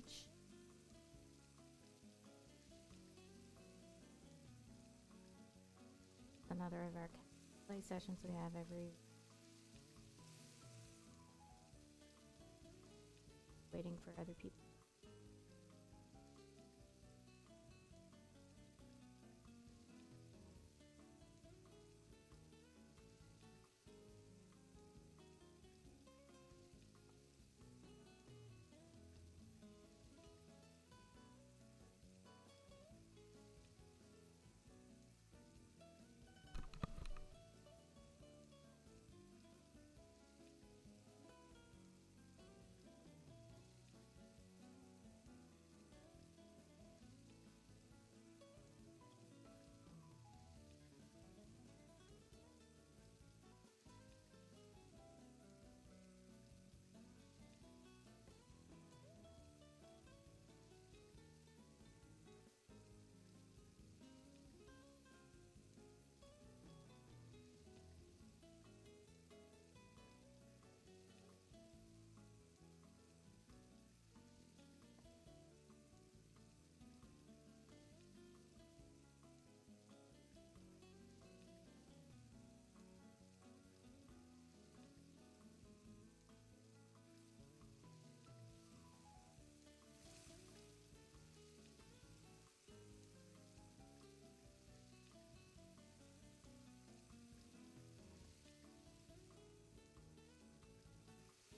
Twitch. Another of our play sessions we have every... Waiting for other people.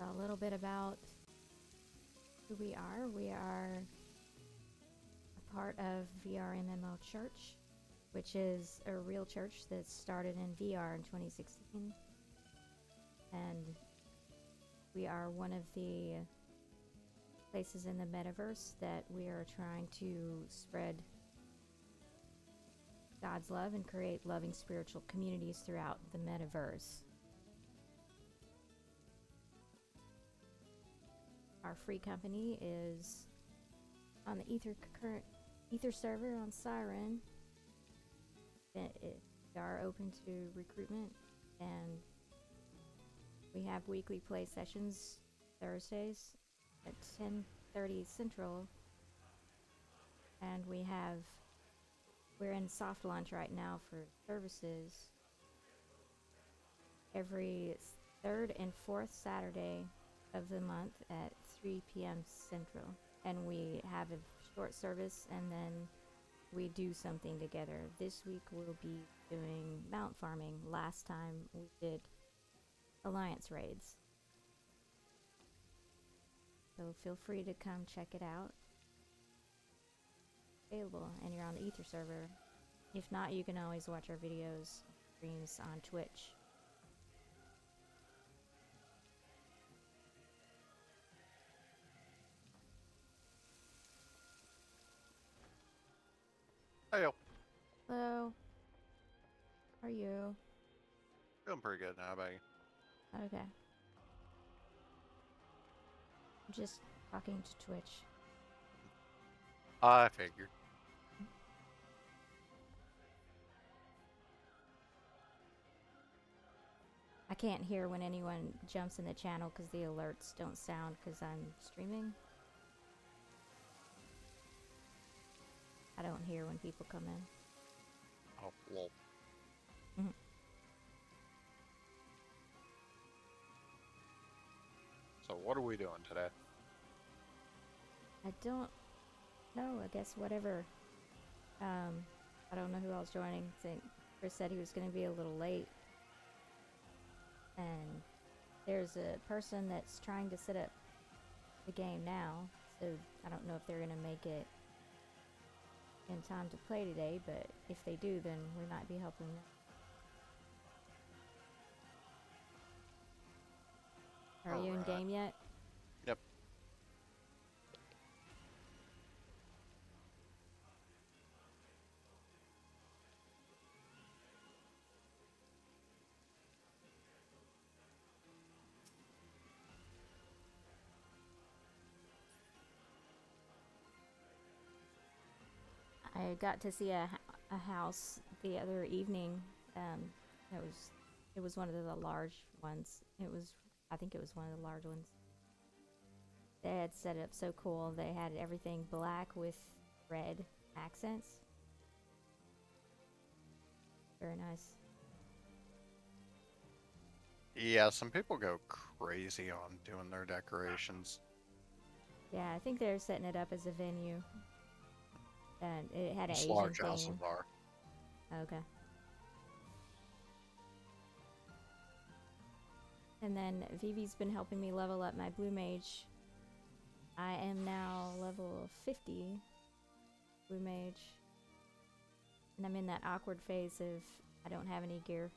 A little bit about who we are. We are a part of VR MMO Church, which is a real church that started in VR in 2016. And we are one of the places in the metaverse that we are trying to spread God's love and create loving spiritual communities throughout the metaverse. Our free company is on the Ether server on Siren. We are open to recruitment, and we have weekly play sessions Thursdays at 10:30 Central. And we're in soft launch right now for services every third and fourth Saturday of the month at 3 p.m. Central, and we have a short service and then we do something together. This week we'll be doing mount farming. Last time we did alliance raids, so feel free to come check it out. Available, and you're on the Ether server. If not, you can always watch our videos streams on Twitch. Hey, Hello. How are you? doing pretty good. How about you? Okay. I'm just talking to Twitch. I figured. I can't hear when anyone jumps in the channel because the alerts don't sound because I'm streaming. I don't hear when people come in. Oh, lol. Mhm. So what are we doing today? I don't know. I guess whatever. I don't know who else joining. I think Chris said he was going to be a little late. And there's a person that's trying to set up the game now. So I don't know if they're going to make it in time to play today. But if they do, then we might be helping them. Are you in game yet? Yep. I got to see a house the other evening. It was one of the large ones. I think it was one of the large ones. They had set it up so cool. They had everything black with red accents. Very nice. Yeah, some people go crazy on doing their decorations. Yeah, I think they're setting it up as a venue. And it had an Most Asian large theme. houses are. Okay. And then Vivi's been helping me level up my blue mage. I am now level 50 blue mage. And I'm in that awkward phase of I don't have any gear.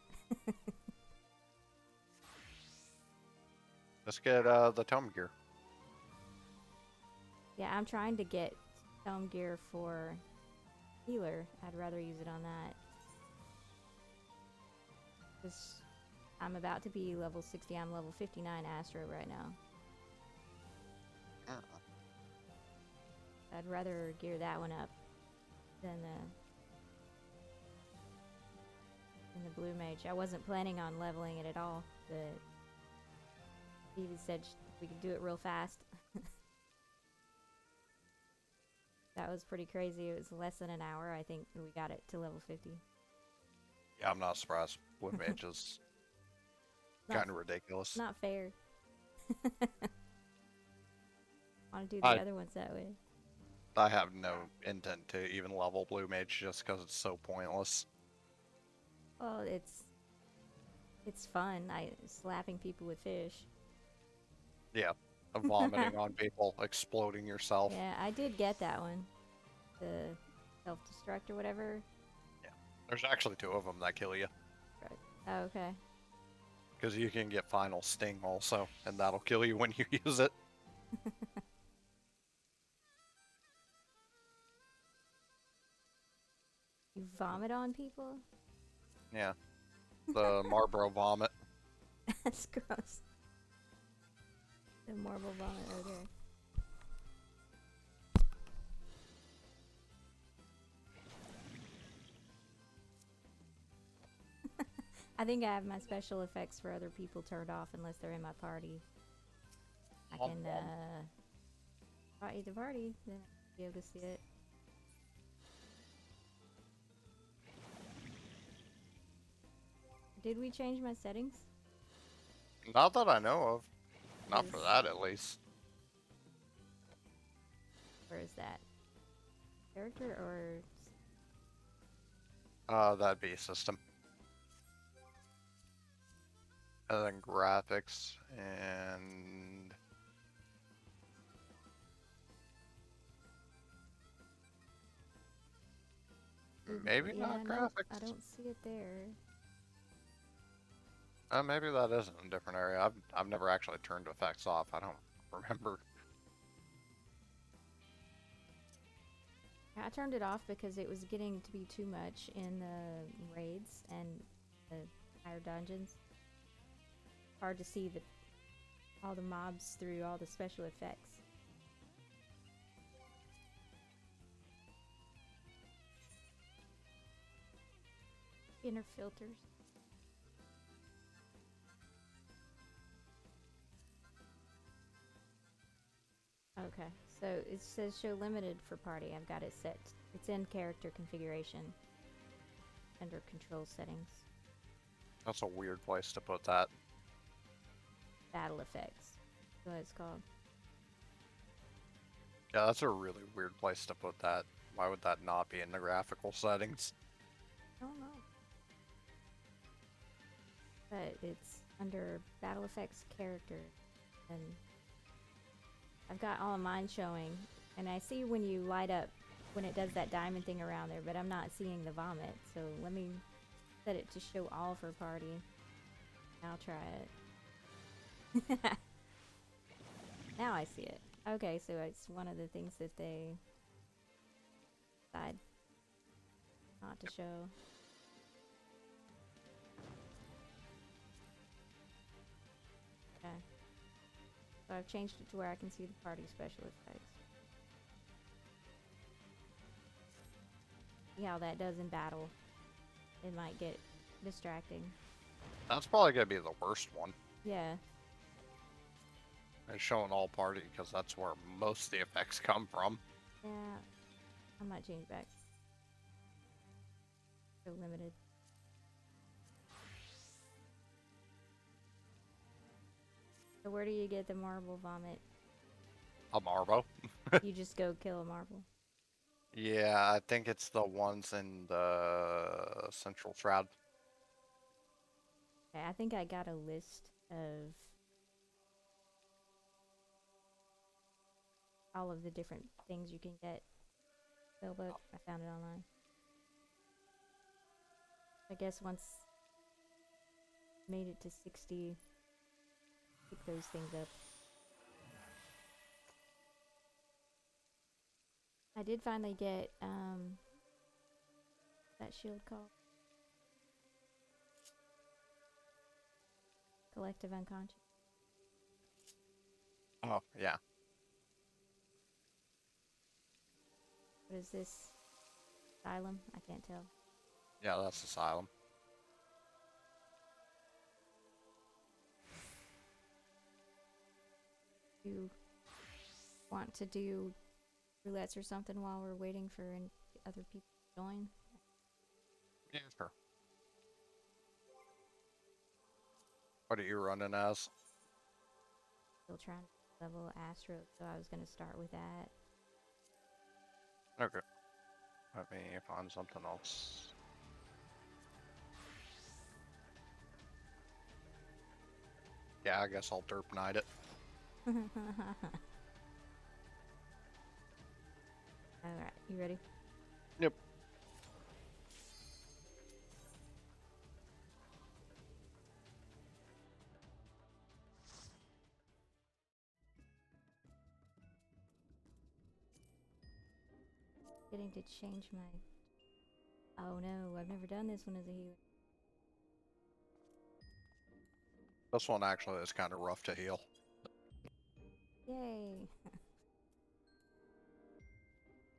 Let's get the tome gear. Yeah, I'm trying to get tome gear for healer. I'd rather use it on that. Because I'm about to be level 60. I'm level 59 Astro right now. I'd rather gear that one up than the blue mage. I wasn't planning on leveling it at all, but Evie said we could do it real fast. That was pretty crazy. It was less than an hour. I think we got it to level 50. Yeah, I'm not surprised. Blue mage is kind of ridiculous. Not fair. I want to do the other ones that way. I have no intent to even level blue mage just because it's so pointless. Well, it's fun. Slapping people with fish. Yeah, vomiting on people, exploding yourself. Yeah, I did get that one. The self-destruct or whatever. Yeah, there's actually 2 of them that kill you. Right. Oh, okay. Because you can get final sting also, and that'll kill you when you use it. You vomit on people? Yeah, the Marlboro vomit. That's gross. The marble vomit, okay. I think I have my special effects for other people turned off unless they're in my party. I can invite you to party, then I'll be able to see it. Did we change my settings? Not that I know of. Not for that, at least. Where is that? Character or... That'd be system. And then graphics and... maybe not graphics. I don't see it there. Maybe that is in a different area. I've never actually turned effects off. I don't remember. I turned it off because it was getting to be too much in the raids and the higher dungeons. Hard to see all the mobs through all the special effects. Inner filters. Okay, so it says show limited for party. I've got it set. It's in character configuration under control settings. That's a weird place to put that. Battle effects. That's what it's called. Yeah, that's a really weird place to put that. Why would that not be in the graphical settings? I don't know. But it's under battle effects character, and I've got all of mine showing, and I see when you light up, when it does that diamond thing around there, but I'm not seeing the vomit, so let me set it to show all for party. I'll try it. Now I see it. Okay, so it's one of the things that they decide not to show. Okay. So I've changed it to where I can see the party special effects. See how that does in battle. It might get distracting. That's probably gonna be the worst one. Yeah. It's showing all party because that's where most of the effects come from. Yeah, I might change back. So limited. So where do you get the marble vomit? A Marbo. You just go kill a marble. Yeah, I think it's the ones in the Central Shroud. Okay, I think I got a list of all of the different things you can get. Spellbook, I found it online. I guess once made it to 60, pick those things up. I did finally get that shield called Collective Unconscious. Oh, yeah. What is this? Asylum? I can't tell. Yeah, that's Asylum. You want to do roulettes or something while we're waiting for other people to join? Yeah, sure. What are you running as? Still trying to level Astro, so I was gonna start with that. Okay. Let me find something else. Yeah, I guess I'll derp knight it. Alright, you ready? Yep. Getting to change my... Oh no, I've never done this one as a healer. This one actually is kind of rough to heal. Yay!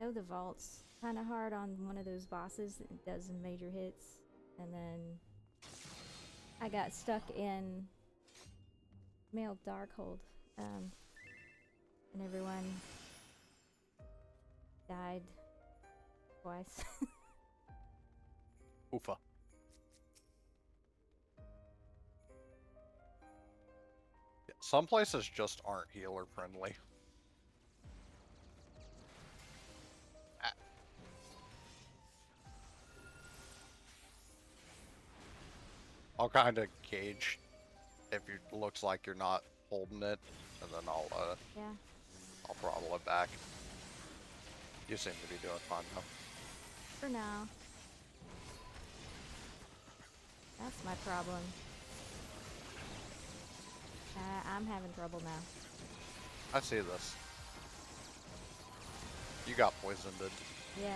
know the vault's kind of hard on one of those bosses that does some major hits, and then I got stuck in male Darkhold, and everyone died twice. Oofa. Yeah, some places just aren't healer friendly. I'll kind of gauge if it looks like you're not holding it, and then Yeah, I'll throttle it back. You seem to be doing fine though. for now. That's my problem. I'm having trouble now. I see this. You got poisoned. Yeah.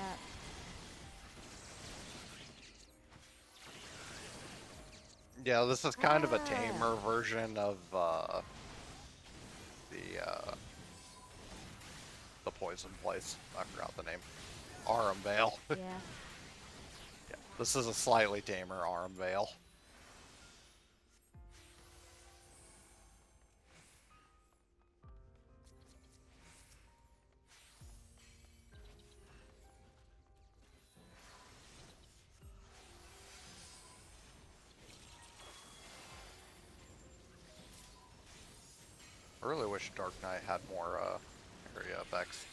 Yeah, this is kind of a tamer version of the poison place. I forgot the name. Arum Vale. Yeah. Yeah, this is a slightly tamer Arum Vale. I really wish Dark Knight had more area effects.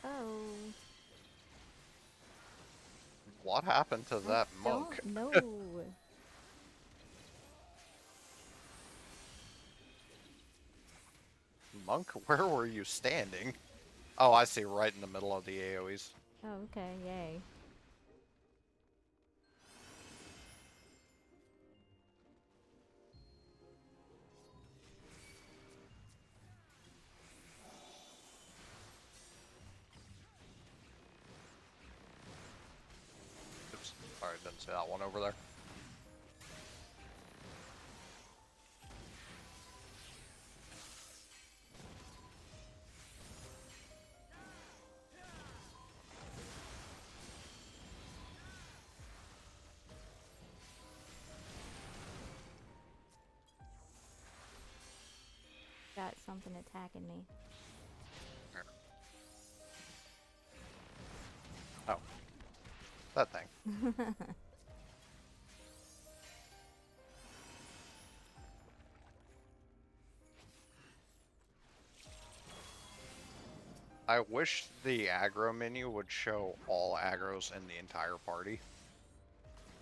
Oh. What happened to that monk? Don't know. Monk, where were you standing? Oh, I see, right in the middle of the AoEs. Oh, okay, yay. Oops, sorry, didn't see that one over there. Got something attacking me. Oh. That thing. I wish the aggro menu would show all aggros in the entire party.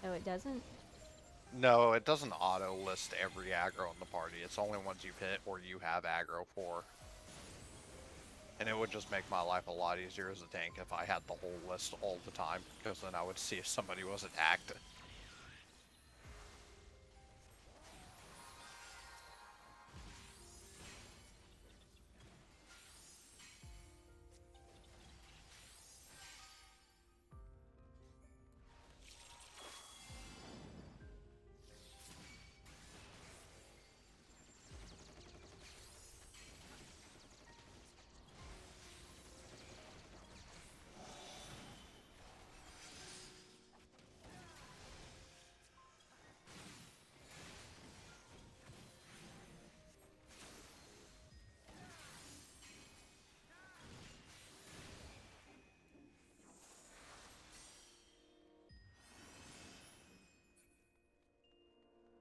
Oh, it doesn't? No, it doesn't auto list every aggro in the party. It's only ones you've hit or you have aggro for. And it would just make my life a lot easier as a tank if I had the whole list all the time, because then I would see if somebody was attacked.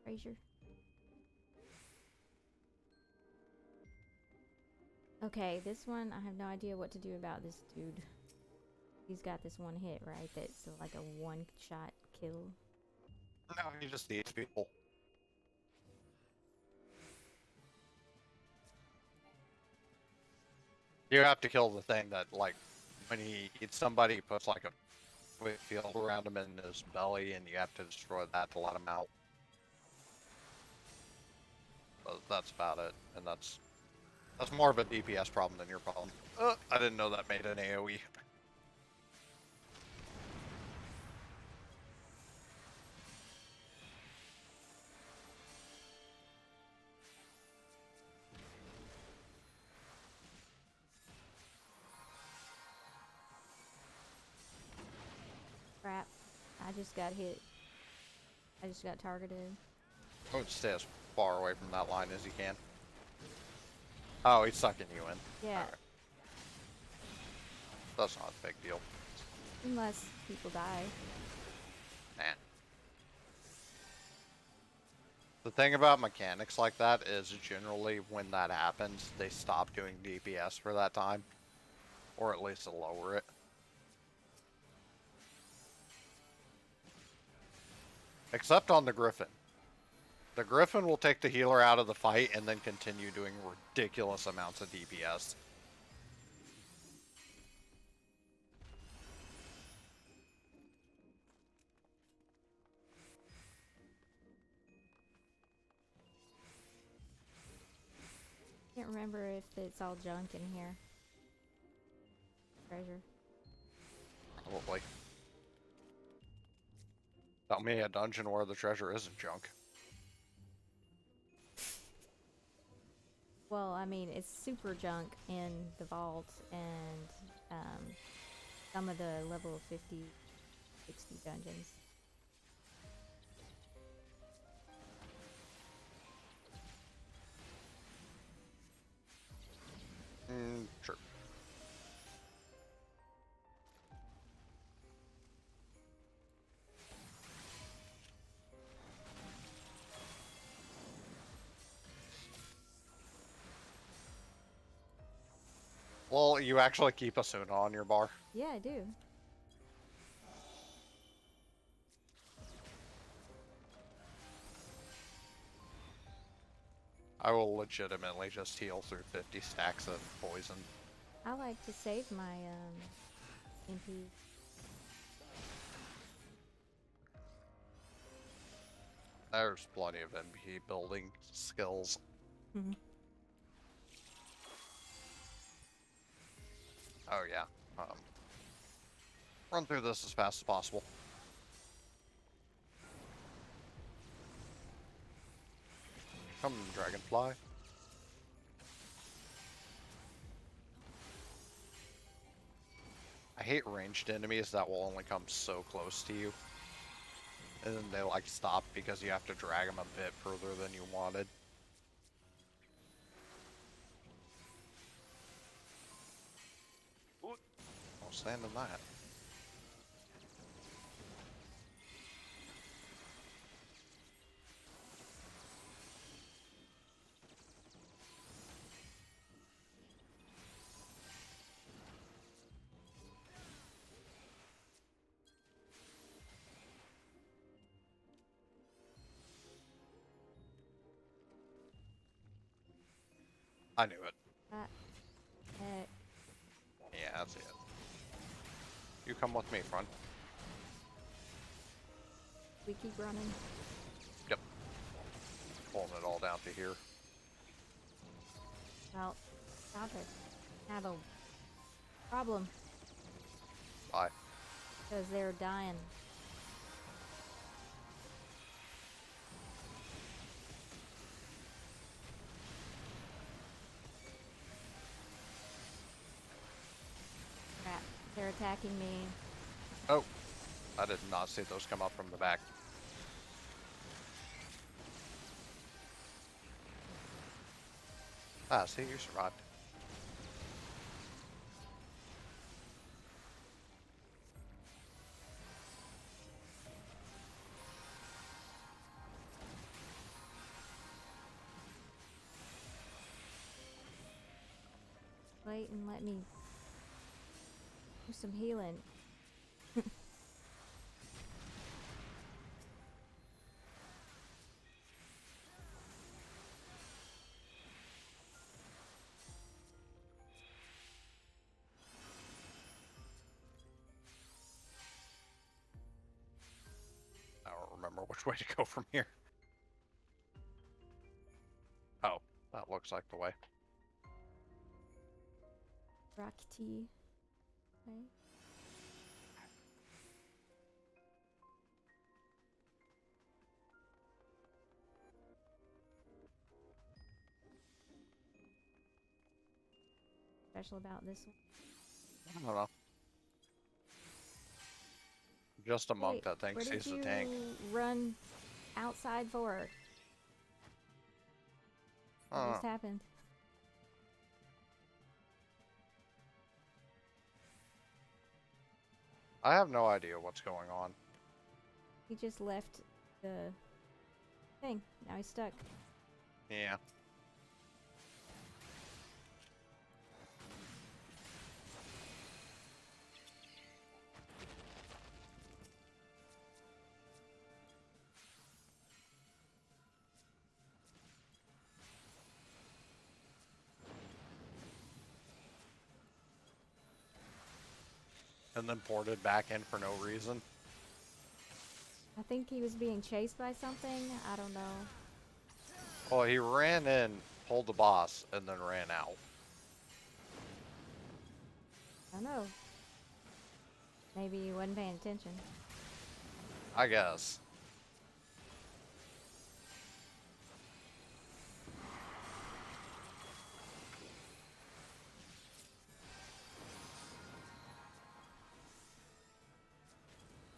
Frazier. Okay, this one, I have no idea what to do about this dude. He's got this one hit, right? That's like a one-shot kill. No, he just needs people. You have to kill the thing that, like, when he eats somebody, he puts like a quick field around him in his belly, and you have to destroy that to let him out. But that's about it, and that's more of a DPS problem than your problem. I didn't know that made an AoE. Crap. I just got hit. I just got targeted. I would stay as far away from that line as you can. Oh, he's sucking you in. Yeah. Right. That's not a big deal. Unless people die. Nah. The thing about mechanics like that is generally when that happens, they stop doing DPS for that time. Or at least to lower it. Except on the Griffin. The Griffin will take the healer out of the fight and then continue doing ridiculous amounts of DPS. Can't remember if it's all junk in here. Treasure. Probably. Tell me a dungeon where the treasure isn't junk. Well, I mean, it's super junk in the vault and some of the level 50, 60 dungeons. Sure. Well, you actually keep Asuna on your bar. Yeah, I do. I will legitimately just heal through 50 stacks of poison. I like to save my MP. There's plenty of MP building skills. Mm-hmm. Oh yeah. Run through this as fast as possible. Come, dragonfly. I hate ranged enemies that will only come so close to you. And then they like stop because you have to drag them a bit further than you wanted. I'll stand in that. I knew it. Heck. Yeah, that's it. You come with me, front. We keep running. Yep. Pulling it all down to here. Well, stop it. Have a problem. Bye. Because they're dying. Crap. They're attacking me. Oh, I did not see those come up from the back. Ah, see, you survived. Wait and let me do some healing. I don't remember which way to go from here. Oh, that looks like the way. Rock tea. Okay. Special about this one. I don't know. Just a monk Wait, that thinks where he's did the you tank. run outside for? What just happened? I have no idea what's going on. He just left the thing. Now he's stuck. Yeah. And then ported back in for no reason. I think he was being chased by something. I don't know. Well, he ran in, pulled the boss, and then ran out. I don't know. Maybe he wasn't paying attention. I guess.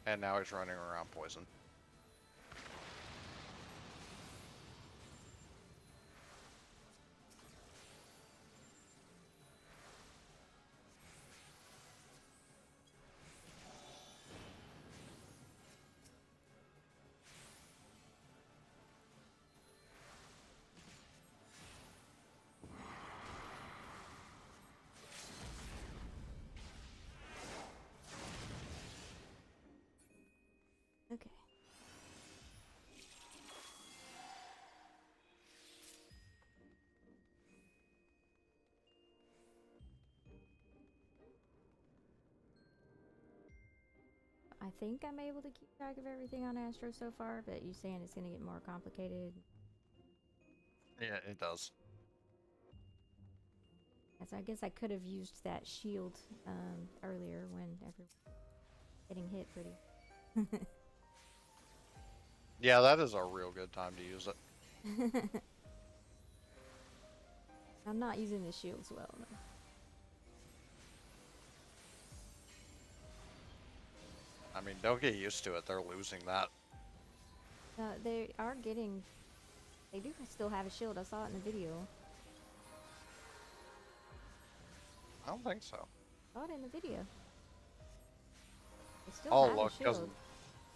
And now he's running around poison. Okay. I think I'm able to keep track of everything on Astro so far, but you saying it's going to get more complicated. Yeah, it does. As I guess I could have used that shield earlier when everyone getting hit pretty. Yeah, that is a real good time to use it. I'm not using the shields well though. I mean, don't get used to it. They're losing that. They are getting. They do still have a shield. I saw it in the video. I don't think so. saw it in the video. They still I'll have a look, because shield.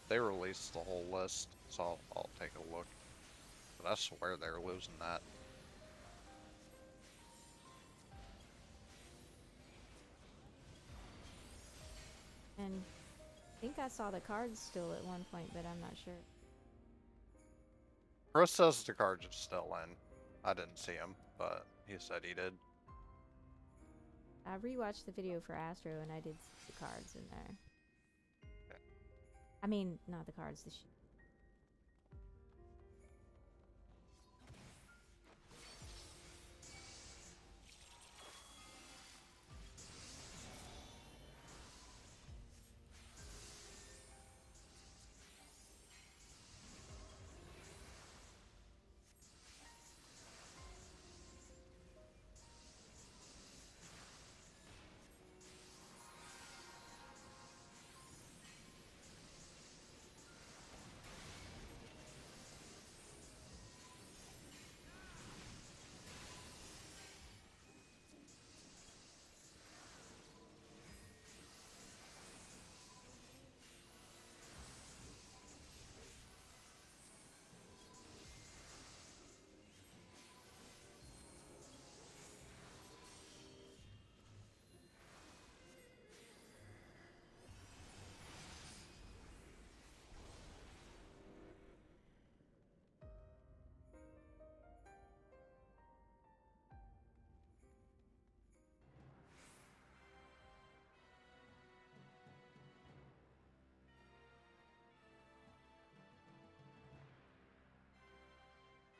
they released the whole list, so I'll take a look. But I swear they're losing that. And I think I saw the cards still at one point, but I'm not sure. Chris says the cards are still in. I didn't see him, but he said he did. I rewatched the video for Astro and I did see the cards in there. Okay. I mean, not the cards, the shield.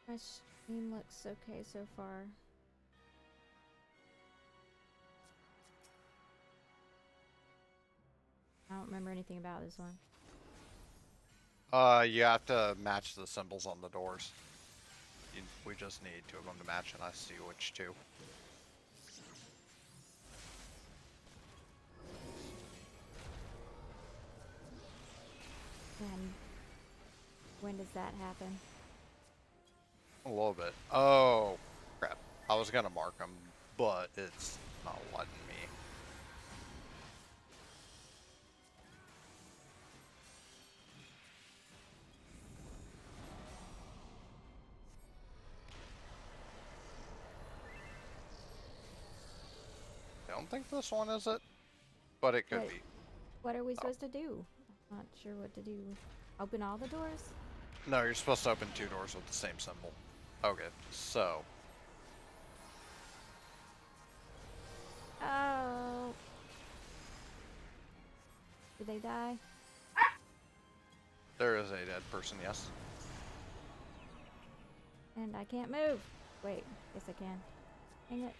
My stream looks okay so far. I don't remember anything about this one. You have to match the symbols on the doors. We just need two of them to match, and I see which two. And when does that happen? A little bit. Oh, crap. I was gonna mark them, but it's not letting me. I don't think this one is it, but it could What? be. What are we supposed to do? I'm not sure what to do. Open all the doors? No, you're supposed to open two doors with the same symbol. Okay, so Oh. Did they die? there is a dead person, yes. And I can't move. Wait, yes I can. Dang it.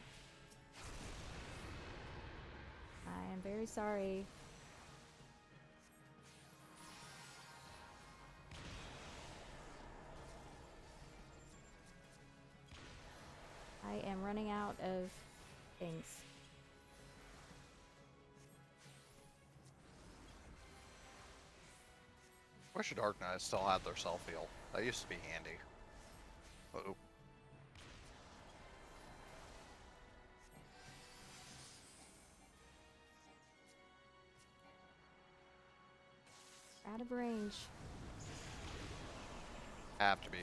I am very sorry. I am running out of things. Wish Dark Knights still had their self heal. That used to be handy. Uh-oh. Out of range. Have to be.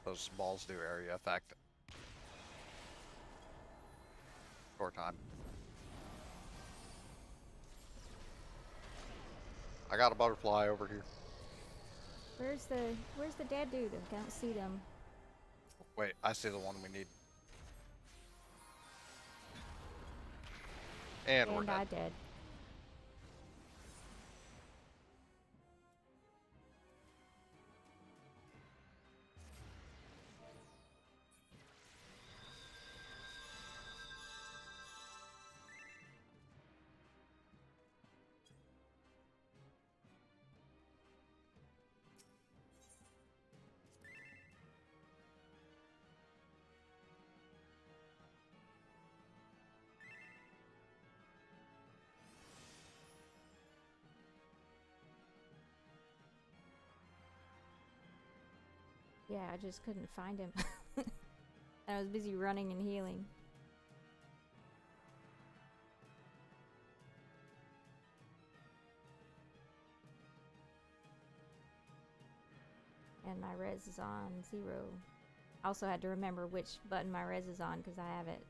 Those balls do area effect. Short time. I got a butterfly over here. Where's the dead dude? I can't see them. Wait, I see the one we need. And we're And dead. I dead. Yeah, I just couldn't find him. I was busy running and healing. and my res is on 0. I also had to remember which button my res is on because I have it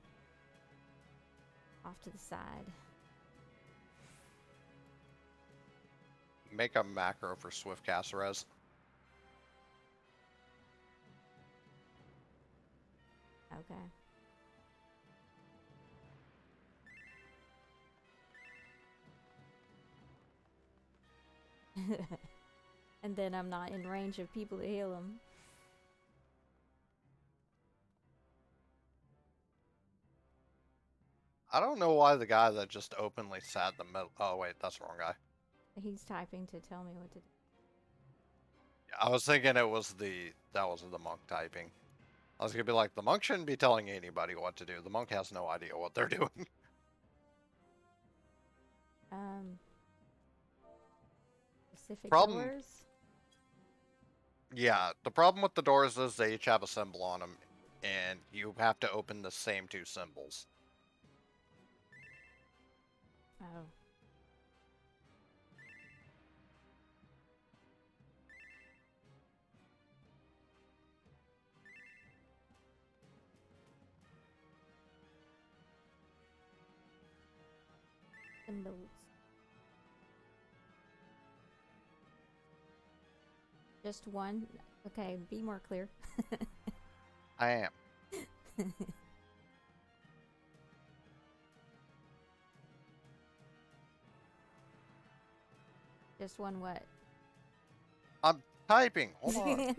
off to the side. Make a macro for Swift Cast res. Okay. And then I'm not in range of people to heal them. I don't know why the guy that just openly sat in the middle. Oh wait, that's the wrong guy. He's typing to tell me what to do. I was thinking it was that was the monk typing. I was gonna be like, the monk shouldn't be telling anybody what to do. The monk has no idea what they're doing. Specific Problem. doors? Yeah, the problem with the doors is they each have a symbol on them, and you have to open the same 2 symbols. Oh. Symbols. Just one? Okay, be more clear. I am. Just one what? I'm typing. Hold on.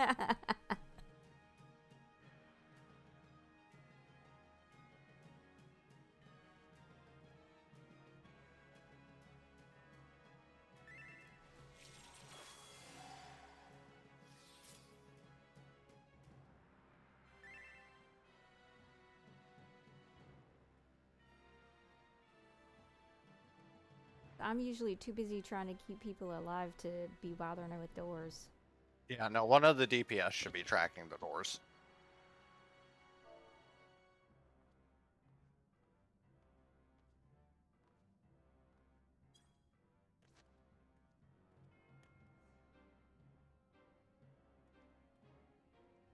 I'm usually too busy trying to keep people alive to be bothering her with doors. Yeah, no, one of the DPS should be tracking the doors.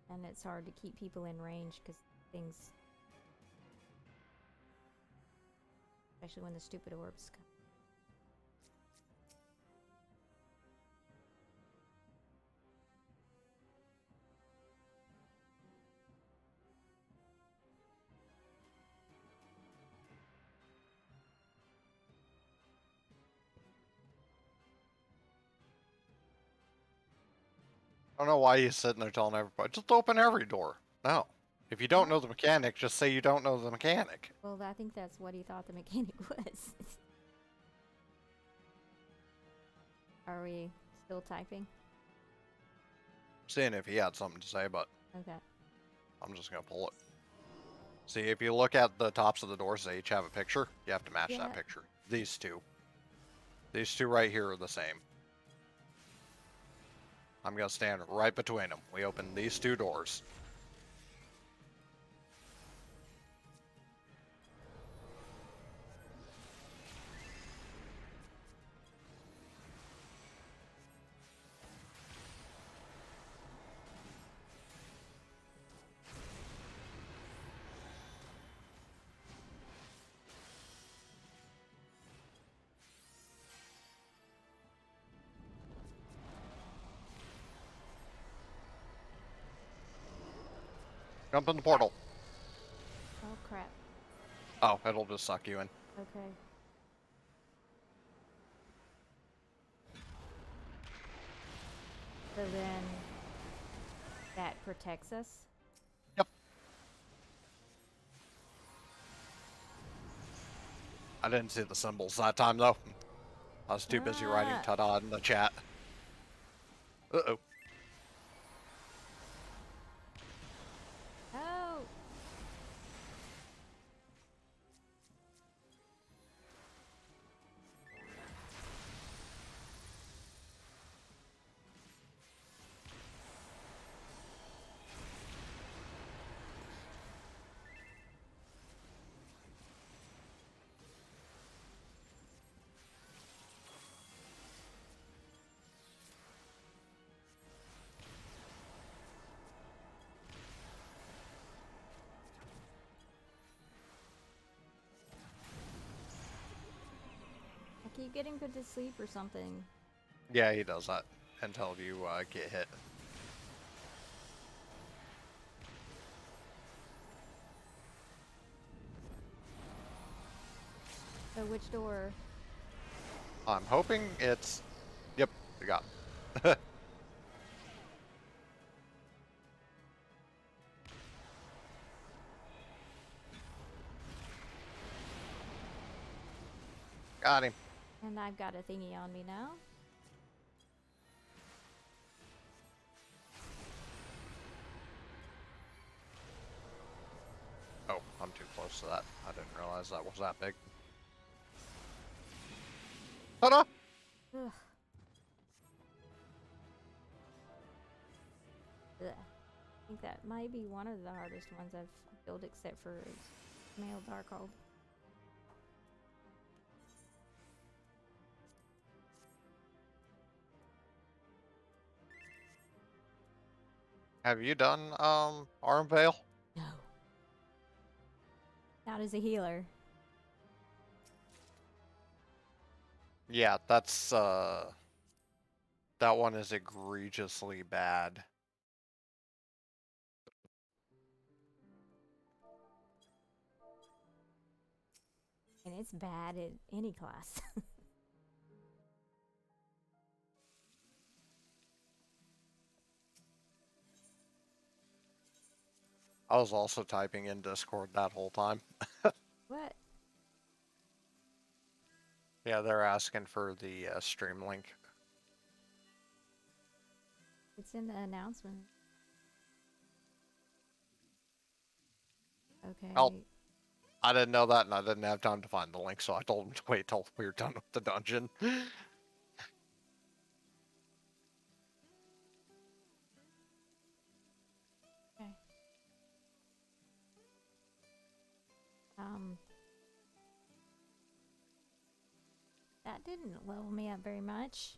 And it's hard to keep people in range because things... Especially when the stupid orbs come. I don't know why you're sitting there telling everybody, just open every door. No. If you don't know the mechanic, just say you don't know the mechanic. Well, I think that's what he thought the mechanic was. Are we still typing? Seeing if he had something to say, but Okay. I'm just going to pull it. See, if you look at the tops of the doors, they each have a picture. You have to match that picture. These two. These two right here are the same. I'm going to stand right between them. We open these 2 doors. Jump in the portal. Oh, crap. Oh, it'll just suck you in. Okay. So then that protects us? Yep. I didn't see the symbols that time, though. I was too busy writing ta-da in the chat. Uh-oh. Oh! keep getting put to sleep or something. Yeah, he does that until you get hit. So which door? I'm hoping it's... Yep, we got him. Got him. And I've got a thingy on me now. Oh, I'm too close to that. I didn't realize that was that big. Ta-da! Ugh. Ugh. I think that might be one of the hardest ones I've built, except for male Darkhold. Have you done Arm Veil? No. Not as a healer. Yeah, that's that one is egregiously bad. And it's bad at any class. I was also typing in Discord that whole time. What? Yeah, they're asking for the stream link. It's in the announcement. Okay. I didn't know that, and I didn't have time to find the link, so I told him to wait till we were done with the dungeon. Okay. That didn't level me up very much.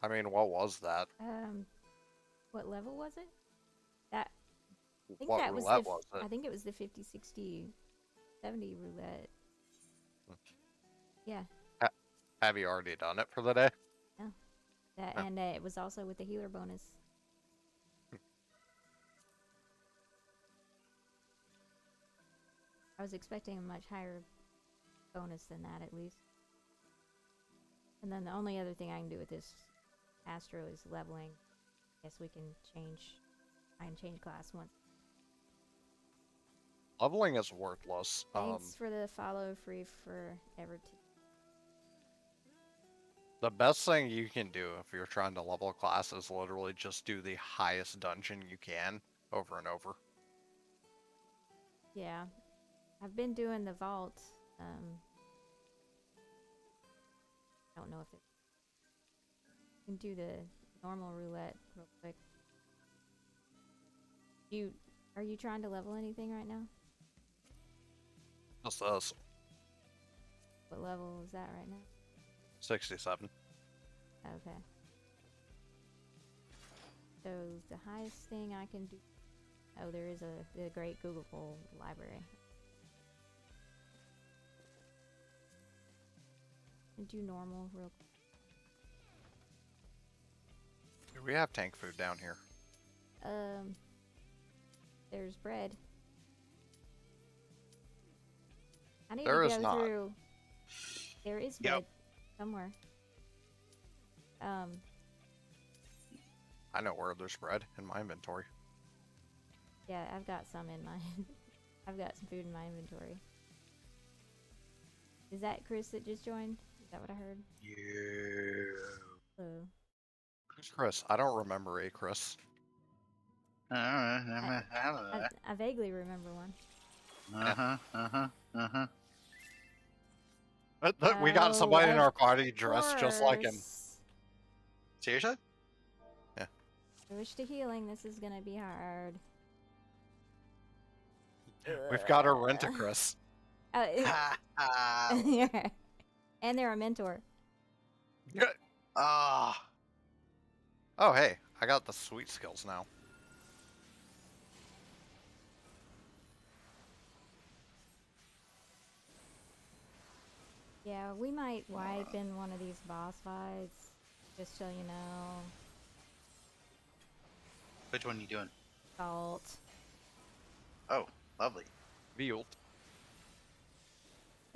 I mean, what was that? What level was it? That I think What that was roulette the was it? I think it was the 50, 60, 70 roulette. Yeah. Have you already done it for the day? Yeah. That Huh. and it was also with the healer bonus. I was expecting a much higher bonus than that, at least. And then the only other thing I can do with this Astro is leveling. Guess we can I can change class once. Leveling is worthless. Thanks for the follow, free forever. The best thing you can do if you're trying to level a class is literally just do the highest dungeon you can over and over. Yeah. I've been doing the vault. I don't know if it can do the normal roulette real quick. Are you trying to level anything right now? Just us. What level is that right now? 67. Okay. So the highest thing I can do. Oh, there is the Great Google Library. And do normal real quick. Do we have tank food down here? There's bread. I need There to is go not. through. There is bread somewhere. I know where there's bread in my inventory. Yeah, I've got some in my. I've got some food in my inventory. Is that Chris that just joined? Is that what I heard? Yeah. Hello. Who's Chris? I don't remember a Chris. I vaguely remember one. We got somebody in our party dressed just like him. Course. Seriously? Yeah. Switch to healing. This is gonna be hard. We've got to rent a Chris. And they're a mentor. Oh, hey, I got the sweet skills now. Yeah, we might wipe in one of these boss fights, just so you know. Which one are you doing? Salt. Oh, lovely. Vealed.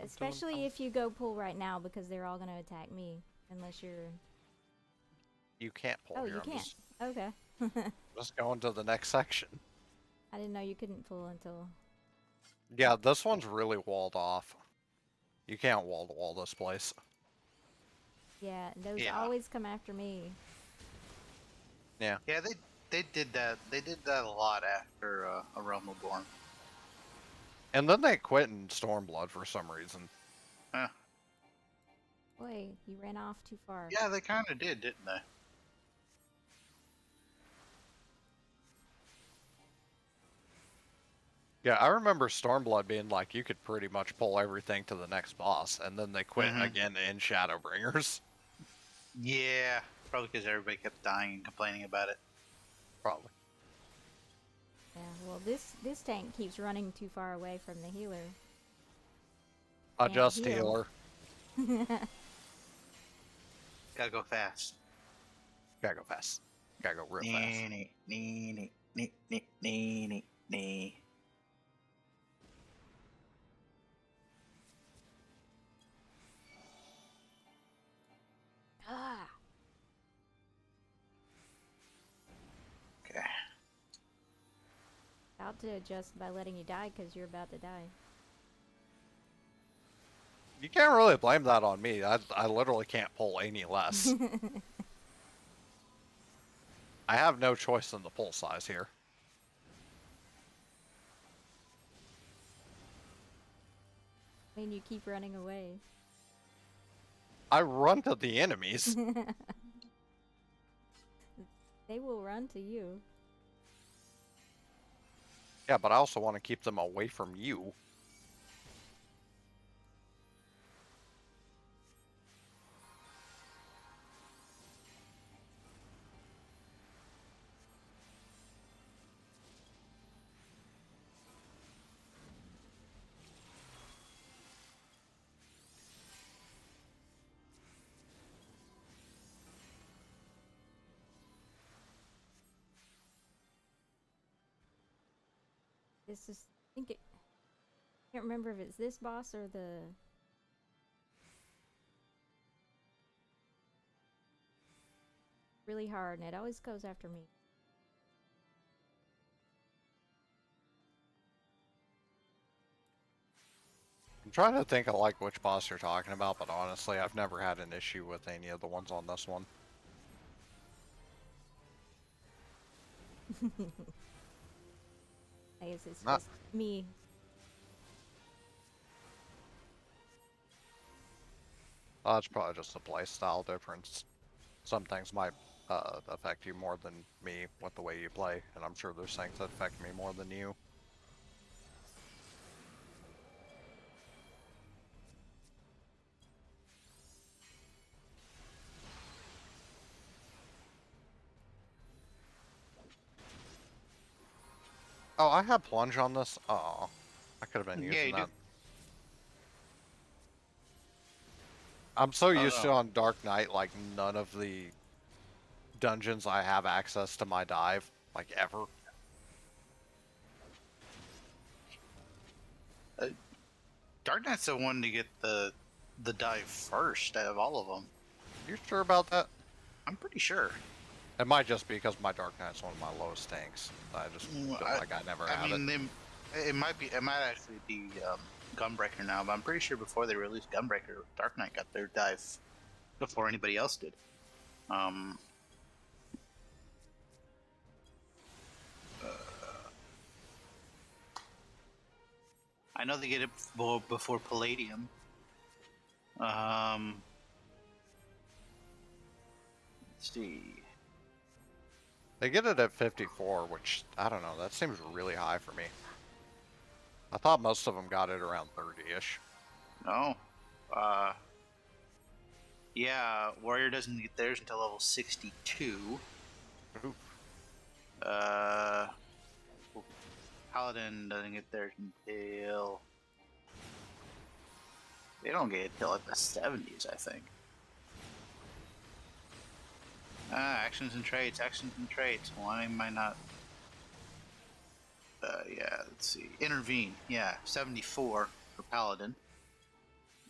Especially if you go pull right now, because they're all gonna attack me, unless you're... You can't pull Oh, here. you I'm can't. Okay. just going to the next section. I didn't know you couldn't pull until... Yeah, this one's really walled off. You can't wall-to-wall this place. Yeah, those Yeah. always come after me. Yeah. Yeah, they did that. They did that a lot after A Realm Reborn. And then they quit in Stormblood for some reason. Huh. Boy, you ran off too far. Yeah, they kind of did, didn't they? Yeah, I remember Stormblood being like, you could pretty much pull everything to the next boss, and then they quit again in Shadowbringers. Yeah, probably because everybody kept dying and complaining about it. Probably. Yeah, well, this tank keeps running too far away from the healer. Adjust heal. healer. Gotta go fast. Gotta go fast. Gotta go real fast. Nee. Ah! Okay. About to adjust by letting you die, because you're about to die. You can't really blame that on me. I literally can't pull any less. I have no choice in the pull size here. I mean, you keep running away. I run to the enemies. They will run to you. Yeah, but I also want to keep them away from you. This is... I think it... I can't remember if it's this boss or the... Really hard, and it always goes after me. I'm trying to think of like which boss you're talking about, but honestly, I've never had an issue with any of the ones on this one. I guess it's Not- just me. It's probably just a play style difference. Some things might affect you more than me with the way you play, and I'm sure there's things that affect me more than you. Oh, I have plunge on this. Oh, I could have been Yeah, using you that. do. I'm so Oh, used to no. on Dark Knight, like none of the dungeons I have access to my dive, like ever. Dark Knight's the one to get the dive first out of all of them. You sure about that? I'm pretty sure. It might just be because my Dark Knight's one of my lowest tanks. I just feel like I never had it. It might actually be Gunbreaker now, but I'm pretty sure before they released Gunbreaker, Dark Knight got their dive before anybody else did. I know they get it before Palladium. Let's see. They get it at 54, which, I don't know, that seems really high for me. I thought most of them got it around 30-ish. No. Yeah, Warrior doesn't get theirs until level 62. Ooh. Paladin doesn't get theirs until They don't get it till like the 70s, I think. Actions and traits, actions and traits. Why am I not? Yeah, let's see. Intervene, yeah, 74 for Paladin.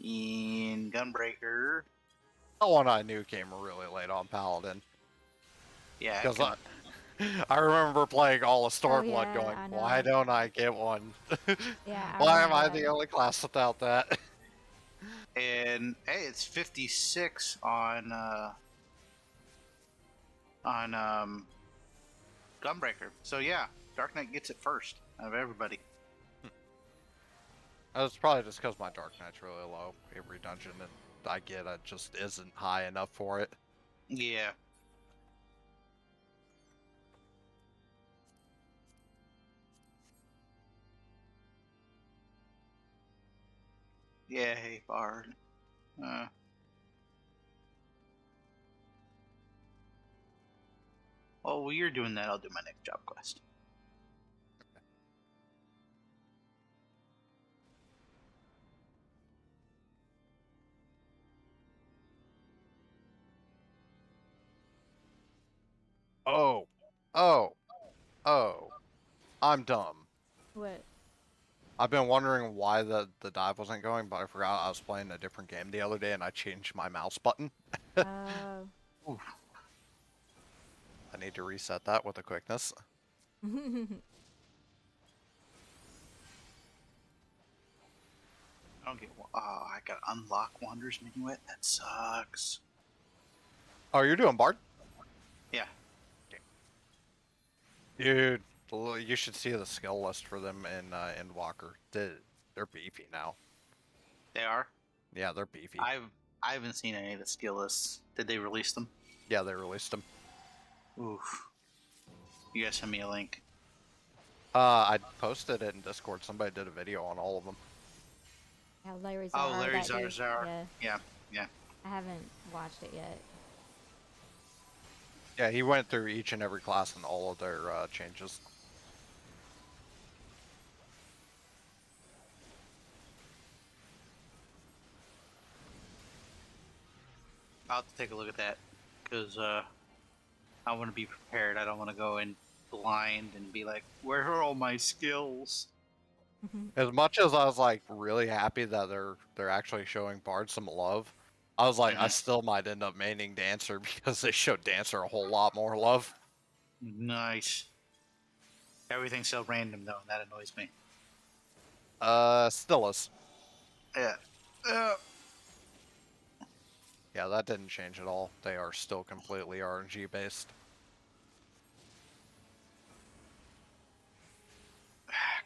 In Gunbreaker, That one I knew came really late on Paladin. yeah, Because I remember playing all of Oh, Stormblood yeah, going, I why know. don't I get one? Yeah, I Why am remember I that. the only class without that? and hey, it's 56 on Gunbreaker. So yeah, Dark Knight gets it first out of everybody. It's probably just because my Dark Knight's really low every dungeon, and I get it just isn't high enough for it. Yeah. Yeah, hey, Bard. While you're doing that, I'll do my next job quest. Oh, oh, oh, I'm dumb. What? I've been wondering why the dive wasn't going, but I forgot I was playing a different game the other day and I changed my mouse button. Oh. I need to reset that with a quickness. I don't get. Oh, I got unlock Wanderer's Minuet. That sucks. Oh, you're doing Bard? Yeah. Dude, you should see the skill list for them in Endwalker. They're beefy now. They are. Yeah, they're beefy. I haven't seen any of the skill lists. Did they release them? Yeah, they released them. Oof. You guys send me a link. I posted it in Discord. Somebody did a video on all of them. Yeah, Larry Oh, Zara, Larry that dude. Zarzar. Yeah, Yeah. I haven't watched it yet. Yeah, he went through each and every class and all of their changes. I'll have to take a look at that because I want to be prepared. I don't want to go in blind and be like, "Where are all my skills?" As much as I was like really happy that they're actually showing Bard some love, I was like, I still might end up maining Dancer because they showed Dancer a whole lot more love. Nice. Everything's so random though, and that annoys me. Still is. Yeah. Yeah, that didn't change at all. They are still completely RNG based.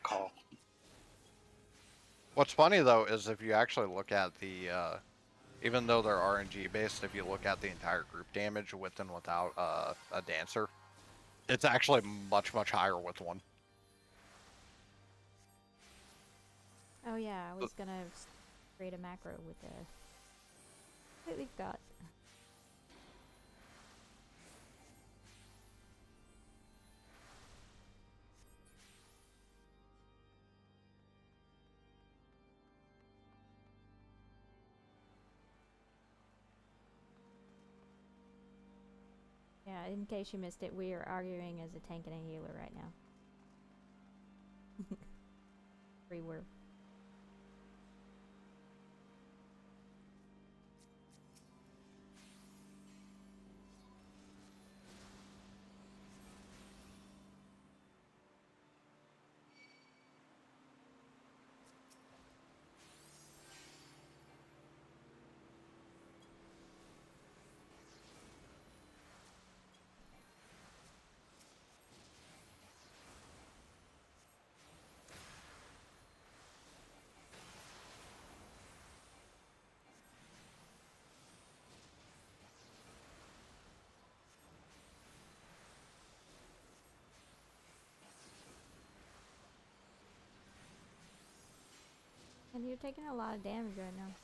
Call. What's funny though is if you actually look at the, even though they're RNG based, if you look at the entire group damage with and without a Dancer, it's actually much higher with one. Oh yeah, I was gonna create a macro with the that we've got. Yeah, in case you missed it, we are arguing as a tank and a healer right now. We were. And you're taking a lot of damage right now.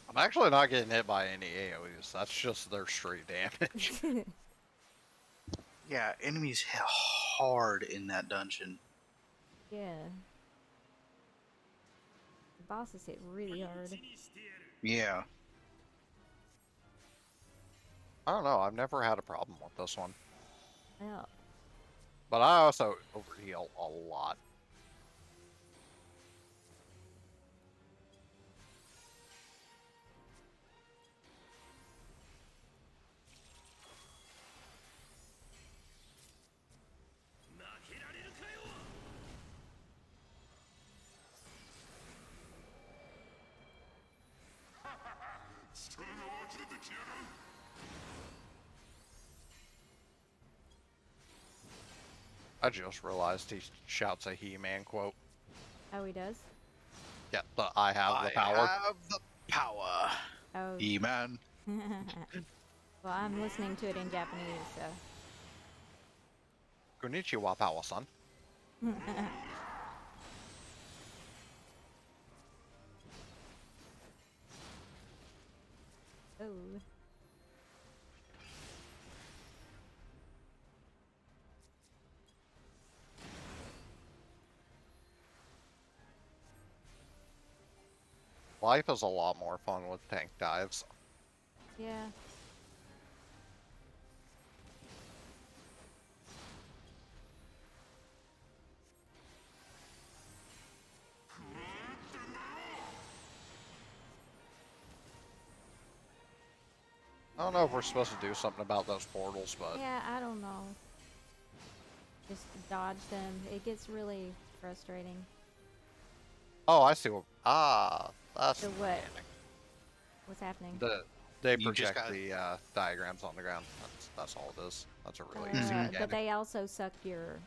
I'm actually not getting hit by any AoEs. That's just their straight damage. Yeah, enemies hit hard in that dungeon. Yeah. bosses hit really hard. Yeah. I don't know. I've never had a problem with this one. Well, But I also overheal a lot. I just realized he shouts a He-Man quote. oh, he does? Yeah, the I have the power. I have the power. Oh. He-Man. Well, I'm listening to it in Japanese, so. Konnichiwa, power-san. Oh. Life is a lot more fun with tank dives. Yeah. I don't know if we're supposed to do something about those portals, but Yeah, I don't know. Just dodge them. It gets really frustrating. oh, I see what. That's So the what? mechanic. What's happening? They You just project gotta- the diagrams on the ground. That's all it is. That's a really easy Mhm. mechanic. But they also suck your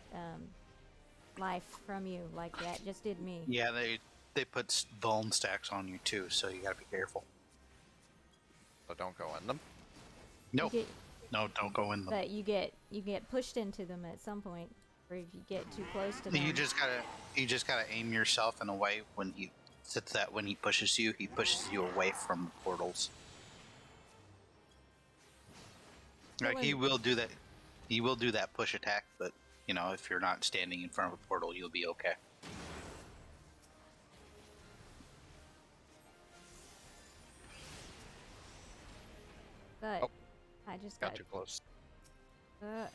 life from you, like that just did me. Yeah, they put vuln stacks on you too, so you gotta be careful. But don't go in them. No, You get, no, don't go in them. but you get pushed into them at some point, or if you get too close to them. You just gotta aim yourself in a way when he sits that when he pushes you away from the portals. Like he will do that. He will do that push attack, but you know if you're not standing in front of a portal, you'll be okay. But Oh, I just got got. too close. Uh,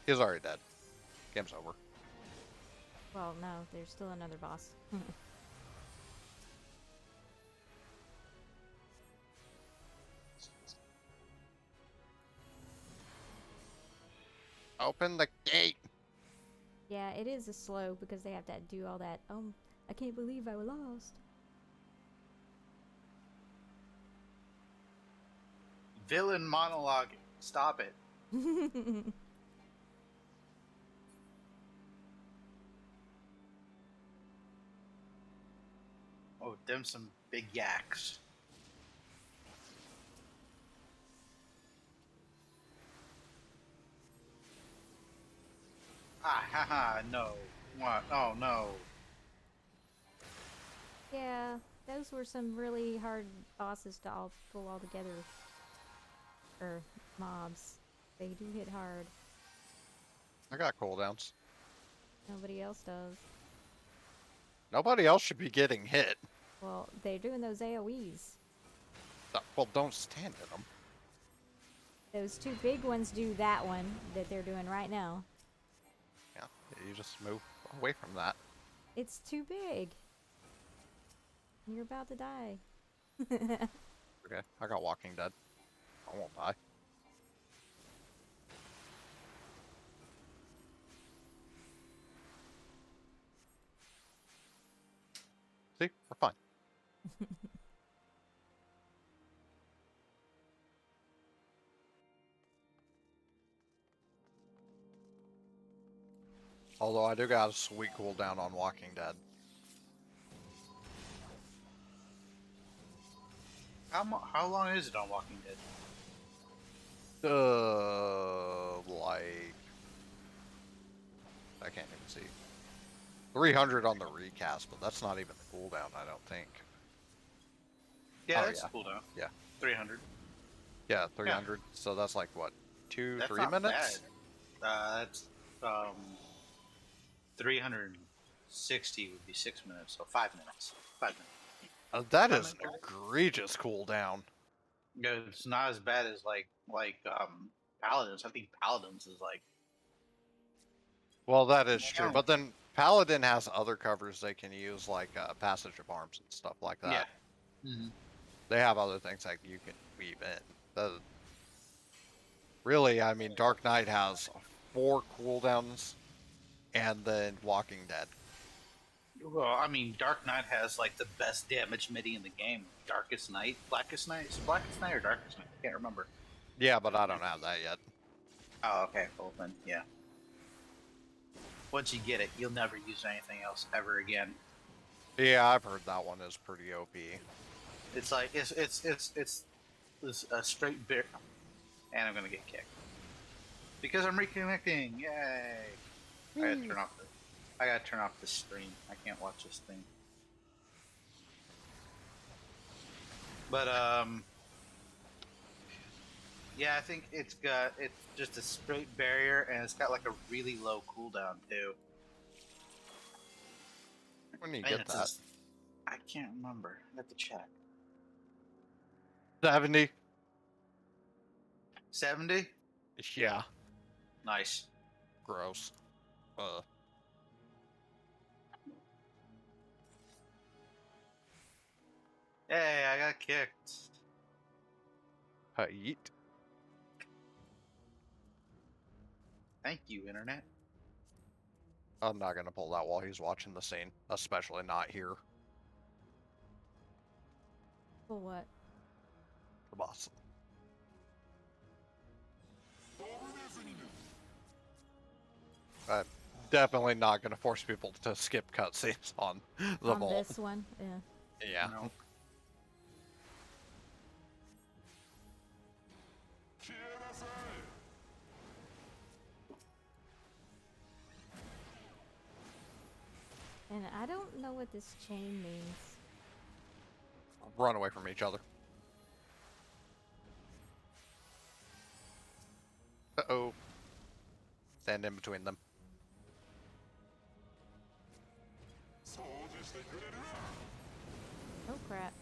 He's already dead. Game's over. well, no, there's still another boss. Open the gate. Yeah, it is a slow because they have to do all that. I can't believe I lost. Villain monologue. Stop it. Oh, them some big yaks. Ah, haha, no. What? Oh, no. Yeah, those were some really hard bosses to all pull all together. Or mobs. They do hit hard. I got cooldowns. Nobody else does. Nobody else should be getting hit. Well, they're doing those AoEs. Well, don't stand in them. Those two big ones do that one that they're doing right now. Yeah, you just move away from that. It's too big. You're about to die. Okay, I got Walking Dead. I won't die. See, we're fine. Although I do got a sweet cooldown on Walking Dead. How long is it on Walking Dead? Like I can't even see. 300 on the recast, but that's not even the cooldown, I don't think. Yeah, Oh, that's yeah. cooldown. Yeah. 300. Yeah, 300. So that's like what, two, That's 3 not minutes? bad. That's 300. 60 would be 6 minutes, so 5 minutes. 5 minutes. That is an egregious cooldown. It's not as bad as like Paladins. I think Paladins is like. Well, that is true, but then Paladin has other covers they can use, like Passage of Arms and stuff like that. Yeah. Mm-hmm. They have other things that you can weave in. Really, I mean, Dark Knight has 4 cooldowns, and then Walking Dead. Well, I mean, Dark Knight has like the best damage midi in the game. Darkest Night, Blackest Night, is it Blackest Night or Darkest Night? I can't remember. Yeah, but I don't have that yet. Oh, okay, well then, yeah. Once you get it, you'll never use anything else ever again. Yeah, I've heard that one is pretty OP. It's like it's a straight bear, and I'm gonna get kicked because I'm reconnecting. Yay! I gotta turn off the stream. I can't watch this thing. But yeah, I think it's just a straight barrier, and it's got like a really low cooldown too. When you get that, I can't remember. I have to check. 70. 70? Yeah. Nice. Gross. Hey, I got kicked. Yeet. Thank you, Internet. I'm not gonna pull that while he's watching the scene, especially not here. For what? The boss. I'm definitely not gonna force people to skip cutscenes on the On vault. this one? Yeah. Yeah. No. And I don't know what this chain means. Run away from each other. Uh-oh. Stand in between them. Oh crap.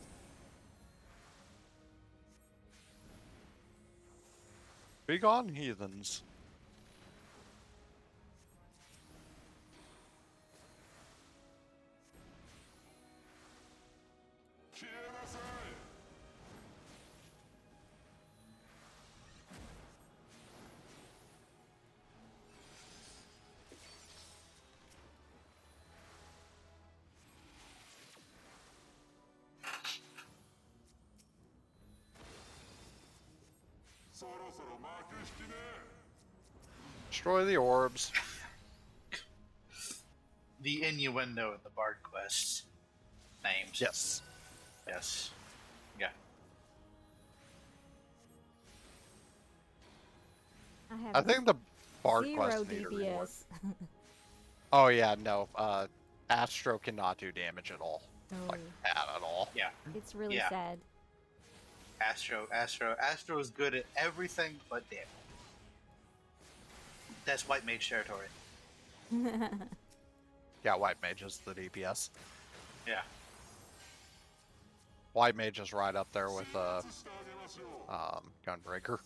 Be gone, heathens. Destroy the orbs. The innuendo in the Bard quests names. Yes. Yes. Yeah. I I have think the Bard zero quest need a reward. DPS. Oh yeah, no. Astro cannot do damage at all. Oh, Like that at all. Yeah. it's really Yeah. sad. Astro is good at everything but damage. That's White Mage territory. Yeah, White Mage is the DPS. Yeah. White Mage is right up there with Gunbreaker.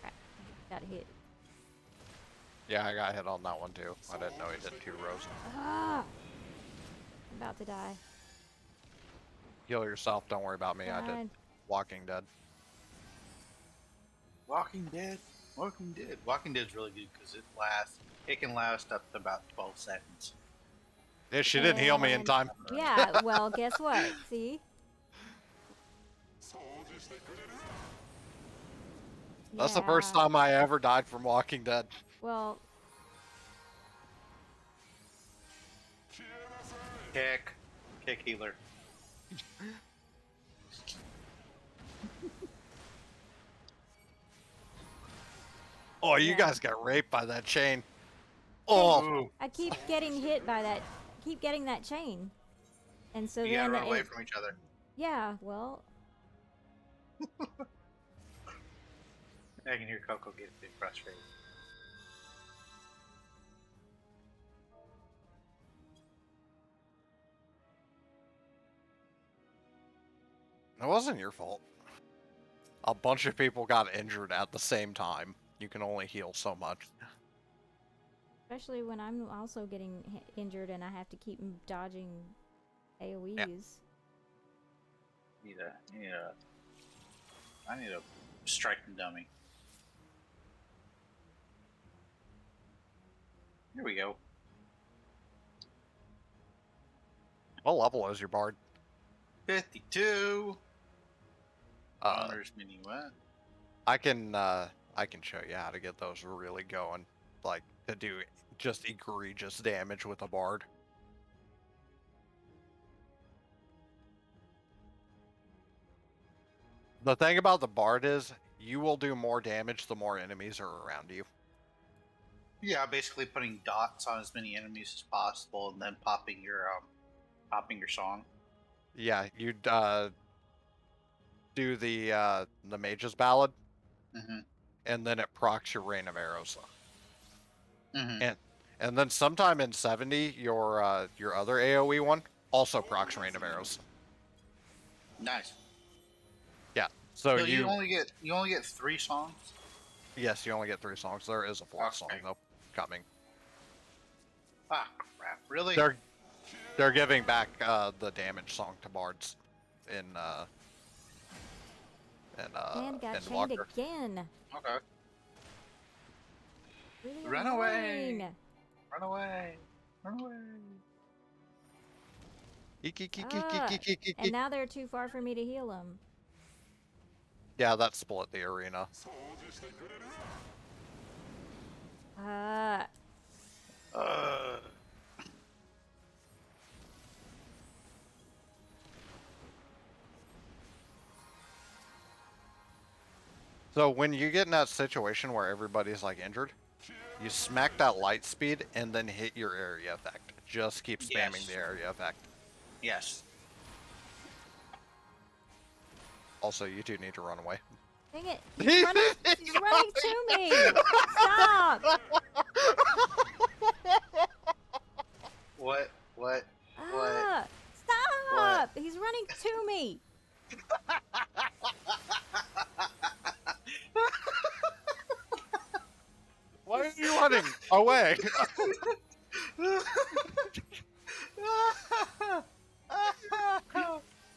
Crap. Got hit. Yeah, I got hit on that one too. I didn't know he did 2 rows. Ah! I'm about to die. Heal yourself, don't worry about me. I did God. Walking Dead. Walking Dead. Walking Dead's really good because it can last up to about 12 seconds. Yeah, she didn't heal me in And- time. Yeah, well, guess what? See? That's the first Yeah. time I ever died from Walking Dead. Well, Kick. Kick healer. Oh, you Yeah. guys got raped by that chain. Oh, Ooh. I keep getting hit by that. Keep getting that chain, and so You then gotta run away from each other. yeah. Well, I can hear Coco get a bit frustrated. it wasn't your fault. A bunch of people got injured at the same time. You can only heal so much. especially when I'm also getting injured and I have to keep dodging AOE's. I need a striking dummy. Here we go. What level is your bard? 52. Uh, Honors mini what? I can show you how to get those really going, like to do just egregious damage with a bard. The thing about the bard is you will do more damage the more enemies are around you. Yeah, basically putting dots on as many enemies as possible, and then popping your song. Yeah, you do the mage's ballad, Mm-hmm. and then it procs your rain of arrows. Mm-hmm. And then sometime in 70, your other AoE one also procs rain of arrows. Nice. Yeah. So So you only get 3 songs. yes, you only get 3 songs. There is a 4th song Okay. though coming. Ah, crap! Really? They're giving back the damage song to bards in And got chained Walker. again. Okay. Really Run away. annoying. Run away! Run away! And now they're too far for me to heal them. Yeah, that split the arena. Ah. So when you get in that situation where everybody's like injured, you smack that light speed and then hit your area effect. Just keep spamming Yes. the area effect. Yes. Also, you two need to run away. Dang it. He's running to me. Stop. What? What? Ah, stop. He's running to me. Why are you running away?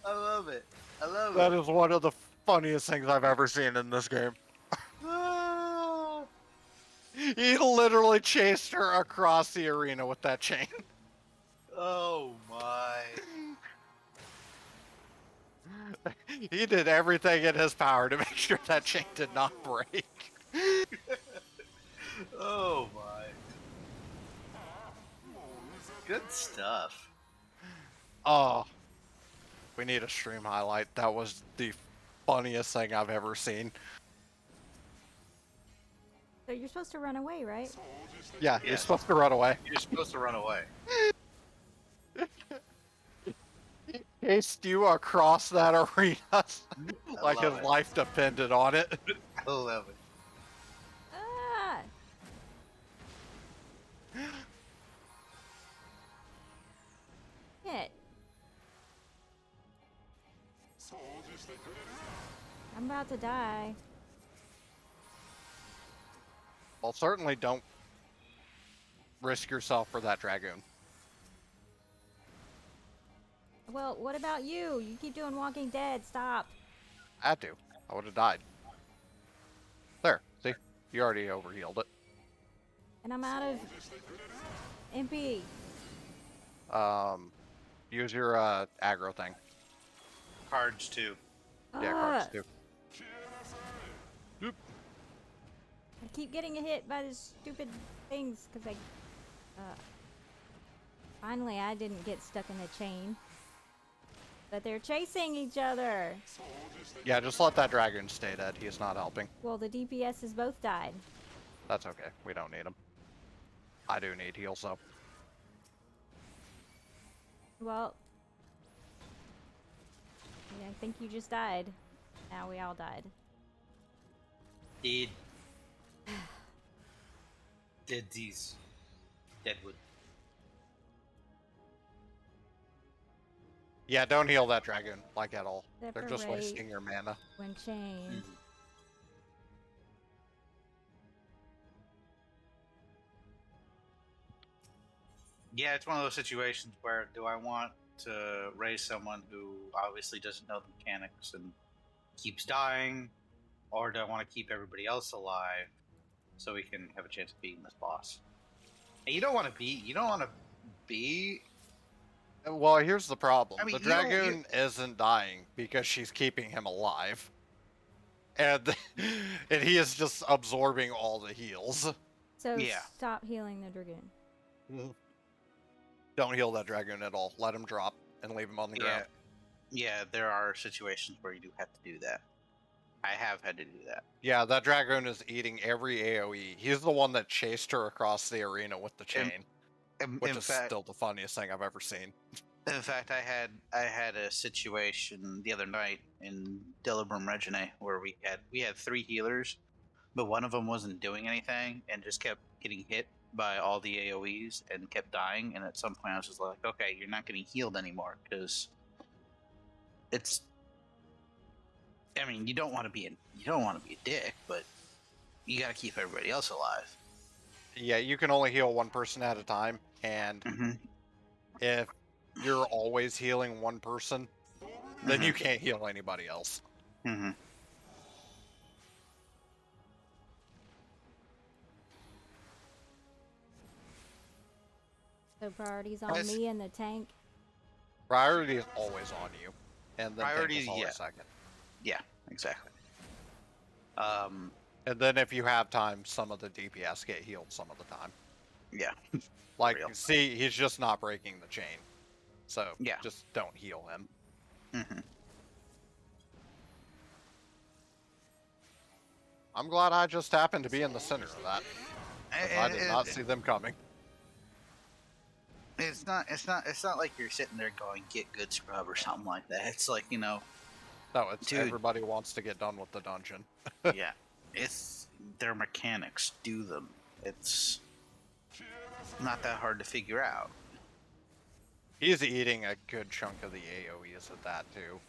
I love it. I love That it. is one of the funniest things I've ever seen in this game. He literally chased her across the arena with that chain. Oh my. He did everything in his power to make sure that chain did not break. Oh my. Good stuff. Oh, we need a stream highlight. That was the funniest thing I've ever seen. So you're supposed to run away, right? Yeah, you're Yes. supposed to run away. You're supposed to run away. Chased you across that arena like his love it. life depended on it. I love it. Ah. Shit. I'm about to die. Well, certainly don't risk yourself for that dragoon. Well, what about you? You keep doing Walking Dead. Stop. I had to. I would have died. There. See? You already overhealed it. And I'm out of MP. Use your aggro thing. Cards too. Yeah, Ah. cards too. Oop. I keep getting hit by these stupid things because finally I didn't get stuck in a chain. But they're chasing each other. Yeah, just let that dragoon stay dead. He's not helping. Well, the DPSs both died. That's okay. We don't need him. I do need heals, though. Well, yeah, I think you just died. Now we all died. Dead. Dead these. Deadwood. Yeah, don't heal that dragoon, like, at all. They're just Separate wasting your mana. when chained. Yeah, it's one of those situations where do I want to raise someone who obviously doesn't know the mechanics and keeps dying, or do I want to keep everybody else alive so we can have a chance of beating this boss? And you don't want to be. Well, here's the problem. I mean, The dragoon isn't dying because she's keeping him alive. And, and he is just absorbing all the heals. So Yeah. stop healing the dragoon. Don't heal that dragoon at all. Let him drop and leave him on the ground. Yeah, there are situations where you do have to do that. I have had to do that. Yeah, that dragoon is eating every AoE. He's the one that chased her across the arena with the chain, which is still the funniest thing I've ever seen. In fact, I had a situation the other night in Delibram Regine where we had 3 healers, but one of them wasn't doing anything and just kept getting hit by all the AoEs and kept dying. And at some point, I was just like, "Okay, you're not getting healed anymore because it's." I mean, you don't want to be a dick, but you got to keep everybody else alive. Yeah, you can only heal one person at a time, and if you're always healing one person, then you can't heal anybody else. So priorities on me and the tank. Priority is always on you, and then Priority is always yeah. second. Yeah, exactly. And then if you have time, some of the DPS get healed some of the time. Yeah. Like, see, he's just not breaking the chain. So, yeah. just don't heal him. I'm glad I just happened to be in the center of that. I did not see them coming. It's not like you're sitting there going, get good scrub or something like that. It's like, you know. No, it's everybody wants to get done with the dungeon. Yeah. It's their mechanics. Do them. It's not that hard to figure out. He's eating a good chunk of the AoEs at that, too.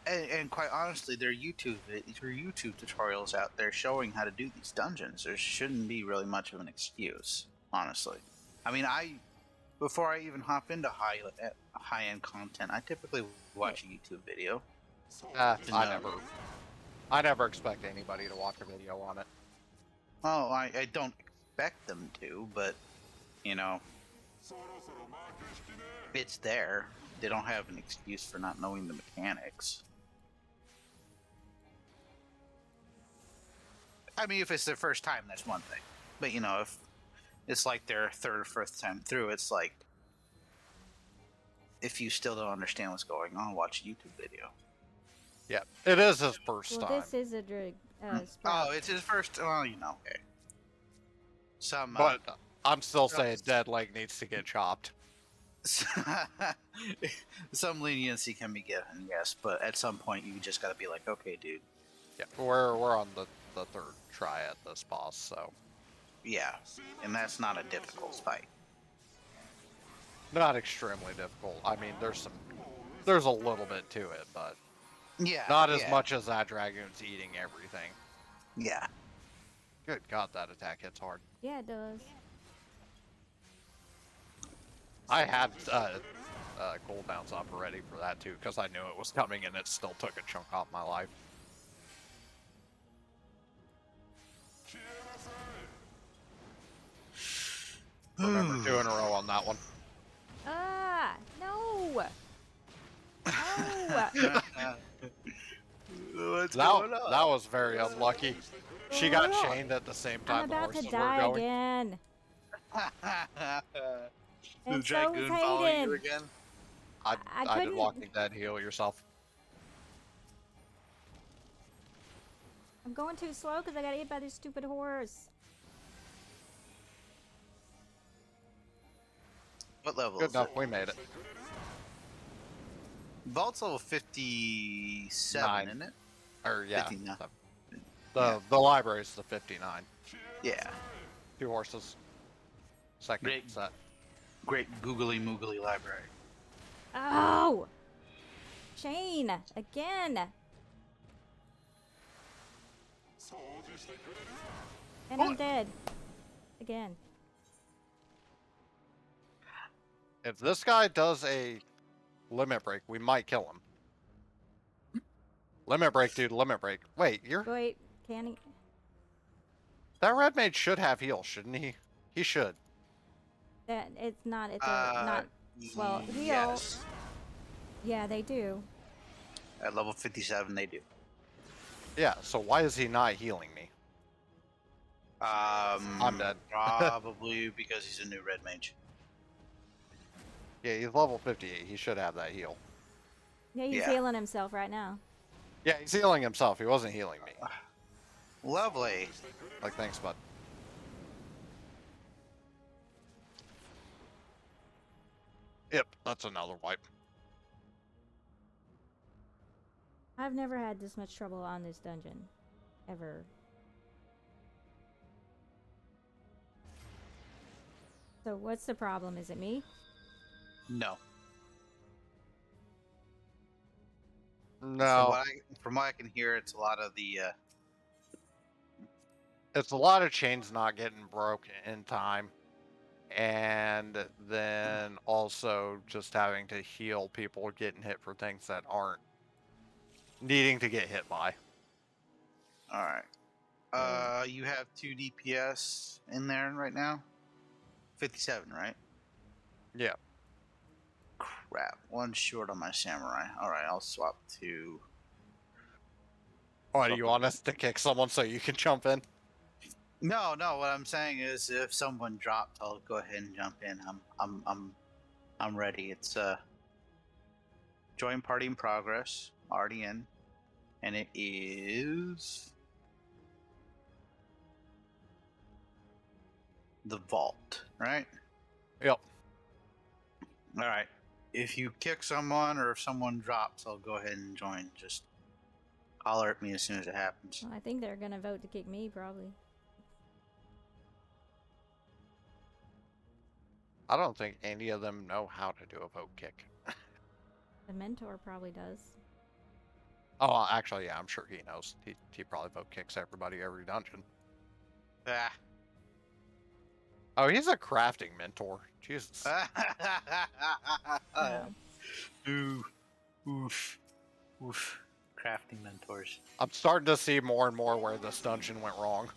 And quite honestly, there are YouTube tutorials out there showing how to do these dungeons. There shouldn't be really much of an excuse, honestly. I mean, before I even hop into high-end content, I typically watch a YouTube video. I never expect anybody to watch a video on it. Oh, I don't expect them to, but, you know, it's there. They don't have an excuse for not knowing the mechanics. I mean, if it's their first time, that's one thing. But, you know, if it's like their third or fourth time through, it's like, if you still don't understand what's going on, watch a YouTube video. Yeah, it is his first time. Well, this is a sprout. Oh, it's his first. Well, you know, okay. But I'm still saying dead leg needs to get chopped. Some leniency can be given, yes, but at some point you just gotta be like, okay, dude. Yeah, we're on the third try at this boss, so. Yeah, and that's not a difficult fight. Not extremely difficult. I mean, there's a little bit to it, but yeah, not as much as that dragoon's eating everything. Yeah. Good God, that attack hits hard. Yeah, it does. I had cooldowns up already for that too, because I knew it was coming, and it still took a chunk off my life. Remember 2 in a row on that one. Ah, no! No! What's That was very unlucky. She got chained at the same I'm time the about to horses were die going. again. The And so is dragoon following you Hayden. again. I I did couldn't. Walking Dead. Heal yourself. I'm going too slow because I got hit by this stupid horse. What level Good is enough. it? We made it. Vault's level 57, 9. isn't it? Or yeah. 59. The library's the 59. Yeah. 2 horses. Second Great. set. Great googly moogly library. Oh! Chain! Again! And I'm dead. Again. If this guy does a limit break, we might kill him. Limit break, dude. Limit break. Wait, Wait, can he? that red mage should have heal, shouldn't he? He should. That it's not. It's not. Well, heal. Yes. Yeah, they do. At level 57, they do. Yeah. So why is he not healing me? I'm dead. Probably because he's a new red mage. Yeah, he's level 58. He should have that heal. Yeah, he's Yeah. healing himself right now. Yeah, he's healing himself. He wasn't healing me. Lovely. Like, thanks, bud. Yep, that's another wipe. I've never had this much trouble on this dungeon. Ever. So what's the problem? Is it me? No. No, From what I can hear, it's a lot of the. it's a lot of chains not getting broke in time. And then also just having to heal people getting hit for things that aren't needing to get hit by. All right. You have 2 DPS in there right now. 57, right? Yeah. Crap. 1 short on my samurai. All right, I'll swap to. Oh, do you want us to kick someone so you can jump in? No. What I'm saying is, if someone dropped, I'll go ahead and jump in. I'm ready. It's join party in progress. Already in, and it is the vault, right? Yep. All right. If you kick someone or if someone drops, I'll go ahead and join. Just holler at me as soon as it happens. Well, I think they're gonna vote to kick me, probably. I don't think any of them know how to do a vote kick. The mentor probably does. Oh, actually, yeah, I'm sure he knows. He probably vote kicks everybody every dungeon. Ah. Oh, he's a crafting mentor. Jesus. Oh. Oof. Crafting mentors. I'm starting to see more and more where this dungeon went wrong.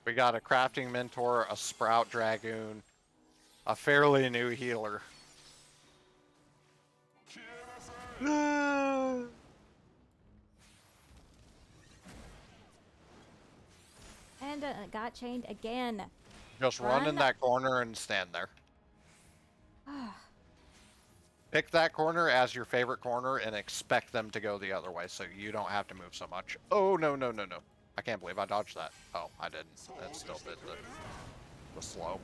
We got a crafting mentor, a sprout dragoon, a fairly new healer. And got chained again. Just run in Run. that corner and stand there. Pick that corner as your favorite corner and expect them to go the other way so you don't have to move so much. Oh, no. I can't believe I dodged that. Oh, I didn't. That still did the slow.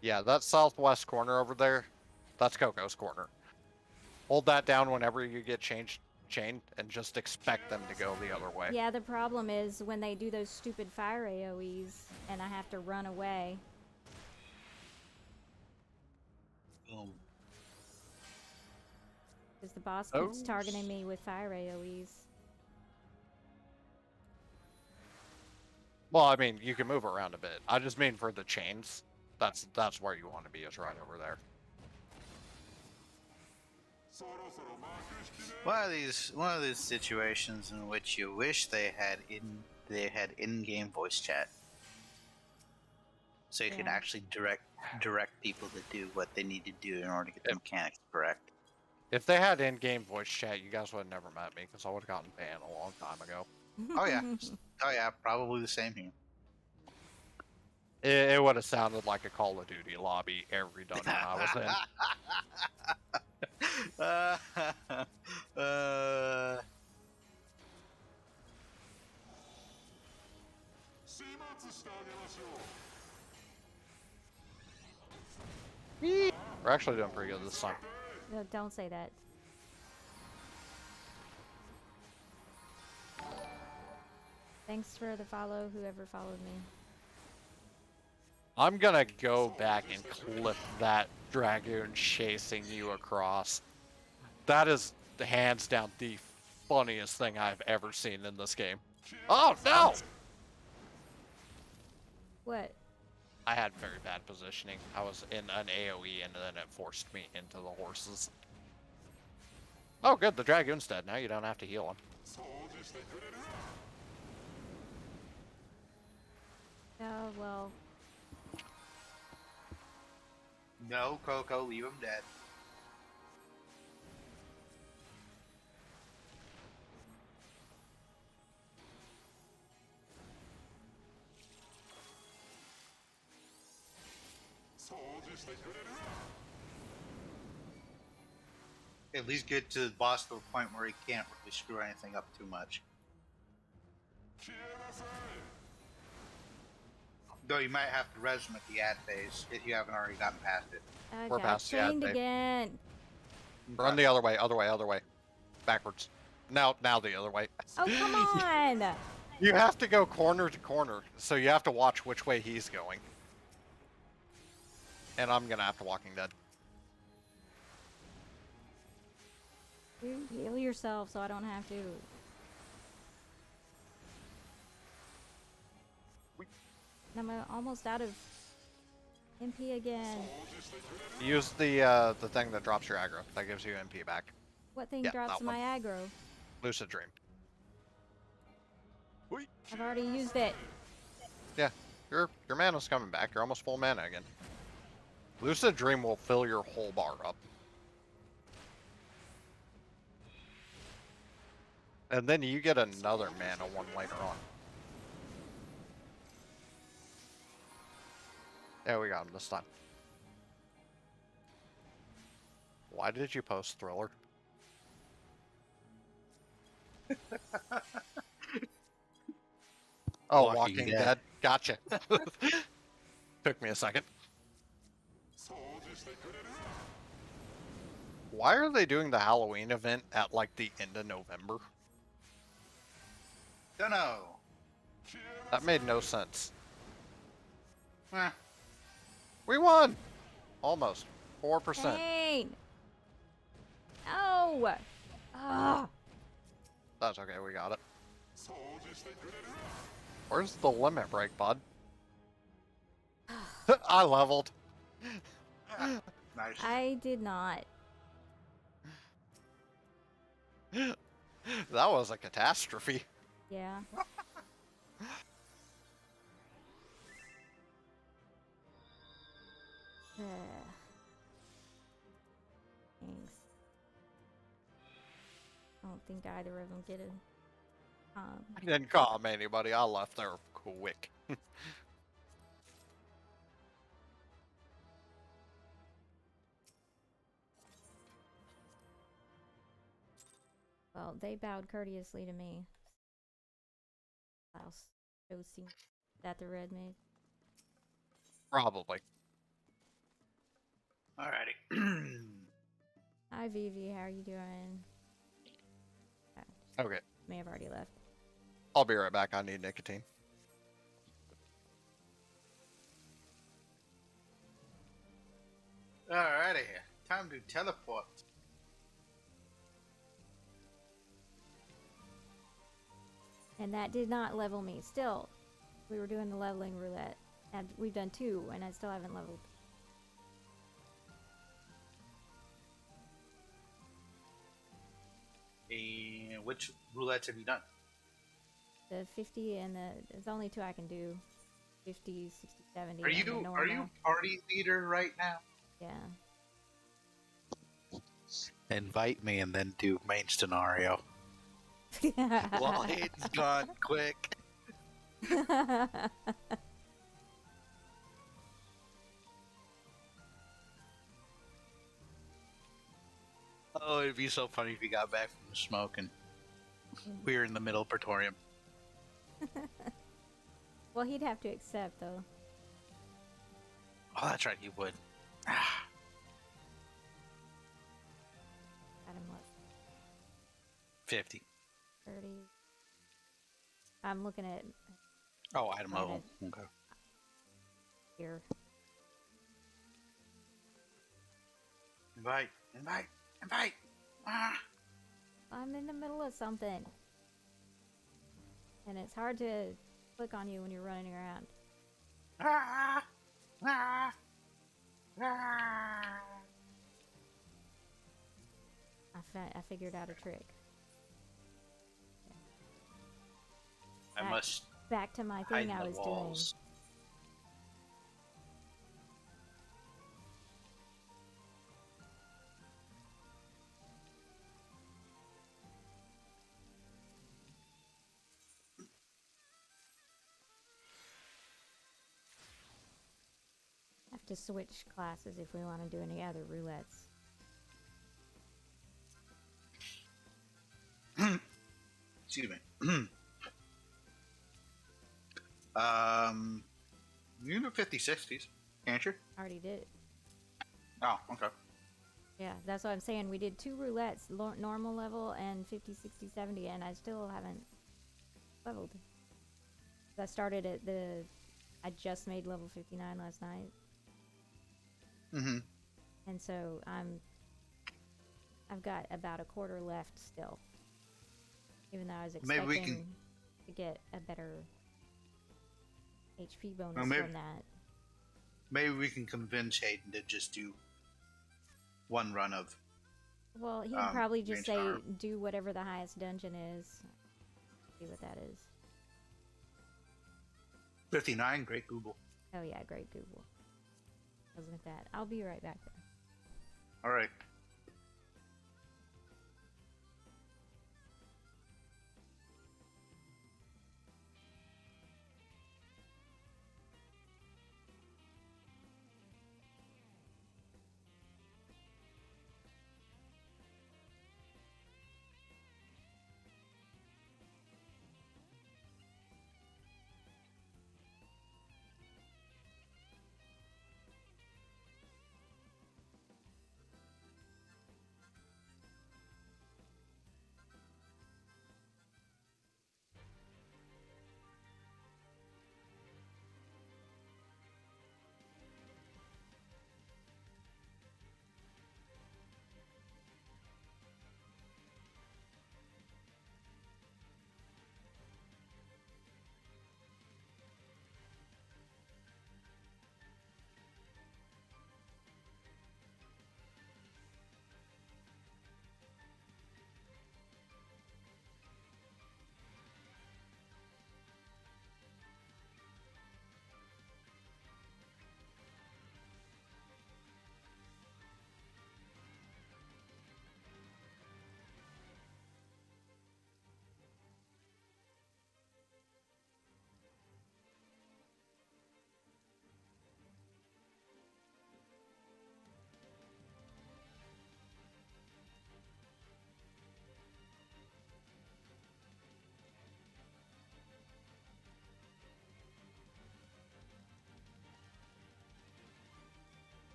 Yeah, that southwest corner over there, that's Coco's corner. Hold that down whenever you get chained and just expect them to go the other way. Yeah, the problem is when they do those stupid fire AoEs and I have to run away. Boom. Because the boss keeps targeting me with fire AoEs. Well, I mean, you can move around a bit. I just mean for the chains. That's where you want to be, is right over there. One of these situations in which you wish they had in-game voice chat. so you can Yeah. actually direct people to do what they need to do in order to get the mechanics correct. If they had in-game voice chat, you guys would have never met me because I would have gotten banned a long time ago. Oh yeah, oh yeah, probably the same here. It would have sounded like a Call of Duty lobby every dungeon I was in. We're actually doing pretty good this time. No, don't say that. Thanks for the follow, whoever followed me. I'm gonna go back and clip that dragoon chasing you across. That is hands down the funniest thing I've ever seen in this game. Oh no! What? I had very bad positioning. I was in an AoE and then it forced me into the horses. Oh good, the dragoon's dead. Now you don't have to heal him. Oh, well. No, Coco, leave him dead. At least get to the boss to a point where he can't really screw anything up too much. Though you might have to res him at the ad phase if you haven't already gotten past it. I We're got past the ad chained phase. again. Run the other way, other way, other way. Backwards. Now the other way. Oh, come on! You have to go corner to corner, so you have to watch which way he's going. And I'm gonna have to Walking Dead. You heal yourself so I don't have to. I'm almost out of MP again. Use the thing that drops your aggro. That gives you MP back. What thing Yeah, drops that my one. aggro? Lucid Dream. I've already used it. Yeah, your mana's coming back. You're almost full mana again. Lucid Dream will fill your whole bar up. And then you get another mana one later on. Yeah, we got him this time. Why did you post Thriller? Oh, Walking Dead. Gotcha. Took me a second. Why are they doing the Halloween event at like the end of November? Don't know. That made no sense. Eh. We won! Almost. 4%. Pain! No! Ah! That's okay, we got it. Where's the limit break, bud? I leveled. Nice. I did not. That was a catastrophe. Yeah. Thanks. I don't think either of them get it. I didn't calm anybody. I left there quick. Well, they bowed courteously to me. Klaus Josie. That the red made. Probably. Alrighty. Hi Vivi, how are you doing? Okay. May have already left. I'll be right back. I need nicotine. Alrighty. Time to teleport. And that did not level me. Still, we were doing the leveling roulette. And we've done 2, and I still haven't leveled. And which roulettes have you done? The 50 and there's only 2 I can do. 50, 60, 70, Are and the you normal. party leader right now? Yeah. Invite me and then do main scenario. Well, Hayden's gone quick. Oh, it'd be so funny if you got back from the smoke and we were in the middle of Praetorium. Well, he'd have to accept, though. Oh, that's right, he would. Got him, what, 50. 30? I'm looking at Oh, item Got level. it. Okay. here. Invite. Ah. I'm in the middle of something. And it's hard to click on you when you're running around. Ah. Ah. Ah. I figured out a trick. I must Back to my hide thing I the was walls. doing. Have to switch classes if we want to do any other roulettes. Excuse me. You can do 50, 60s, can't you? Already did. Oh, okay. Yeah, that's what I'm saying. We did 2 roulettes, normal level and 50, 60, 70, and I still haven't leveled. I started at I just made level 59 last night. Mm-hmm. And so I've got about a quarter left still. Even though I was Maybe we expecting can- to get a better HP bonus Well, maybe- from that. Maybe we can convince Hayden to just do one run of. Well, he'd probably just range say, power. do whatever the highest dungeon is. See what that is. 59, great Google. Oh yeah, great Google. Wasn't it that? I'll be right back there. All right.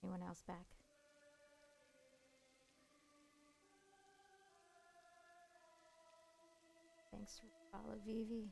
Anyone else back? Thanks for the follow, Vivi.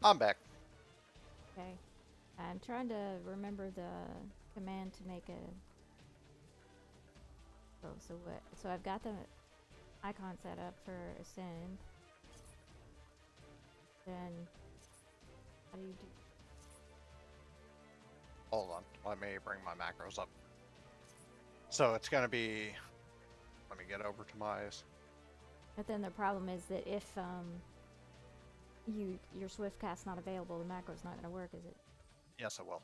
I'm back. Okay. I'm trying to remember the command to make a... Oh, so what? So I've got the icon set up for Ascend. Then, how do you do... Hold on, let me bring my macros up. So it's gonna be, let me get over to my, But then the problem is that if your Swift cast's not available, the macro's not going to work, is it? yes it will.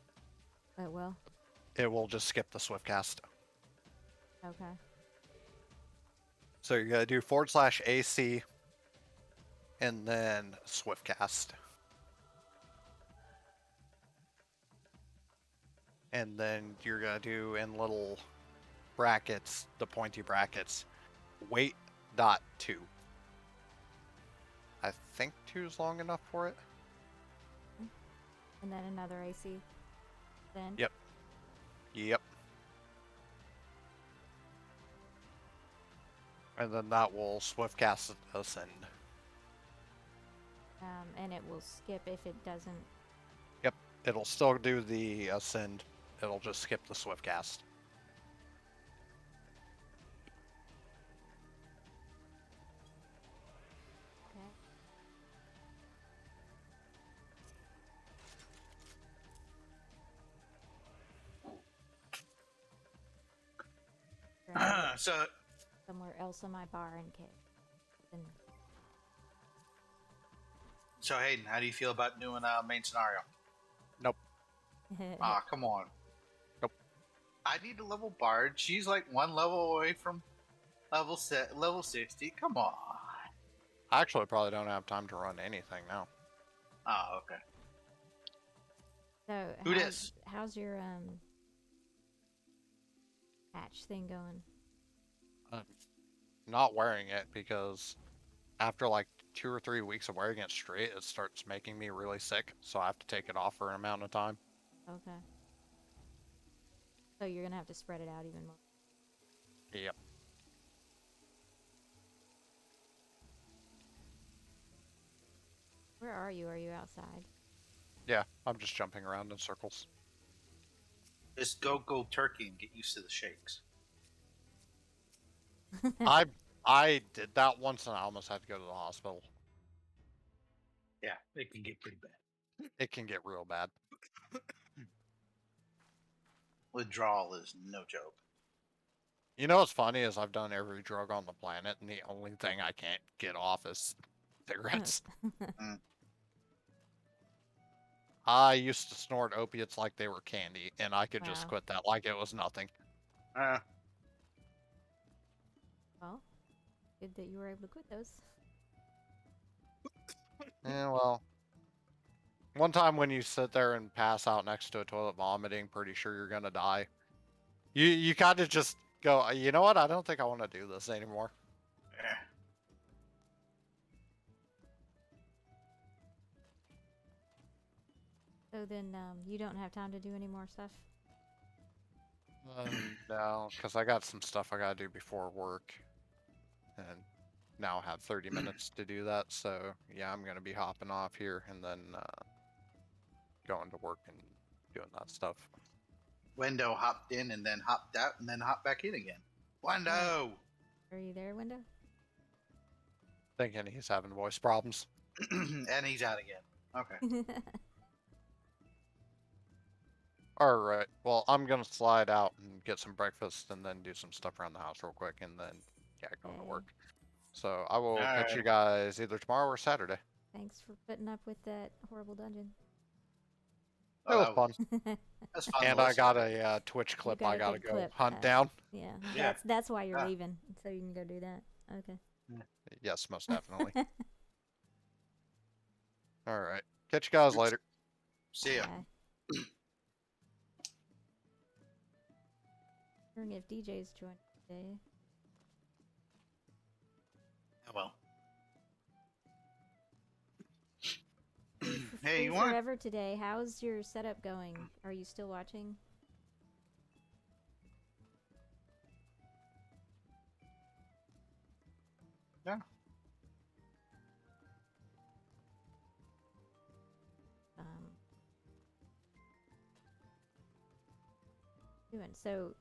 Oh, well. It will just skip the Swift cast. Okay. So you're gonna do /AC and then Swift cast. And then you're gonna do in little brackets, the pointy brackets, wait.2. I think 2 is long enough for it. And then another AC. Then? Yep. Yep. And then that will Swift cast Ascend. And it will skip if it doesn't... Yep. It'll still do the Ascend. It'll just skip the Swift cast. Okay. Right. So, Somewhere else on my bar and kick. Then... so Hayden, how do you feel about doing main scenario? Nope. Ah, come on. Nope. I need a level bard. She's like one level away from level 60. Come on. I actually probably don't have time to run anything now. Oh, okay. So, Who dis? how's your patch thing going? Not wearing it because after like 2 or 3 weeks of wearing it straight, it starts making me really sick. So I have to take it off for an amount of time. Okay. So you're gonna have to spread it out even more. Yep. Where are you? Are you outside? Yeah, I'm just jumping around in circles. Just go turkey and get used to the shakes. I did that once and I almost had to go to the hospital. Yeah, it can get pretty bad. It can get real bad. Withdrawal is no joke. You know what's funny is I've done every drug on the planet and the only thing I can't get off is cigarettes. I used to snort opiates like they were candy and I could just Wow. quit that like it was nothing. Well, good that you were able to quit those. Yeah, well. One time when you sit there and pass out next to a toilet vomiting, pretty sure you're gonna die. You kind of just go, you know what? I don't think I want to do this anymore. Yeah. So then, you don't have time to do any more stuff? No, because I got some stuff I gotta do before work, and now I have 30 minutes to do that. So yeah, I'm gonna be hopping off here and then going to work and doing that stuff. Wendo hopped in and then hopped out and then hopped back in again. Wendo! Are you there, Window? Thinking he's having voice problems. And he's out again. Okay. All right. Well, I'm gonna slide out and get some breakfast and then do some stuff around the house real quick and then yeah, go to Okay. work. So I will catch you Alright. guys either tomorrow or Saturday. Thanks for putting up with that horrible dungeon. It was fun. That's fun. And to I listen got to. a Twitch clip got I a gotta good go clip, hunt down. Yeah, Yeah. that's why you're Ah. leaving, so you can go do that. Okay. Yes, most definitely. All right. Catch you guys later. See ya. Bye. Wondering if DJ's joined today. Oh, well. Free Hey, you want? forever today. How's your setup going? Are you still watching? Yeah. Doing so.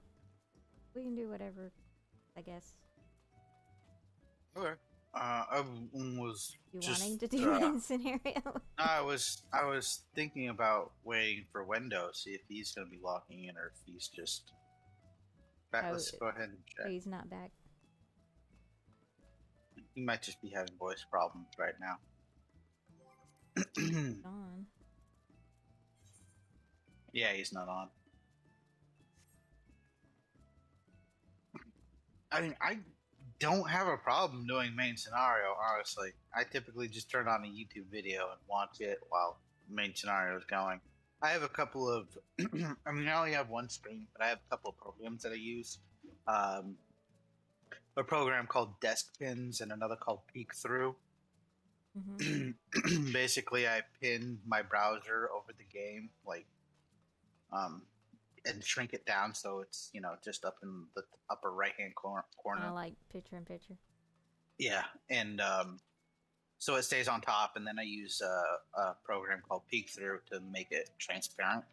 We can do whatever, I guess. Okay. I was You just, wanting to do that scenario? I was thinking about waiting for Wendo, see if he's gonna be locking in or if he's just. Back. Oh, Let's go ahead and Oh, check. he's not back. He might just be having voice problems right now. On. Yeah, he's not on. I mean, I don't have a problem doing main scenario, honestly. I typically just turn on a YouTube video and watch it while main scenario is going. I have a couple of, I mean, I only have one screen, but I have a couple of programs that I use. A program called Desk Pins and another called Peek Through. Mm-hmm. Basically, I pin my browser over the game, like, and shrink it down so it's just up in the upper right hand corner. Kind of like picture in picture. Yeah, and so it stays on top, and then I use a program called Peek Through to make it transparent,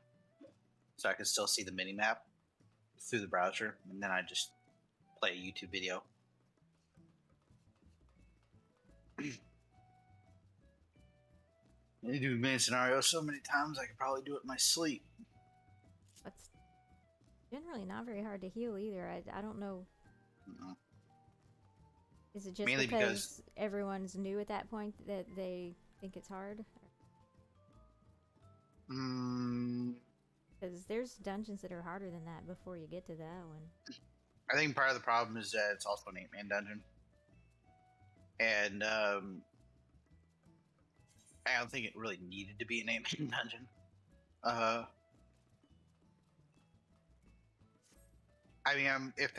so I can still see the mini map through the browser, and then I just play a YouTube video. I do main scenario so many times I could probably do it in my sleep. It's generally not very hard to heal either. I don't know. No. Is it just Mainly because everyone's new at that point that they think it's hard? Because there's dungeons that are harder than that before you get to that one. I think part of the problem is that it's also an 8-man dungeon. And I don't think it really needed to be an 8-man dungeon. I mean, if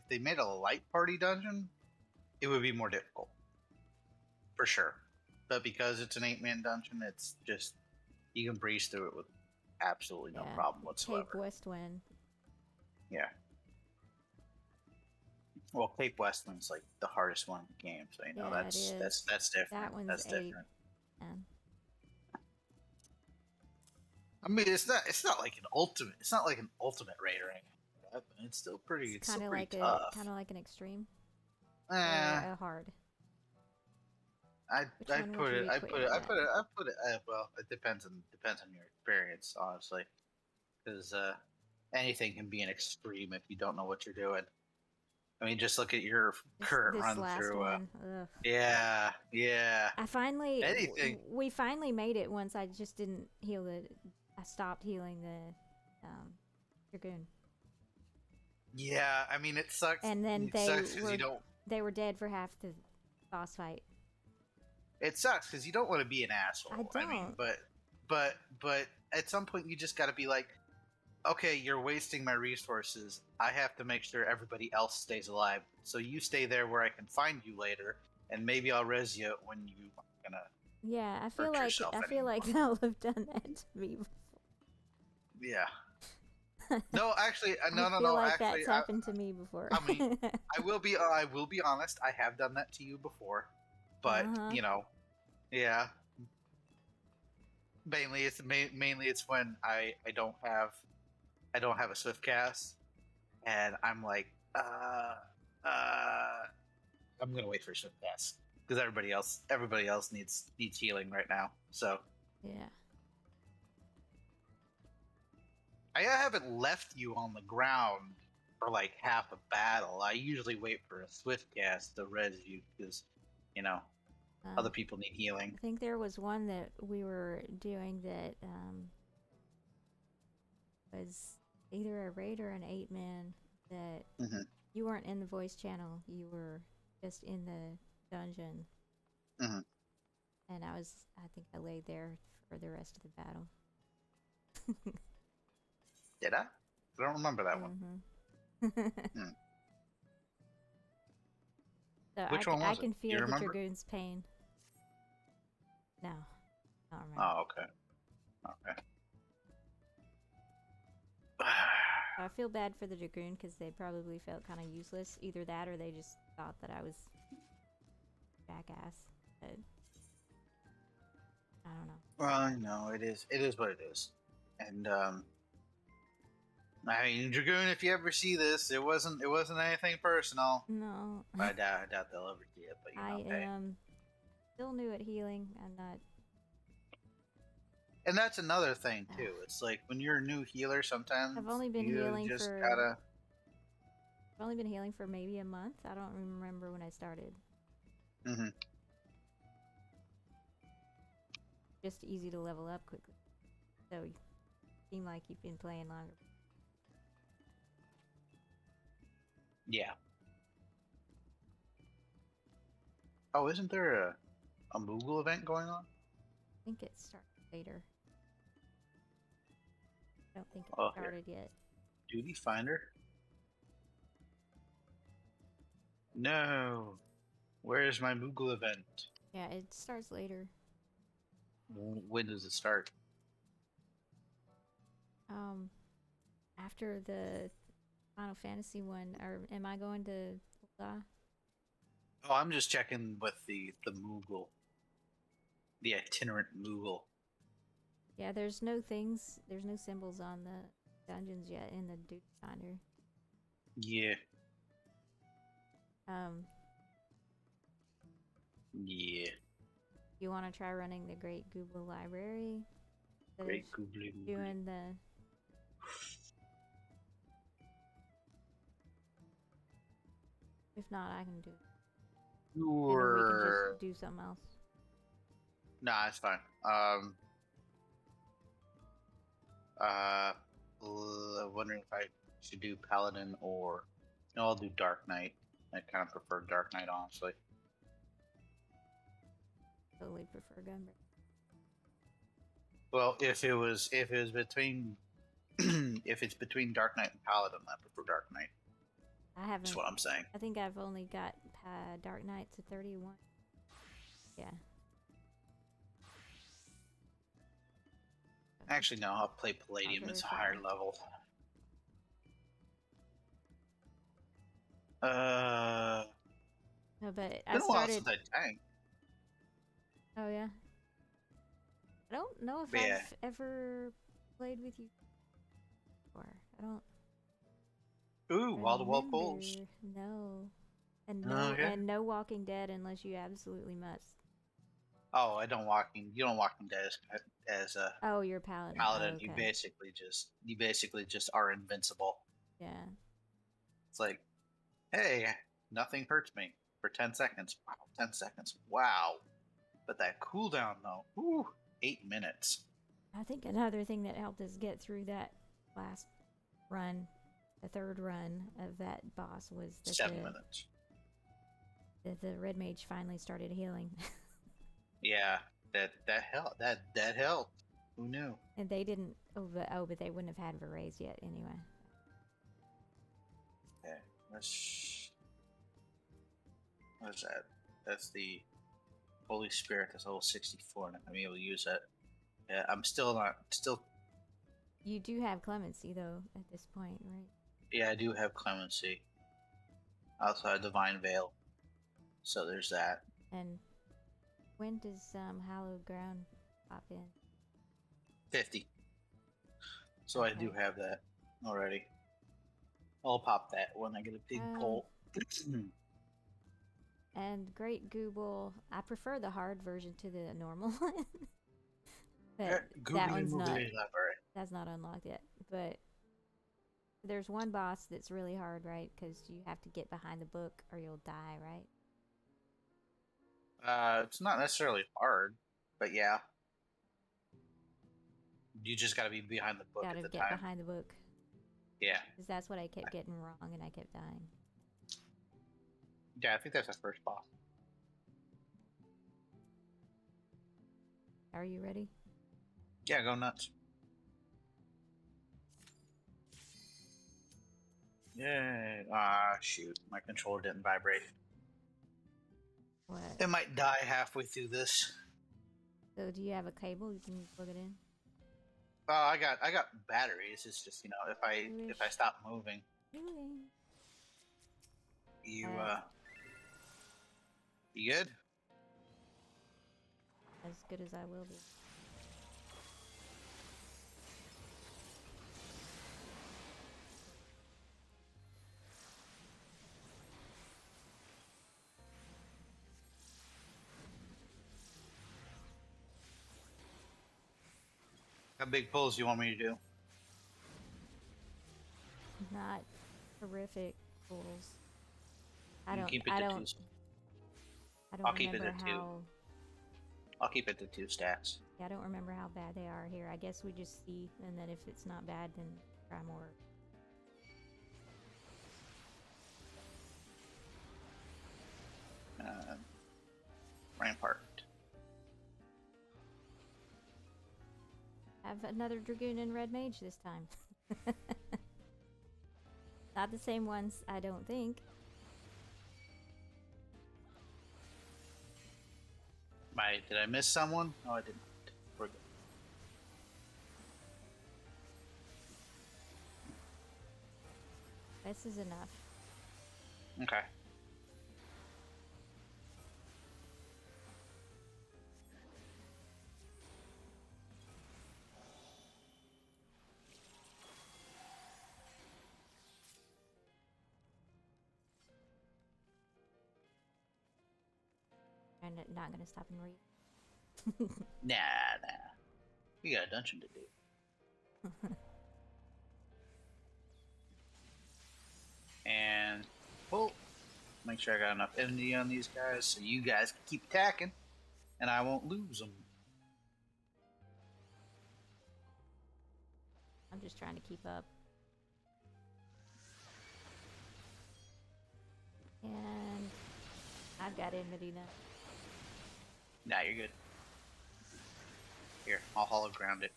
they made a light party dungeon, it would be more difficult, for sure. But because it's an 8-man dungeon, it's just you can breeze through it with absolutely no problem whatsoever. Cape Westwind. Yeah. Well, Cape Westwind's like the hardest one in the game, so that's different. That one's that's 8. different. Yeah. I mean, it's not like an ultimate. It's not like an ultimate raid or anything. But it's still pretty. It's still pretty tough. Kind of like an extreme. Eh, Or a hard. I one put would it. you I put put it it. I at? put it. Well, it depends on your experience, honestly, because anything can be an extreme if you don't know what you're doing. I mean, just look at your current This run last through. one. Ugh. Yeah. We finally made it once. I just didn't heal the. I stopped healing the dragoon. Yeah, I mean it sucks. And then they were dead for half the boss fight. It sucks because you don't want to be an asshole. I mean, don't. but at some point you just got to be like, okay, you're wasting my resources. I have to make sure everybody else stays alive. So you stay there where I can find you later, and maybe I'll res you when you gonna. Yeah, I feel hurt like yourself they'll have done that to me before. Yeah. No, actually, no, I no, feel no. like Actually, that's happened to me before. I mean, I will be honest. I have done that to you before, but Uh-huh. yeah. Mainly it's when I don't have a swift cast, and I'm like, uh, I'm gonna wait for a swift cast because everybody else needs healing right now. So Yeah. I haven't left you on the ground for like half a battle. I usually wait for a swift cast to res you because, you know, other people need healing. I think there was one that we were doing that was either a raid or an 8-man that Mm-hmm. you weren't in the voice channel. You were just in the dungeon. Mm-hmm. And I think I laid there for the rest of the battle. Did I? I don't remember that one. Hmm. So Which one I was it? can Do you feel the remember? Dragoon's pain. No, I don't remember. Oh, okay. Okay. I feel bad for the Dragoon because they probably felt kind of useless. Either that or they just thought that I was jackass. But I don't know. Well, no, it is what it is. And I mean, Dragoon, if you ever see this, it wasn't anything personal. No. I doubt they'll ever see it, but I hey. am still new at healing. I'm not. And that's another thing too. It's like when you're a new healer, sometimes I've only been you healing just for. gotta. I've only been healing for maybe a month. I don't remember when I started. Mm-hmm. Just easy to level up quickly. So you seem like you've been playing longer. Yeah. Oh, isn't there a Moogle event going on? I think it started later. I don't think it started yet. Duty Finder? No. Where's my Moogle event? Yeah, it starts later. When does it start? After the Final Fantasy one, or am I going to Ul'dah? Oh, I'm just checking with the Moogle. The itinerant Moogle. Yeah, there's no symbols on the dungeons yet in the Duty Finder. Yeah. Yeah. You want to try running the Great Google Library? Great Google. Doing the. If not, I can do it. Sure. Maybe we can just do something else. Nah, it's fine. Wondering if I should do Paladin or no, I'll do Dark Knight. I kind of prefer Dark Knight, honestly. Totally prefer Gunbreaker. Well, if it's between if it's between Dark Knight and Paladin, I prefer Dark Knight. I haven't. That's what I'm saying. I think I've only got Dark Knight to 31. Yeah. Actually, no. I'll play Palladium. It's a higher level. No, but I started. Since I tanked. Oh yeah. I don't know if I've ever played with you before. I don't. Ooh, wall-to-wall pulls. No. And no Walking Dead unless you absolutely must. Oh, I don't Walking. You don't Walking Dead as a. Oh, you're Paladin. Paladin, oh, okay. you basically just are invincible. Yeah. It's like, hey, nothing hurts me for 10 seconds. Wow, 10 seconds. Wow. But that cooldown though, ooh, 8 minutes. I think another thing that helped us get through that last run, the third run of that boss, was that 7 minutes. The red mage finally started healing. Yeah, that helped. Who knew? And they didn't. But they wouldn't have had Verraise yet anyway. Okay, what's that? That's the Holy Spirit. That's level 64. Not gonna be able to use that. Yeah, I'm still You do have clemency though at this point, right? Yeah, I do have clemency outside Divine Veil, so there's that. And when does hallowed ground pop in? 50. So I do Okay. have that already. I'll pop that when I get a big pull. And Great Google, I prefer the hard version to the normal one. But that one's not. That's not unlocked yet. But there's one boss that's really hard, right? Because you have to get behind the book or you'll die, right? It's not necessarily hard, but yeah. You just gotta be behind the book Gotta at the get time. behind the book. Yeah. Because that's what I kept getting wrong and I kept dying. Yeah, I think that's the first boss. Are you ready? Yeah, go nuts. Yeah. Ah, shoot. My controller didn't vibrate. What? It might die halfway through this. So do you have a cable you can plug it in? I got batteries. It's just, you know, if I stop moving, you you good? As good as I will be. How big pulls do you want me to do? Not horrific pulls. I You don't. keep it I to don't. two. I don't I'll keep it remember at two. how. I'll keep it to 2 stacks. Yeah, I don't remember how bad they are here. I guess we just see, and then if it's not bad, then try more. Rampart. Have another Dragoon and Red Mage this time. Not the same ones, I don't think. Did I miss someone? No, I didn't. We're good. This is enough. Okay. I'm not gonna stop and read. Nah. We got a dungeon to do. And pull. Make sure I got enough energy on these guys so you guys can keep attacking and I won't lose them. I'm just trying to keep up. And I've got enmity now. Nah, you're good. Here, I'll hollow ground it.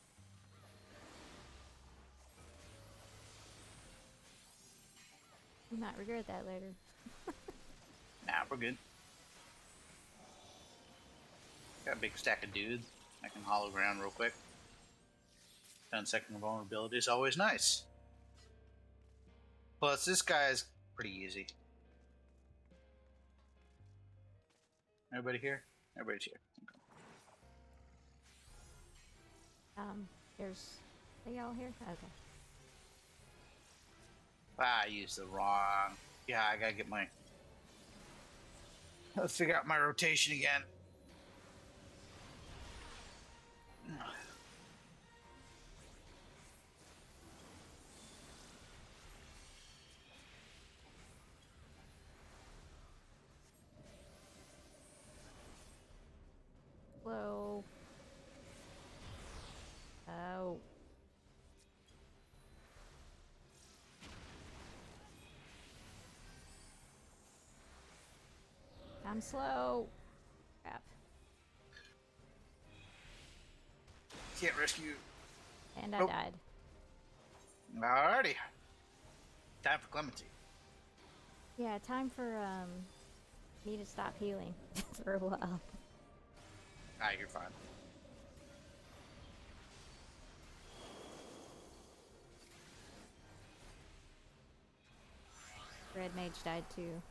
You might regret that later. Nah, we're good. Got a big stack of dudes. I can hollow ground real quick. 10-second vulnerability is always nice. Plus, this guy's pretty easy. Everybody here? Everybody's here. Okay. There's... Are y'all here? Okay. Ah, I used the wrong... Yeah, I gotta get my... Let's figure out my rotation again. Whoa. Oh. I'm slow. Crap. Can't rescue. And I died. Alrighty. Time for clemency. Yeah, time for me to stop healing for a while. Ah, you're fine. Red Mage died too.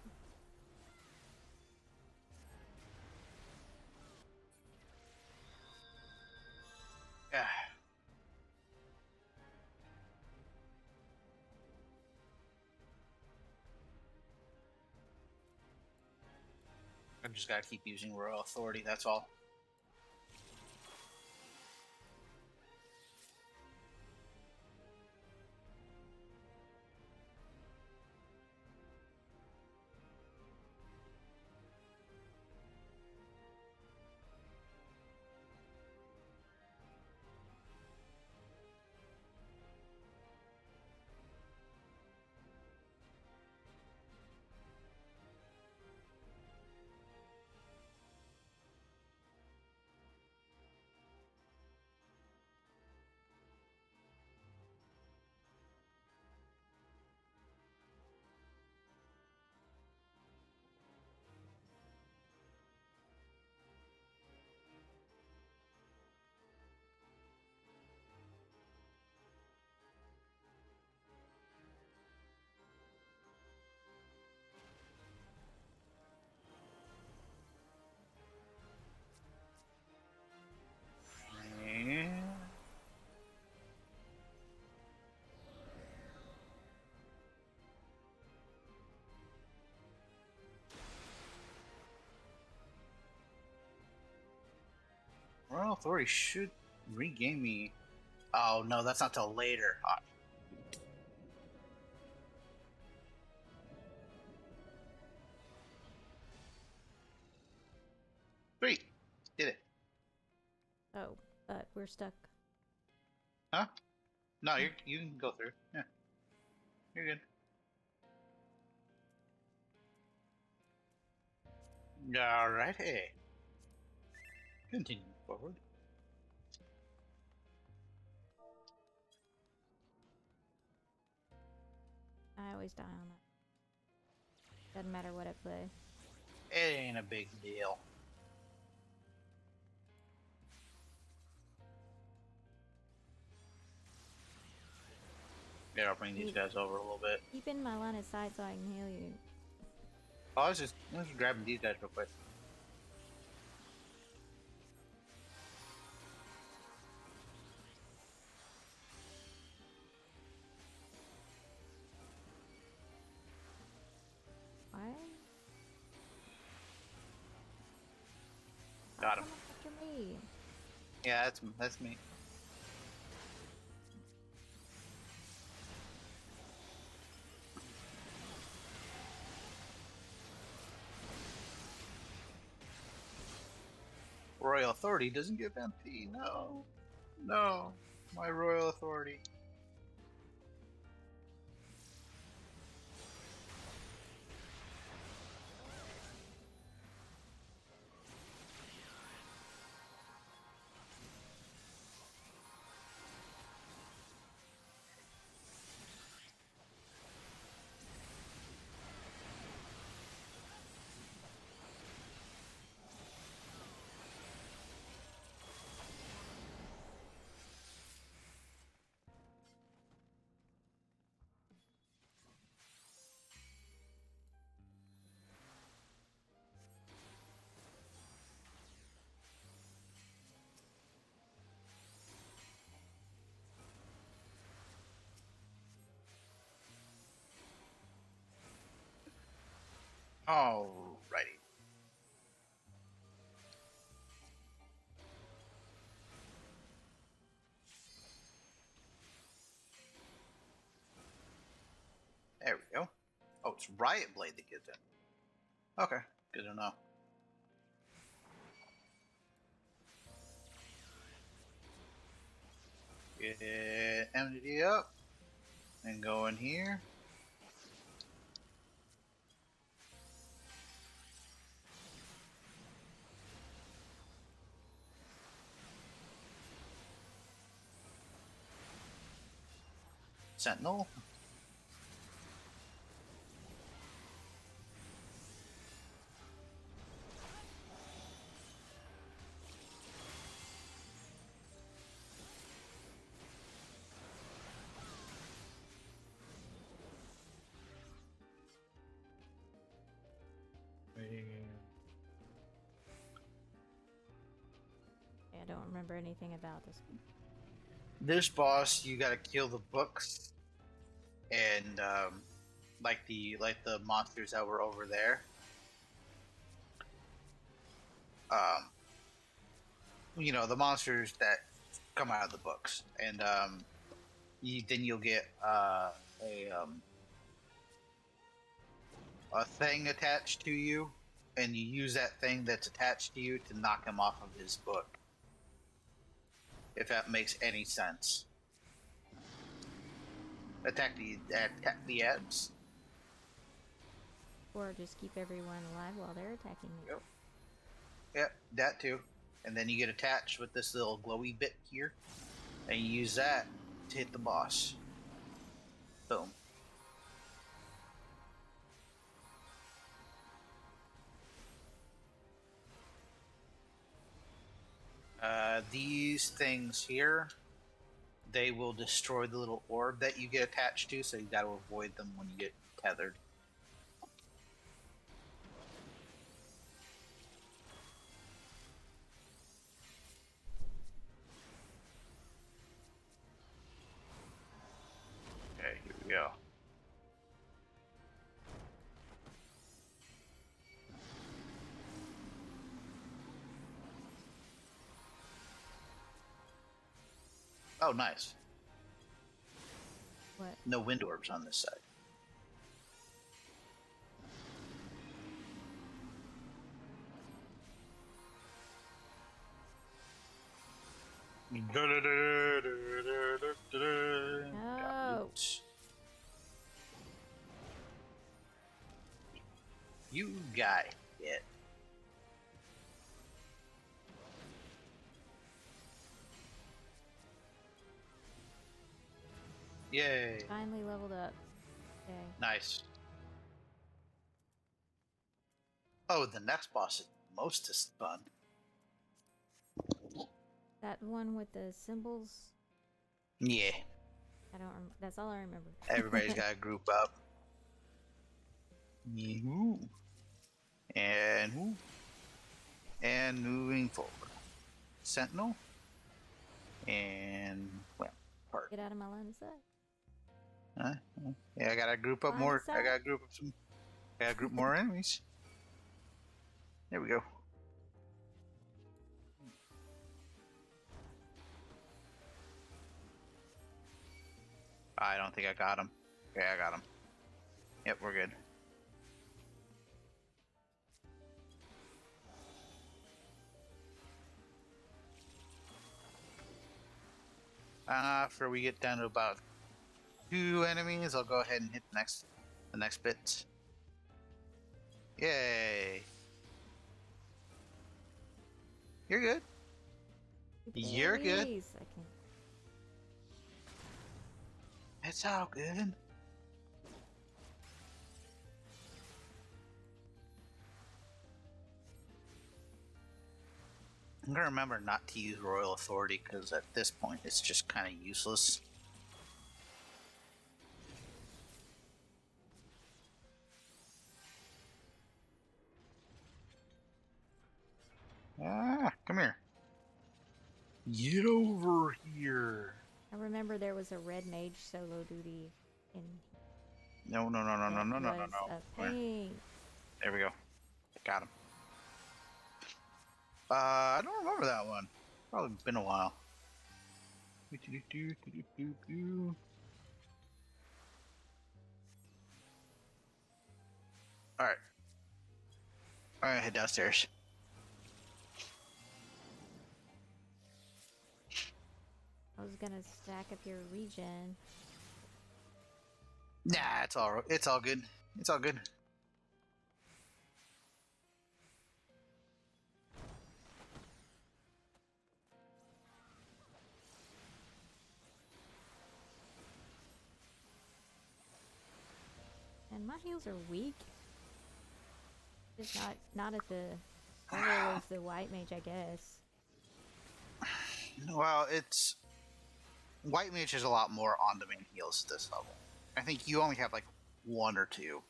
Yeah. I just gotta keep using Royal Authority, that's all. Royal Authority should regain me. Oh no, that's not till later. Sweet, did it. Oh, but we're stuck. Huh? No, you can go through. Yeah, you're good. Alrighty. Continue forward. I always die on that. Doesn't matter what I play. It ain't a big deal. Yeah, I'll bring these guys over a little bit. Keep in my line of sight so I can heal you. Oh, I was just grabbing these guys real quick. Why? Got him. After me. Yeah, that's me. Royal Authority doesn't give MP. No, no, my Royal Authority. Alrighty. There we go. Oh, it's Riot Blade that gets in. Okay, good to know. Get Enmity up and go in here. Sentinel. don't remember anything about this one. This boss, you gotta kill the books, and like the monsters that were over there. You know, the monsters that come out of the books, and then you'll get a thing attached to you, and you use that thing that's attached to you to knock him off of his book. If that makes any sense. Attack the ads. Or just keep everyone alive while they're attacking me. Yep, that too. And then you get attached with this little glowy bit here, and you use that to hit the boss. Boom. These things here, they will destroy the little orb that you get attached to, so you got to avoid them when you get tethered. Okay, here we go. Oh, nice. What? No wind orbs on this side. No. You got it. Yay. Finally leveled up. Okay. Nice. Oh, the next boss is most as fun. That one with the symbols. Yeah. I don't. That's all I remember. Everybody's got to group up. Yee-hoo. And moving forward. Sentinel. And well, part. Get out of my line of sight. Yeah, I gotta group up Line more. of sight. I gotta group up some. I gotta group more enemies. There we go. I don't think I got him. Okay, I got him. Yep, we're good. After we get down to about 2 enemies, I'll go ahead and hit the next bit. Yay! You're good. You're good. Please, I can. It's all good. I'm gonna remember not to use Royal Authority because at this point it's just kind of useless. Ah, come here. Get over here. I remember there was a red mage solo duty in. No. that A was a pain. There we go. Got him. I don't remember that one. Probably been a while. Alright. Alright, head downstairs. I was gonna stack up your regen. Nah, it's all good. It's all good. And my heals are weak. Just not at the level of the white mage, I guess. Well, it's White Mage has a lot more on-demand heals at this level. I think you only have like 1 or 2.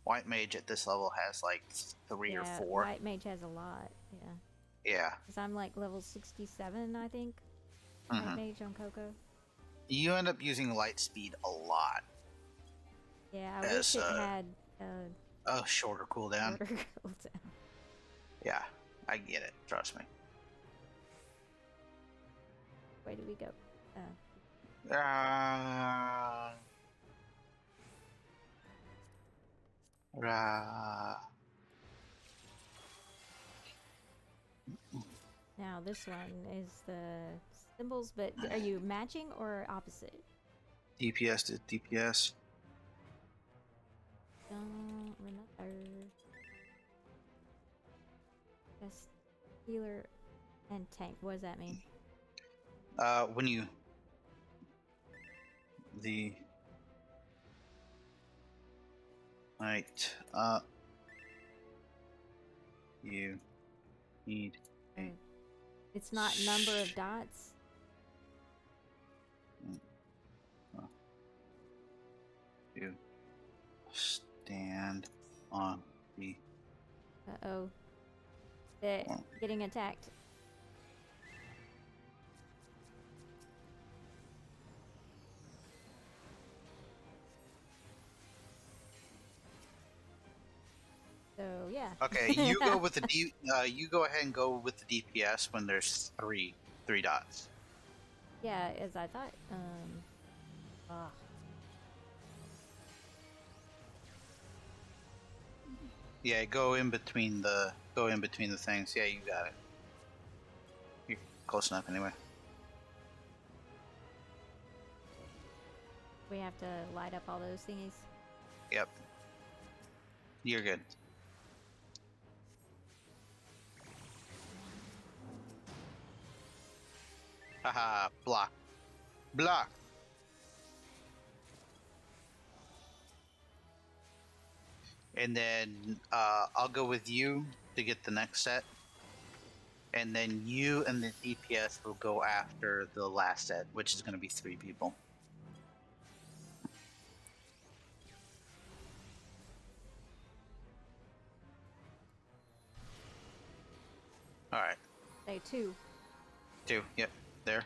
White Mage at this level has like 3 or 4. White mage has a lot. Yeah. Yeah. Because I'm like level 67, I think. Mhm. Mage on Coco. You end up using light speed a lot Yeah, I wish as it had a shorter cooldown. shorter cooldown. Yeah, I get it. Trust me. Where do we go? Uh, Now this one is the symbols, but are you matching or opposite? DPS to DPS. Don't remember. Best healer and tank. What does that mean? When you the right you need a It's not number of dots. to stand on the Uh-oh. They're getting attacked. So, yeah. Okay, you go with the you go ahead and go with the DPS when there's three dots. Yeah, as I thought. Yeah, go in between the things. Yeah, you got it. You're close enough anyway. We have to light up all those thingies. Yep. You're good. Haha, block. Block. And then I'll go with you to get the next set. And then you and the DPS will go after the last set, which is going to be 3 people. Alright. Say 2. 2. Yep. There.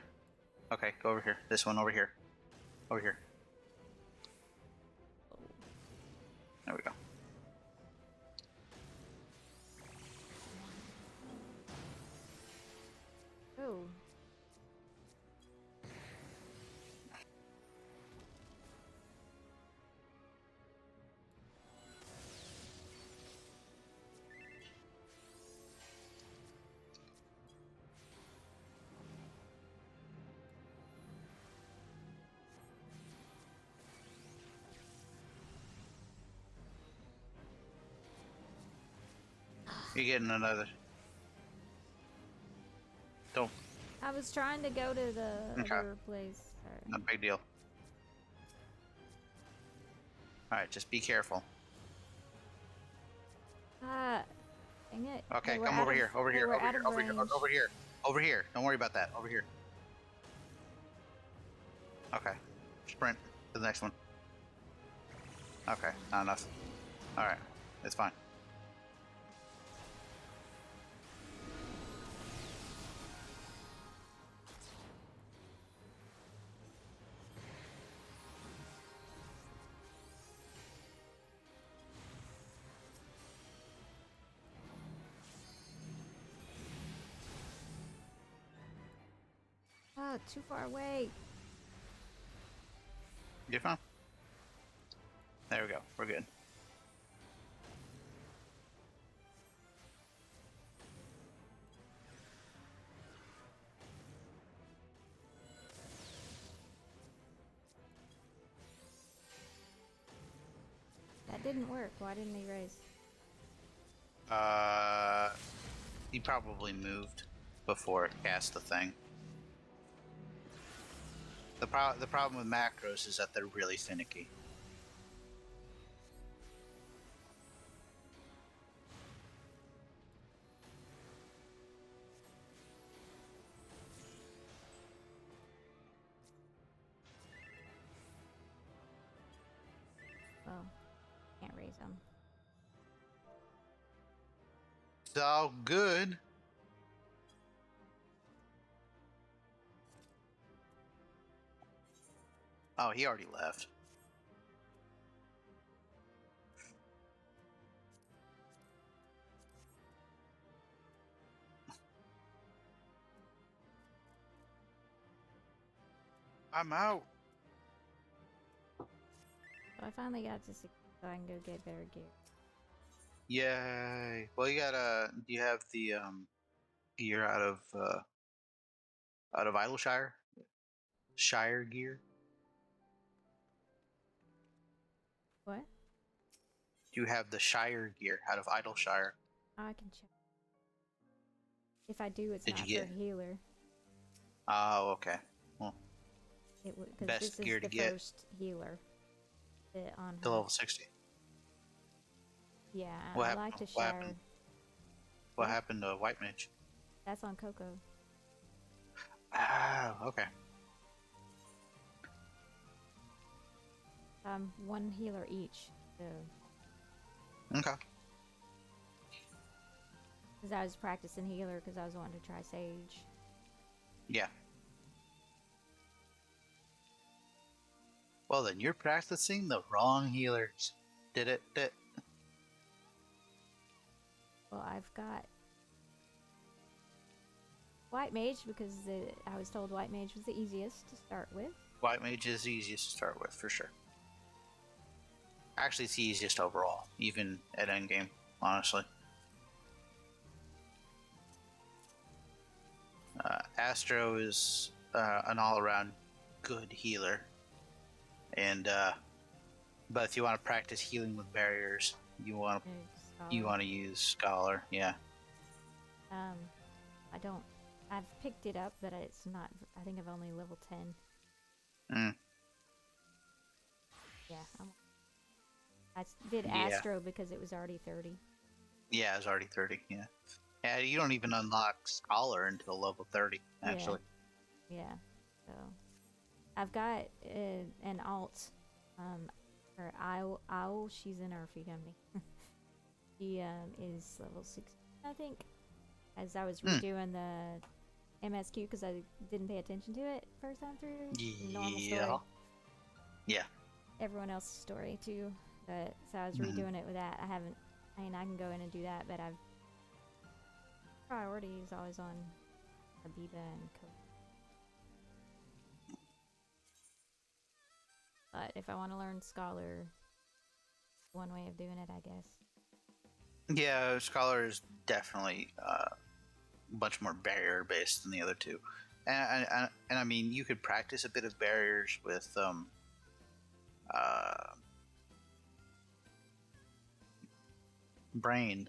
Okay, go over here. This one over here. Over here. There we go. Oh. You're getting another. Don't. I was trying to go to the Okay. other place. Sorry. Not a big deal. Alright, just be careful. Ah, dang it. Okay, They were come out over of- here. Over they here. were Over out here. of Over here. range. Over here. Over here. Don't worry about that. Over here. Okay. Sprint to the next one. Okay, not enough. Alright, it's fine. Ah, too far away. You're fine. There we go. We're good. That didn't work. Why didn't he raise? He probably moved before it cast the thing. The problem with macros is that they're really finicky. Well, can't raise him. It's all good. Oh, he already left. I'm out. So I finally got to 60, so I can go get better gear. Yay. Well, you gotta. Do you have the gear out of Idleshire? Shire gear? What? Do you have the Shire gear out of Idleshire? I can check. If I do, it's Did not you for get- healer. Oh, okay. Well, It would, because Best this is gear the to get. first healer that on to her. level 60. Yeah, What I happened? like to What share. happened? What happened to White Mage? That's on Coco. Oh, okay. One healer each. So, Okay. because I was practicing healer, because I was wanting to try Sage. Yeah. Well, then you're practicing the wrong healers. Did it? Well, I've got White Mage because I was told White Mage was the easiest to start with. White Mage is the easiest to start with, for sure. Actually, it's the easiest overall, even at endgame, honestly. Astro is an all-around good healer, and but if you want to practice healing with barriers, you want to use Scholar. Yeah. I don't. I've picked it up, but it's not. I think I've only level 10. Mm. Yeah, I did Yeah. Astro because it was already 30. Yeah, it's already 30. Yeah. Yeah, you don't even unlock Scholar until level 30. Actually. Yeah. So I've got an alt. Her Owl. She's in our free company. She is level 60, I think. As I was redoing the MSQ because I didn't pay attention to it first time through. Normal story. Yeah. Everyone else's story too. But so I was redoing it with that. I can go in and do that, but priority is always on Abiba and Coco. But if I want to learn Scholar, one way of doing it, I guess. Yeah, Scholar is definitely much more barrier based than the other two, and I mean you could practice a bit of barriers with Brain,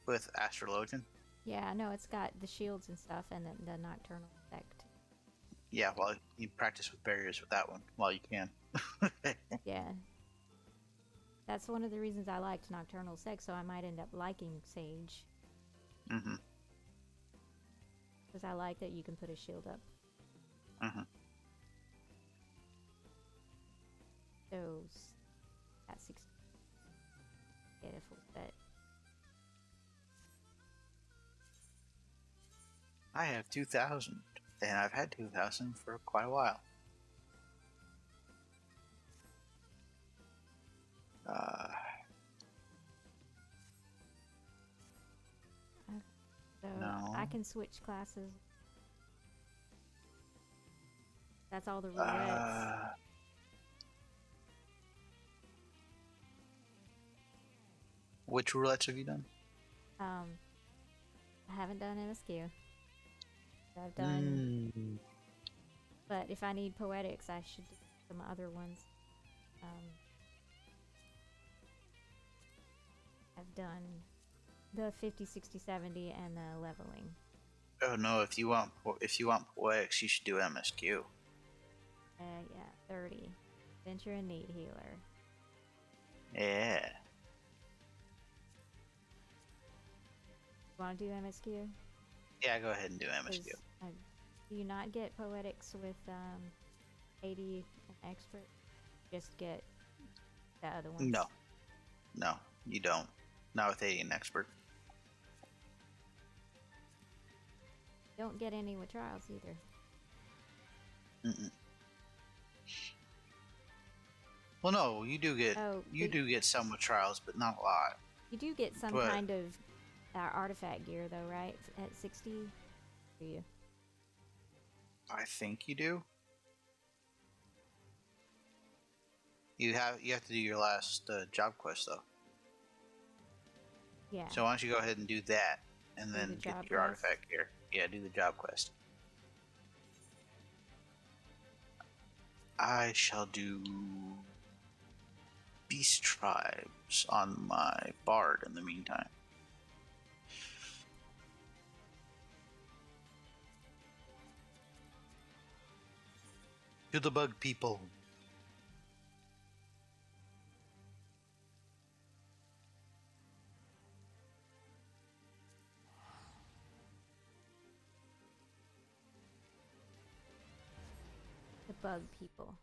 with Astrologian. Yeah, no, it's got the shields and stuff and the nocturnal effect. Yeah, well, you practice with barriers with that one while you can. Yeah. That's one of the reasons I liked Nocturnal Sex, so I might end up liking Sage. Mm-hmm. Because I like that you can put a shield up. Mm-hmm. So, at 60. Get a full set. I have 2,000, and I've had 2,000 for quite a while. So, No. I can switch classes. That's all the roulettes. Which roulettes have you done? I haven't done MSQ. I've done... But if I need poetics, I should do some other ones. I've done the 50, 60, 70, and the leveling. Oh no! If you want poetics, you should do MSQ. Yeah, 30. Venture and Need Healer. Yeah. You want to do MSQ? Yeah, go ahead and do MSQ. Do you not get poetics with 80 and expert? Just get the other ones? No, you don't. Not with 80 and expert. Don't get any with trials either. Mm-mm. Well, no, you do get Oh, some with trials, but not a lot. you do get some But kind of artifact gear, though, right? At 60, do you? I think you do. You have to do your last job quest though. Yeah. So why don't you go ahead and do that, and Do then the get job your quest? artifact gear. Yeah, do the job quest. I shall do beast tribes on my bard in the meantime. To the bug people. The bug people.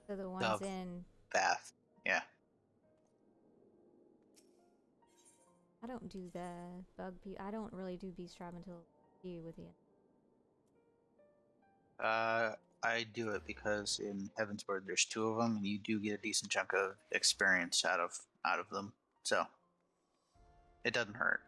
So the ones The in... bath. Yeah. I don't do the bug people. I don't really do beast tribe until you with you. I do it because in Heavensward there's 2 of them, and you do get a decent chunk of experience out of them. So it doesn't hurt.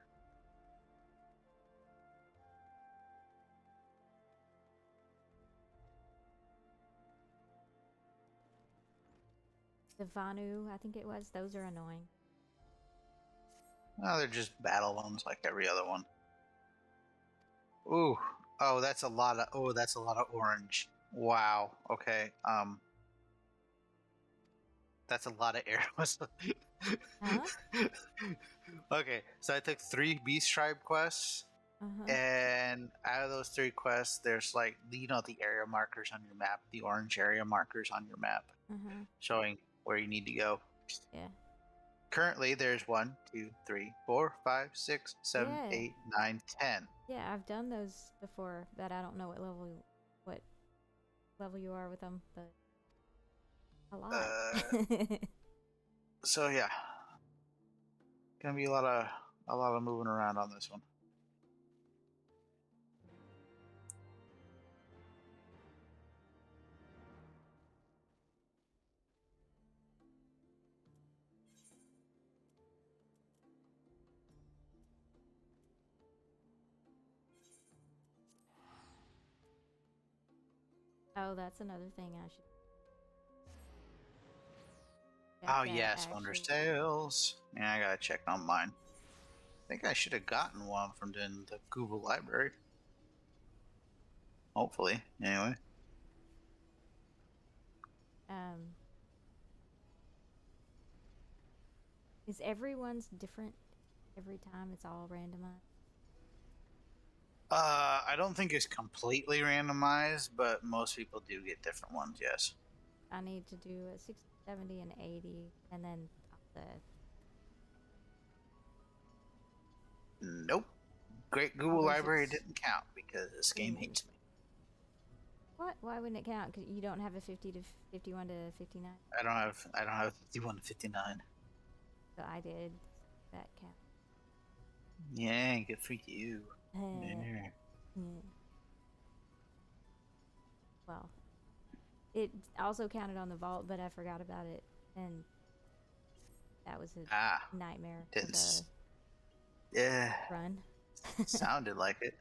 The Vanu, I think it was. Those are annoying. Oh, they're just battle ones like every other one. Ooh. Oh, that's a lot of orange. Wow. Okay. That's a lot of arrows. Huh? Okay, so I took 3 beast tribe quests, Uh-huh. and out of those 3 quests, there's like the area markers on your map, the orange area markers on your map, Uh-huh. showing where you need to go. Yeah. Currently, there's 1, 2, 3, 4, 5, 6, 7, Yeah. 8, 9, 10. Yeah, I've done those before, but I don't know what level you are with them, but a lot. So yeah, gonna be a lot of moving around on this one. Oh, that's another thing I should check Oh that yes, Wonder actually. Tales. Yeah, I gotta check on mine. I think I should have gotten one from the Google Library. Hopefully, anyway. Um, is everyone's different every time? It's all randomized? I don't think it's completely randomized, but most people do get different ones, yes. I need to do a 60, 70, and 80, and then the... Nope. Great all Google those Library didn't count because this game Ooh. hates me. What? Why wouldn't it count? 'Cause you don't have a 50 to 51 to 59? I don't have 51 to 59. So I did. That count. Yeah, good for you. Yeah. Well, it also counted on the vault, but I forgot about it, and that was a nightmare for the Yeah. run. Sounded like it.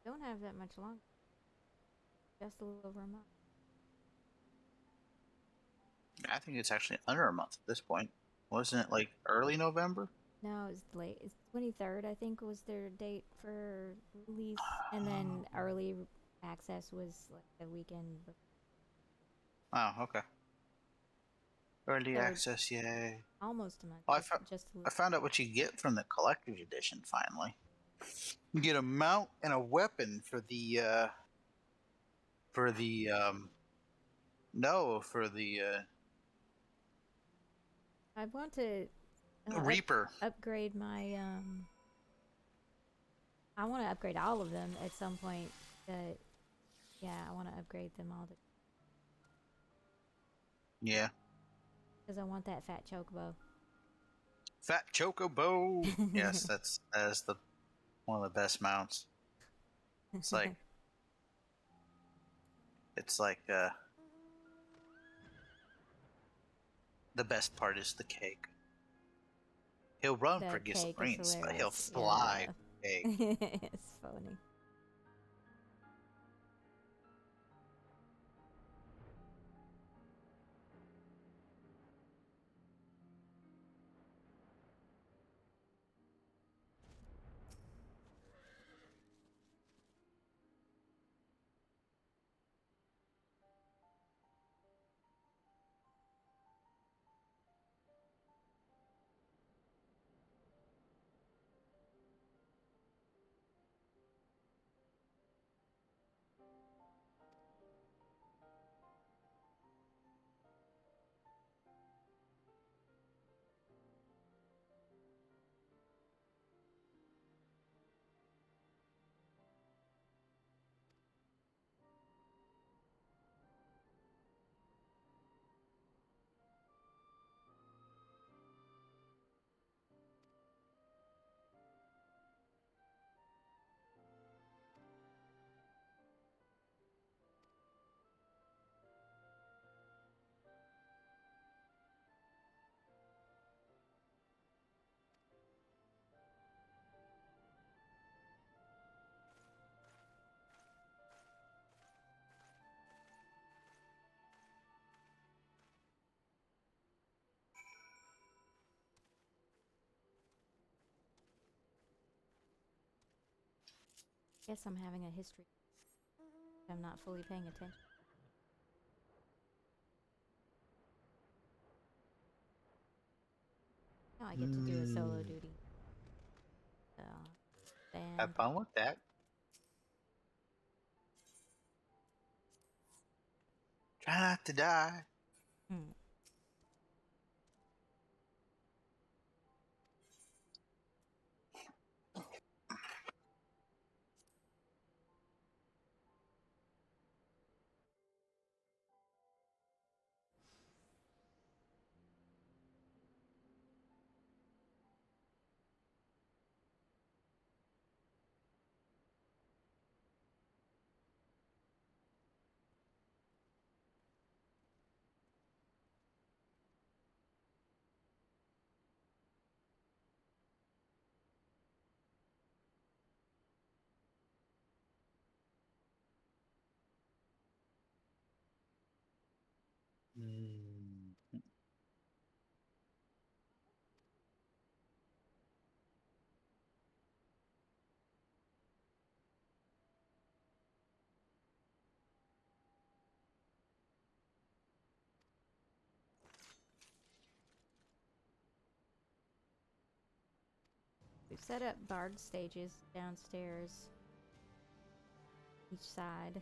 Don't have that much longer. Just a little over a month. I think it's actually under a month at this point. Wasn't it like early November? No, it's late. It's 23rd, I think, was their date for release, and then early access was like the weekend. Oh, okay. Early So access, yay. almost a month. Oh, Just a I little. found out what you get from the collector's edition finally. You get a mount and a weapon for the for the no, for the I want to Reaper. upgrade my I want to upgrade all of them at some point. But yeah, I want to upgrade them all Yeah. because I want that fat chocobo. Fat Chocobo. Yes, that is the one of the best mounts. It's like the best part is the cake. He'll run The for cake is gasolines, but he'll hilarious. fly for cake. It's funny. Guess I'm having a history. I'm not fully paying attention. Now I get to do a solo duty. So, Have and fun with that. Try not to die. hmm. We've set up bard stages downstairs, each side.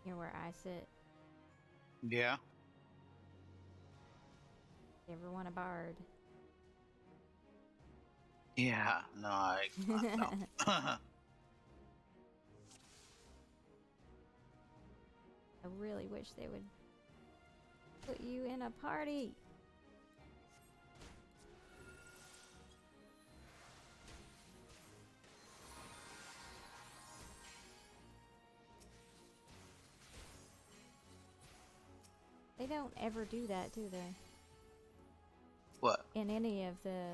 Here where I sit. Yeah. You ever want a bard? Yeah. No, no. I really wish they would put you in a party. They don't ever do that, do they? What? In any of the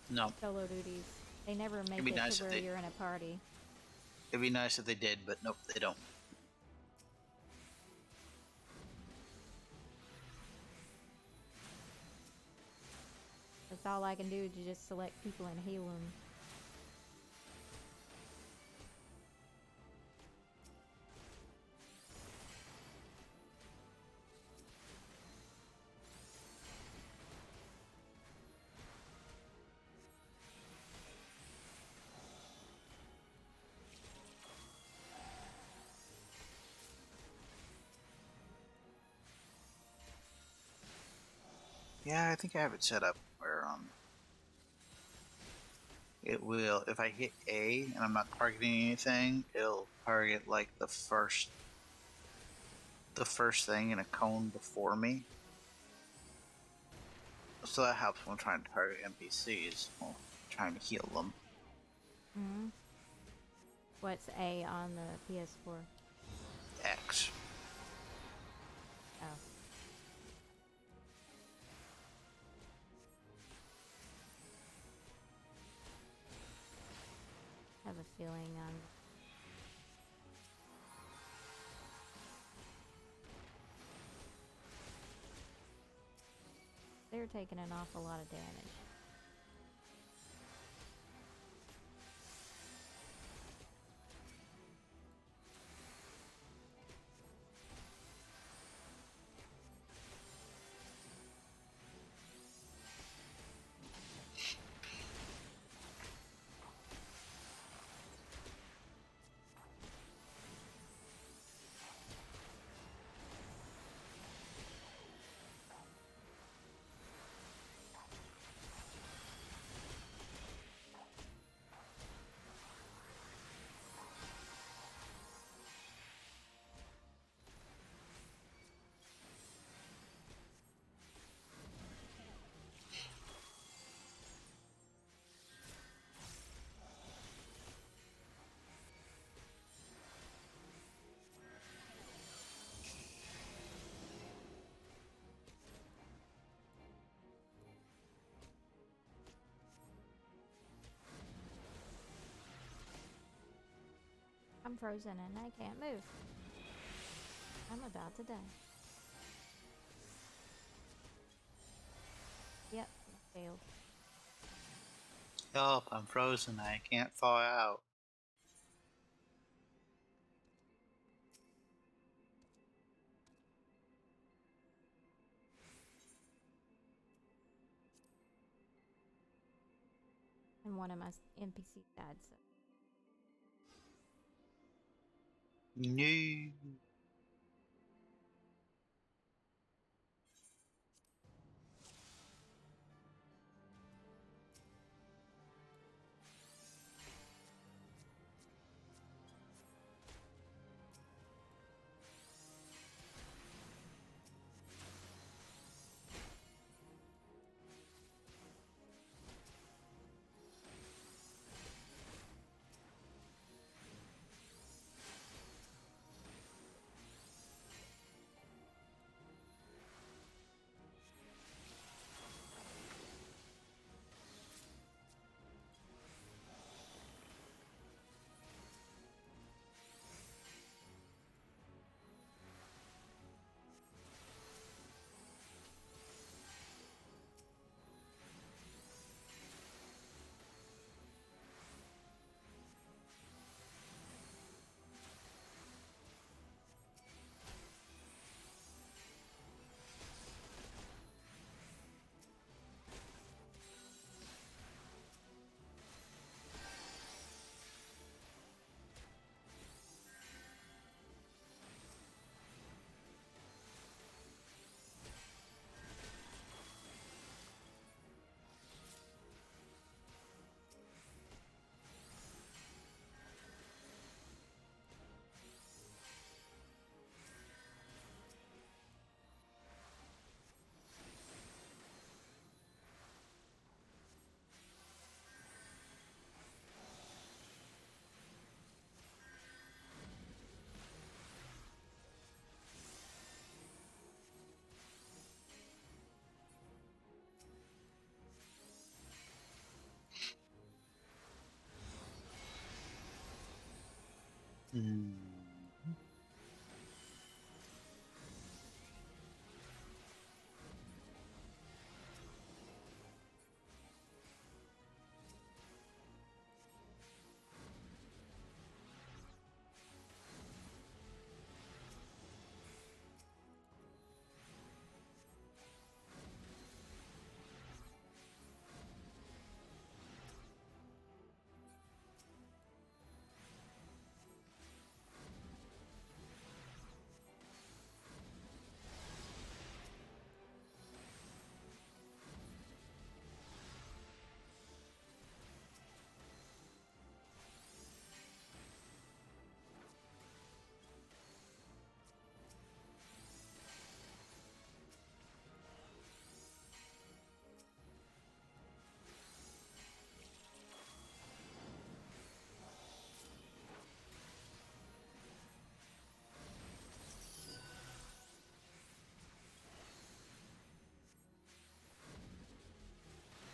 No, solo duties. They never it'd make be it nice to if where they. you're in a party. It'd be nice if they did, but nope, they don't. That's all I can do to just select people and heal them. Yeah, I think I have it set up where it will, if I hit A and I'm not targeting anything, it'll target like the first thing in a cone before me. So that helps when trying to target NPCs while trying to heal them. Hmm. What's A on the PS4? X. Oh. I have a feeling they're taking an awful lot of damage. I'm frozen and I can't move. I'm about to die. Yep, failed. Help, I'm frozen. I can't thaw out. And one of my NPCs died, so. No. Mm.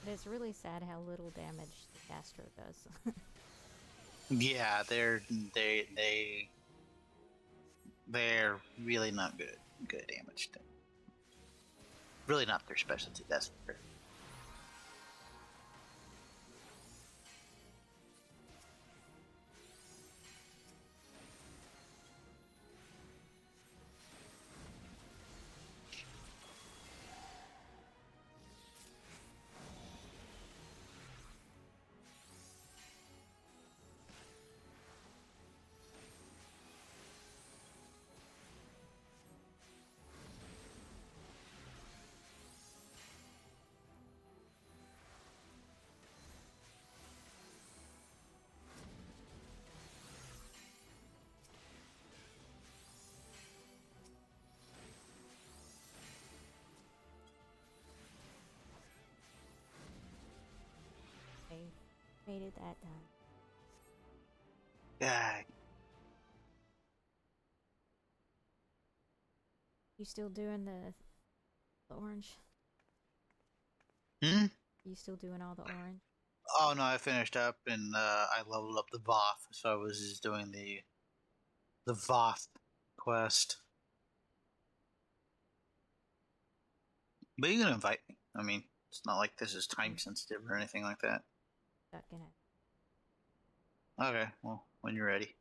But it's really sad how little damage the Astro does. Yeah, they're really not good at damage. Really not their specialty. That's for sure. I made it that time. Yeah. You still doing the orange? Hmm? You still doing all the orange? Oh no, I finished up and I leveled up the Voth, so I was just doing the Voth quest. But you can invite me. I mean, it's not like this is time sensitive or anything like that. Stuck in it. Okay, well, when you're ready.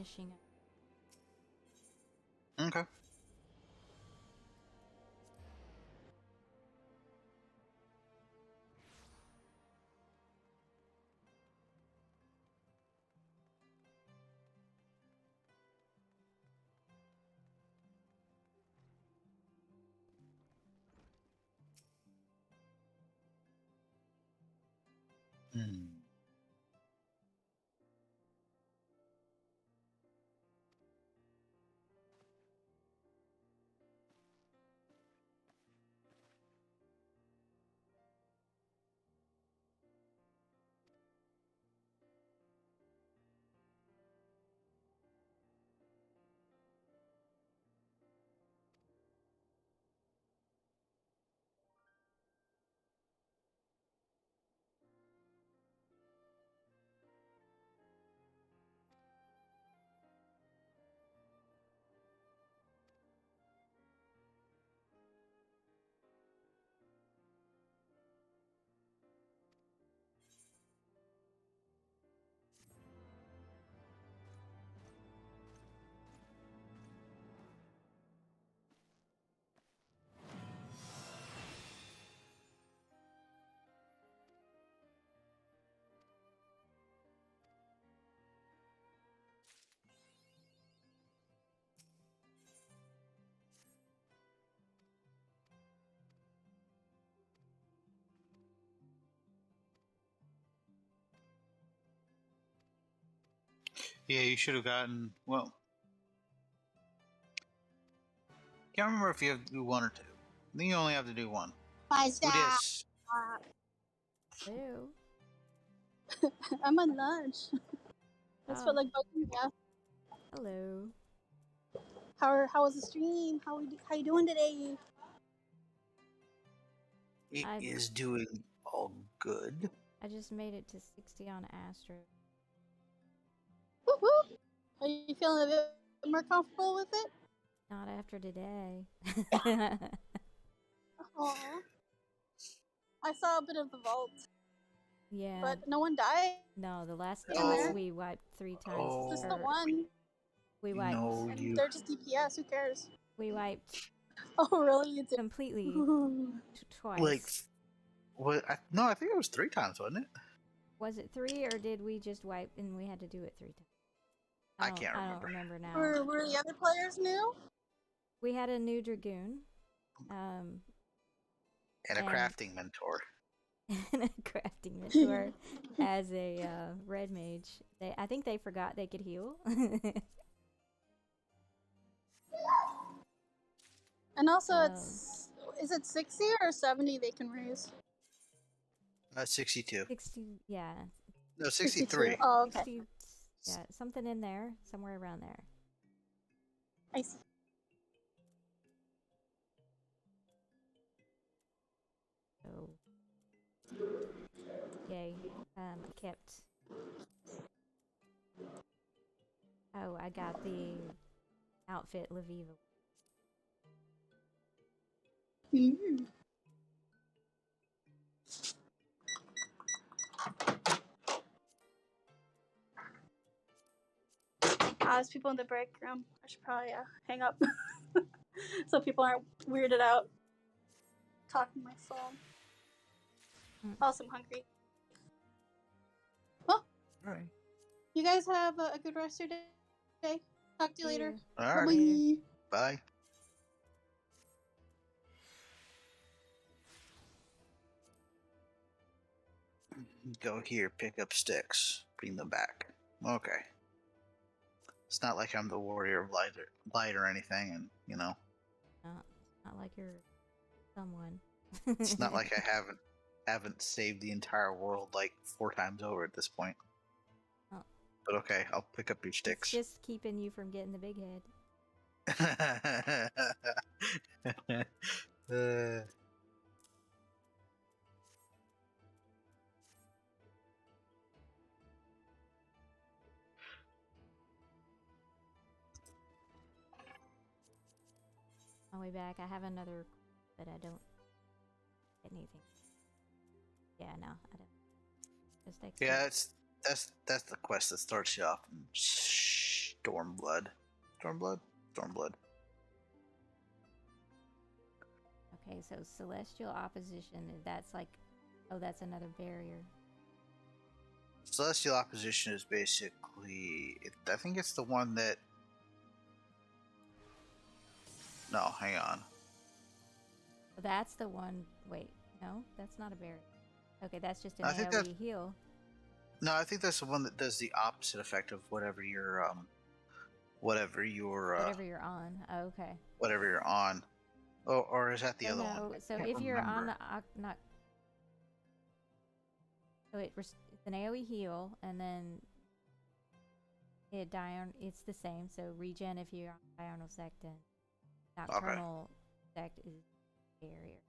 finishing up. Okay. Hmm. Yeah, you should have gotten. Well, can't remember if you have to do one or two. I think you only have to do one. Why Who that? dis? Hello. I'm on lunch. That's Oh. what like bugging me. Hello. How was the stream? How you doing today? It I- is doing all good. I just made it to 60 on Astro. Woo woo. Are you feeling a bit more comfortable with it? Not after today. Aww. I saw a bit of the vault, Yeah. but no one died. No, the last in boss there. we wiped 3 times. Oh. Just the or one. We wiped. No, And you. they're just DPS. Who cares? We wiped Oh really? You did. completely twice. Like, what? No, I think it was 3 times, wasn't it? Was it 3 or did we just wipe and we had to do it 3 times? I can't I don't remember. remember now. Were the other players new? We had a new dragoon. And a And- crafting mentor. And a crafting mentor as a red mage. I think they forgot they could heal. And also, So- is it 60 or 70 they can raise? 62. 60, yeah. No, 63. Oh, okay. 60, yeah, something in there, somewhere around there. I see. So, yay. Kept. Oh, I got the outfit Leviva. Mm. There's people in the break room. I should probably hang up so people aren't weirded out talking to my phone. Also, I'm hungry. Well, Alright. you guys have a good rest of your day. Talk to you later. Alright. Bye-bye. Bye. Go here, pick up sticks, bring them back. Okay. It's not like I'm the warrior of light or anything, and Not like you're someone. it's not like I haven't saved the entire world like 4 times over at this point. Oh. But okay, I'll pick up your It's sticks. just keeping you from getting the big head. On the way back, I have another, but I don't get anything. Yeah, no, I don't. Just takes Yeah, that's the quest that starts you off. Shh. Stormblood. Stormblood? Stormblood. Okay, so celestial opposition, that's like, oh, that's another barrier. Celestial opposition is basically, I think it's the one that. No, hang on. That's the one. Wait, no, that's not a barrier. Okay, that's just an I think AoE heal. No, I think that's the one that does the opposite effect of whatever you're whatever you're on. Oh, okay. whatever you're on. Oh, or is that the other no, one? so if you're on the not, so it's an AoE heal, and then it's the same. So regen if you're on Diurnal Sect, and Nocturnal Sect is barrier.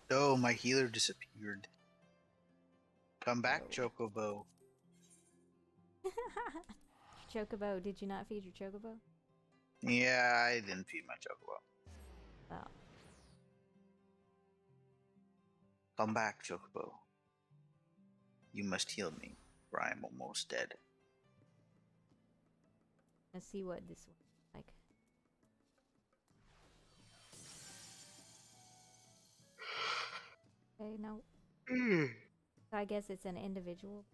Oh, my healer disappeared. Come back, Chocobo. Chocobo, did you not feed your Chocobo? Yeah, I didn't feed my Chocobo. Well. Come back, Chocobo. You must heal me, for I am almost dead. Let's see what this one's like. Okay, no. So I guess it's an individual.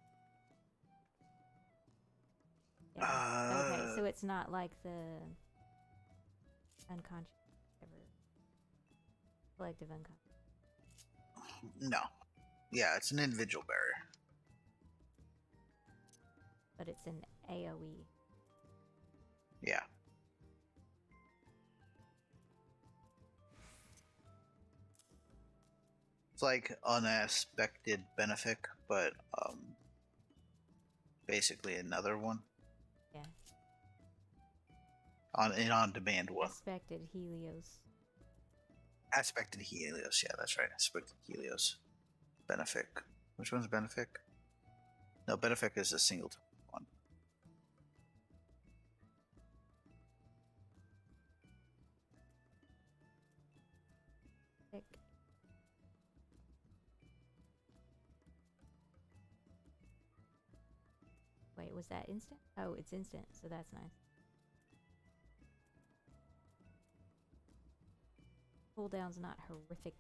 Yeah. Okay, so it's not like the unconscious, collective unconscious. No. Yeah, it's an individual barrier. But it's an AoE. Yeah. It's like unaspected benefic, but basically another one. Yeah. On demand one. Aspected Helios. Aspected Helios, yeah, that's right. Aspected Helios. Benefic. Which one's Benefic? No, Benefic is a singleton one. Thick. Wait, was that instant? Oh, it's instant, so that's nice. Cooldown's not horrific.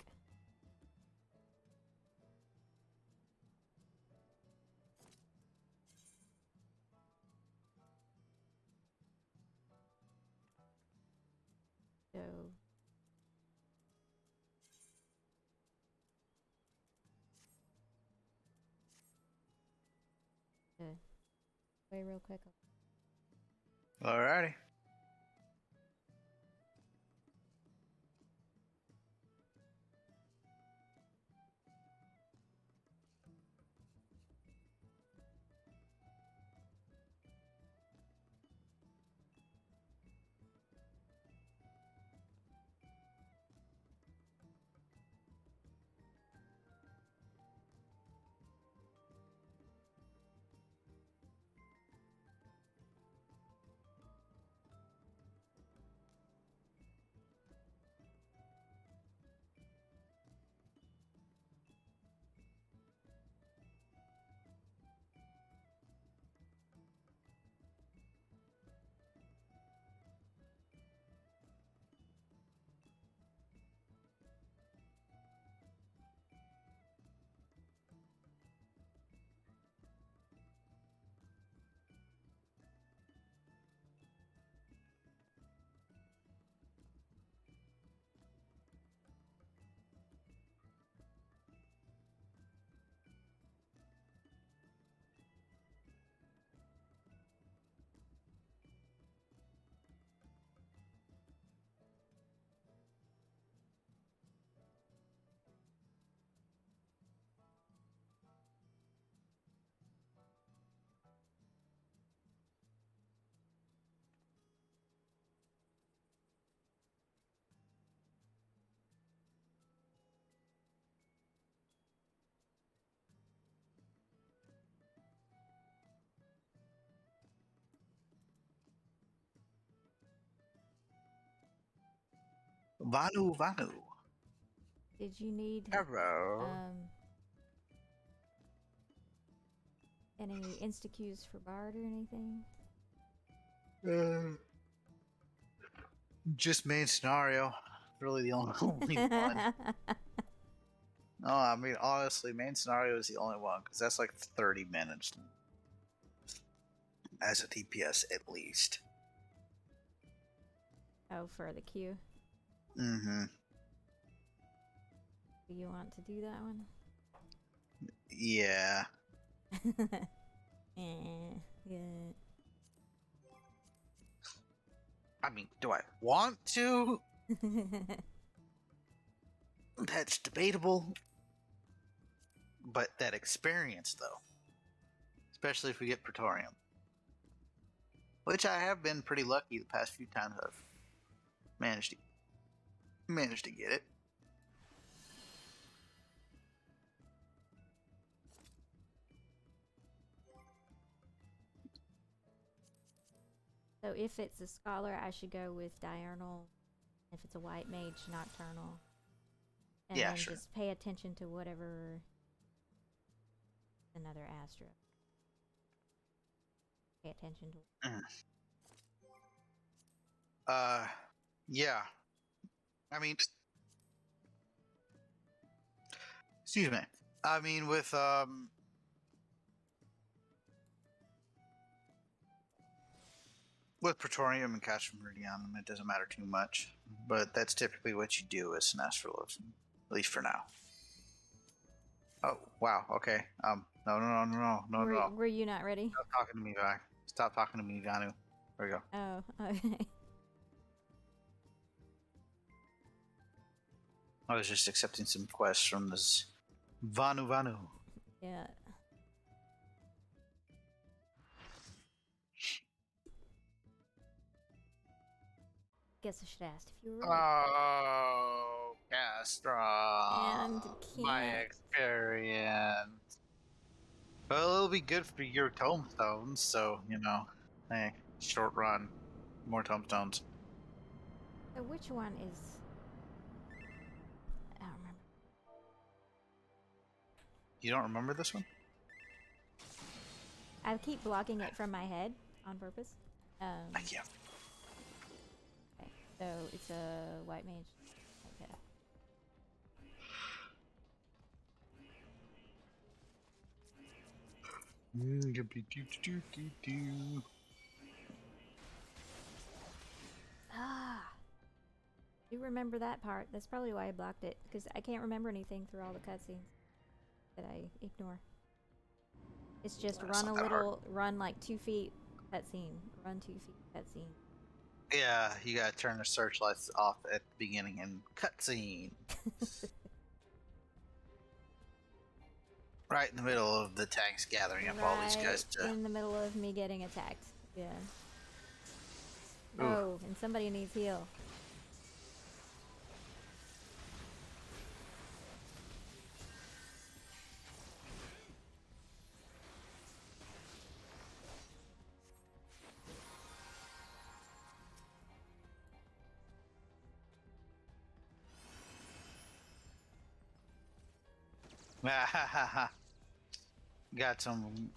So wait real quick. Alrighty. Vanu Vanu. Did you need Hello. any insta-cues for Bard or anything? Just main scenario. Really the only one. No, I mean honestly, main scenario is the only one because that's like 30 minutes as a DPS at least. Oh, for the queue. Mm-hmm. Do you want to do that one? Yeah. Yeah. I mean, do I want to? That's debatable. But that experience, though, especially if we get Praetorium, which I have been pretty lucky the past few times I've managed to get it. So if it's a scholar, I should go with diurnal. If it's a white mage, nocturnal. And Yeah, then sure. just pay attention to whatever another astro. Pay attention to. Yeah. I mean, excuse me. I mean, with Praetorium and Castle Meridianum, it doesn't matter too much. But that's typically what you do as an astrologist, at least for now. Oh wow. Okay. No. Were you not ready? Stop talking to me, Vi. Stop talking to me, Vanu. There we go. Oh, okay. I was just accepting some quests from this Vanu. Yeah. Guess I should ask if you were ready. Oh, Castra. And My can't. experience. Well, it'll be good for your tombstones, so, hey, short run. More tombstones. So which one is? I don't remember. You don't remember this one? I keep blocking it from my head on purpose. I can't. Okay. So it's a white mage. Okay. Ah. You remember that part. That's probably why I blocked it, because I can't remember anything through all the cutscenes that I ignore. It's just That's run a not that little, run like 2 feet, cutscene. Run 2 feet, cutscene. Yeah, you gotta turn the searchlights off at the beginning and cutscene. Right in the middle of the tanks gathering up all these guys to... in the middle of me getting attacked. Yeah. Ooh. Oh, and somebody needs heal.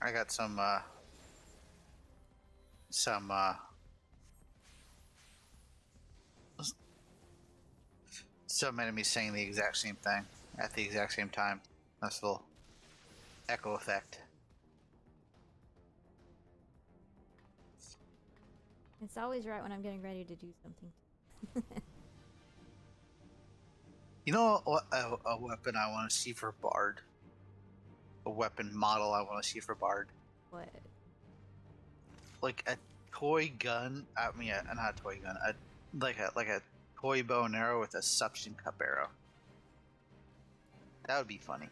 I got some enemies saying the exact same thing at the exact same time. That's a little echo effect. It's always right when I'm getting ready to do something. You know what a weapon I want to see for Bard? A weapon model I want to see for Bard? What? Like a toy gun. I mean, not a toy gun. Like a toy bow and arrow with a suction cup arrow. That would be funny.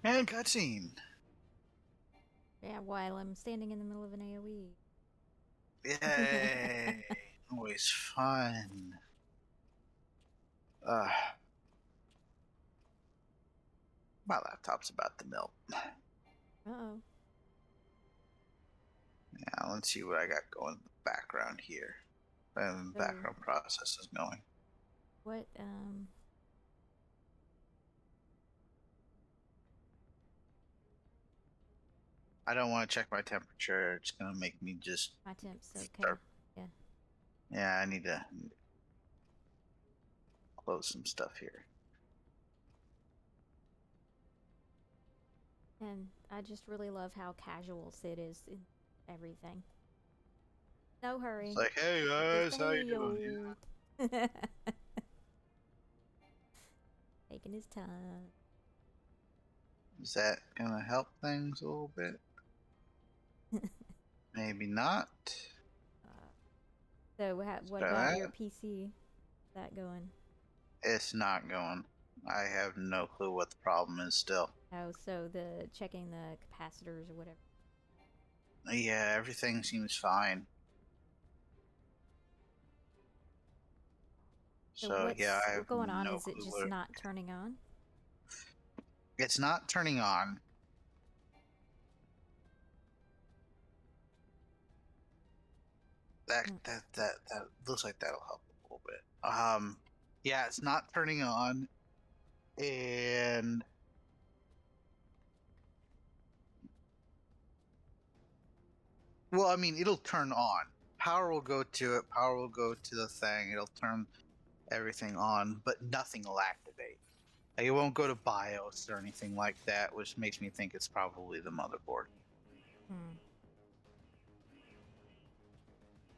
And cutscene. Yeah, while I'm standing in the middle of an AoE. Yay! Always fun. My laptop's about to melt. Uh-oh. Yeah, let's see what I got going in the background here. Background process is going. What, I don't want to check my temperature. It's gonna make me just my temp's okay. start. Yeah. Yeah, I need to close some stuff here. And I just really love how casual Sid is in everything. No hurry. It's like, hey guys, Just how hey, you doing? yo. Taking his time. Is that gonna help things a little bit? Maybe not. So what about your PC? Is that going? It's not going. I have no clue what the problem is still. Oh, so the checking the capacitors or whatever. Yeah, everything seems fine. So yeah, I have what's going on? no Is it clue just what... not turning on? It's not turning on. That looks like that'll help a little bit. Yeah, it's not turning on, and well, I mean, it'll turn on. Power will go to it. Power will go to the thing. It'll turn everything on, but nothing will activate. Like, it won't go to BIOS or anything like that, which makes me think it's probably the motherboard.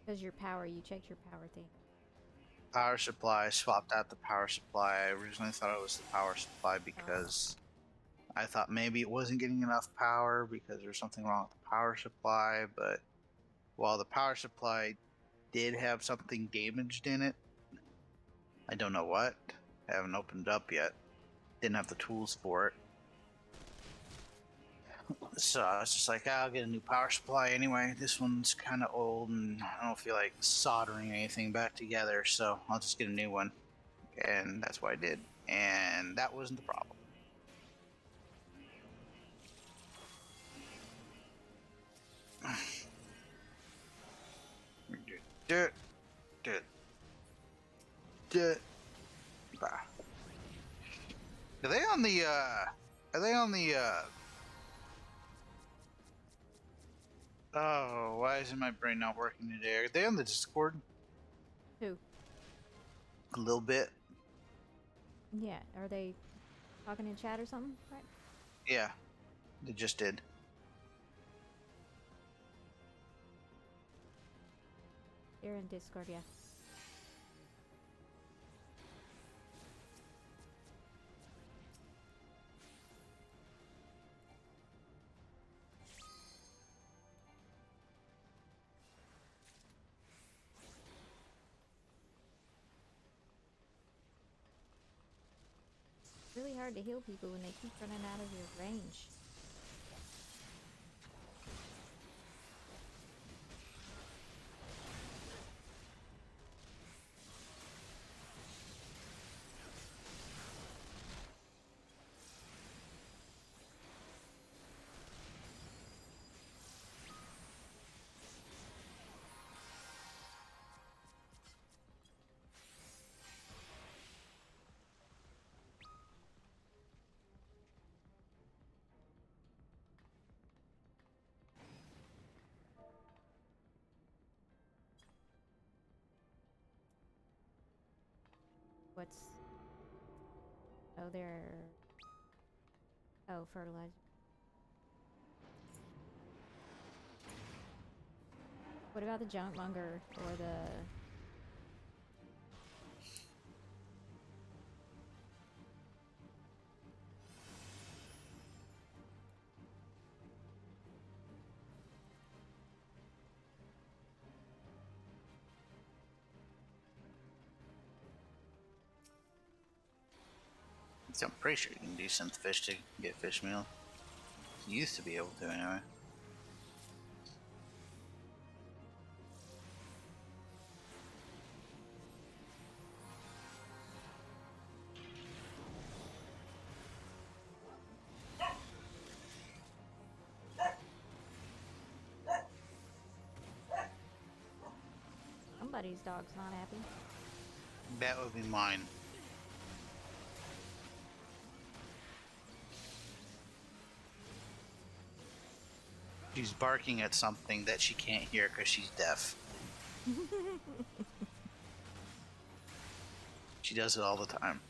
Because your power, you checked your power thing. Power supply, swapped out the power supply. I originally thought it was the power supply because I thought maybe it wasn't getting enough power because there's something wrong with the power supply, but while the power supply did have something damaged in it, I don't know what. I haven't opened it up yet. Didn't have the tools for it. So I was just like, I'll get a new power supply anyway. This one's kind of old and I don't feel like soldering anything back together, so I'll just get a new one. And that's what I did. And that wasn't the problem. Are they on the oh, why isn't my brain not working today? Are they on the Discord? Who? A little bit. Yeah, are they talking in chat or something? Right. Yeah, they just did. They're in Discord, yeah. It's really hard to heal people when they keep running out of your range. What's... Oh, they're... Oh, fertilizer. What about the junk monger or the... So I'm pretty sure you can desynth fish to get fish meal. You used to be able to anyway. Somebody's dog's not happy. That would be mine. She's barking at something that she can't hear because she's deaf. She does it all the time.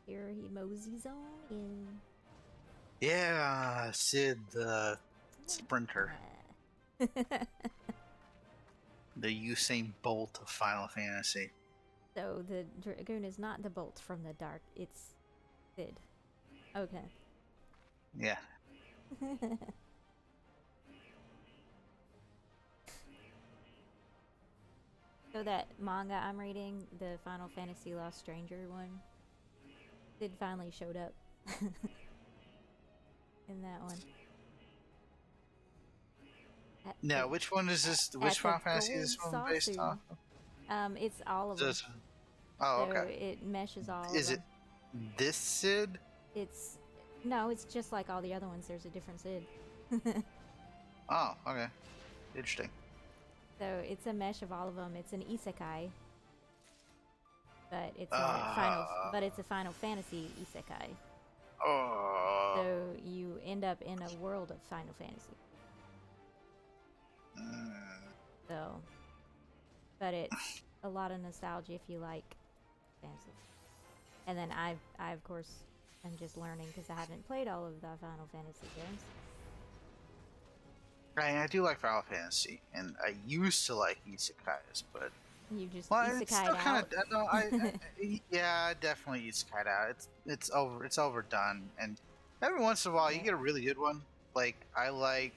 Here he moseys on in. Yeah, Sid the sprinter. The Usain Bolt of Final Fantasy. So the dragoon is not the bolt from the dark, it's Sid. Okay. Yeah. So that manga I'm reading, the Final Fantasy Lost Stranger one, Sid finally showed up in that one. Now, which one is this? Which Final Fantasy is this one based off of? It's all of them. Oh, So okay. it meshes all Is of it them. this Sid? No, it's just like all the other ones. There's a different Sid. Oh, okay. Interesting. So it's a mesh of all of them. It's an isekai, but it's a Final Fantasy isekai. Oh. So you end up in a world of Final Fantasy. So, but it's a lot of nostalgia if you like fantasy. And then I of course am just learning because I haven't played all of the Final Fantasy games. I do like Final Fantasy, and I used to like isekais, but You just it's isekai'd still kind out. of no. Yeah, definitely isekai'd out. It's overdone, and every once in a while you get a really good one. Like I like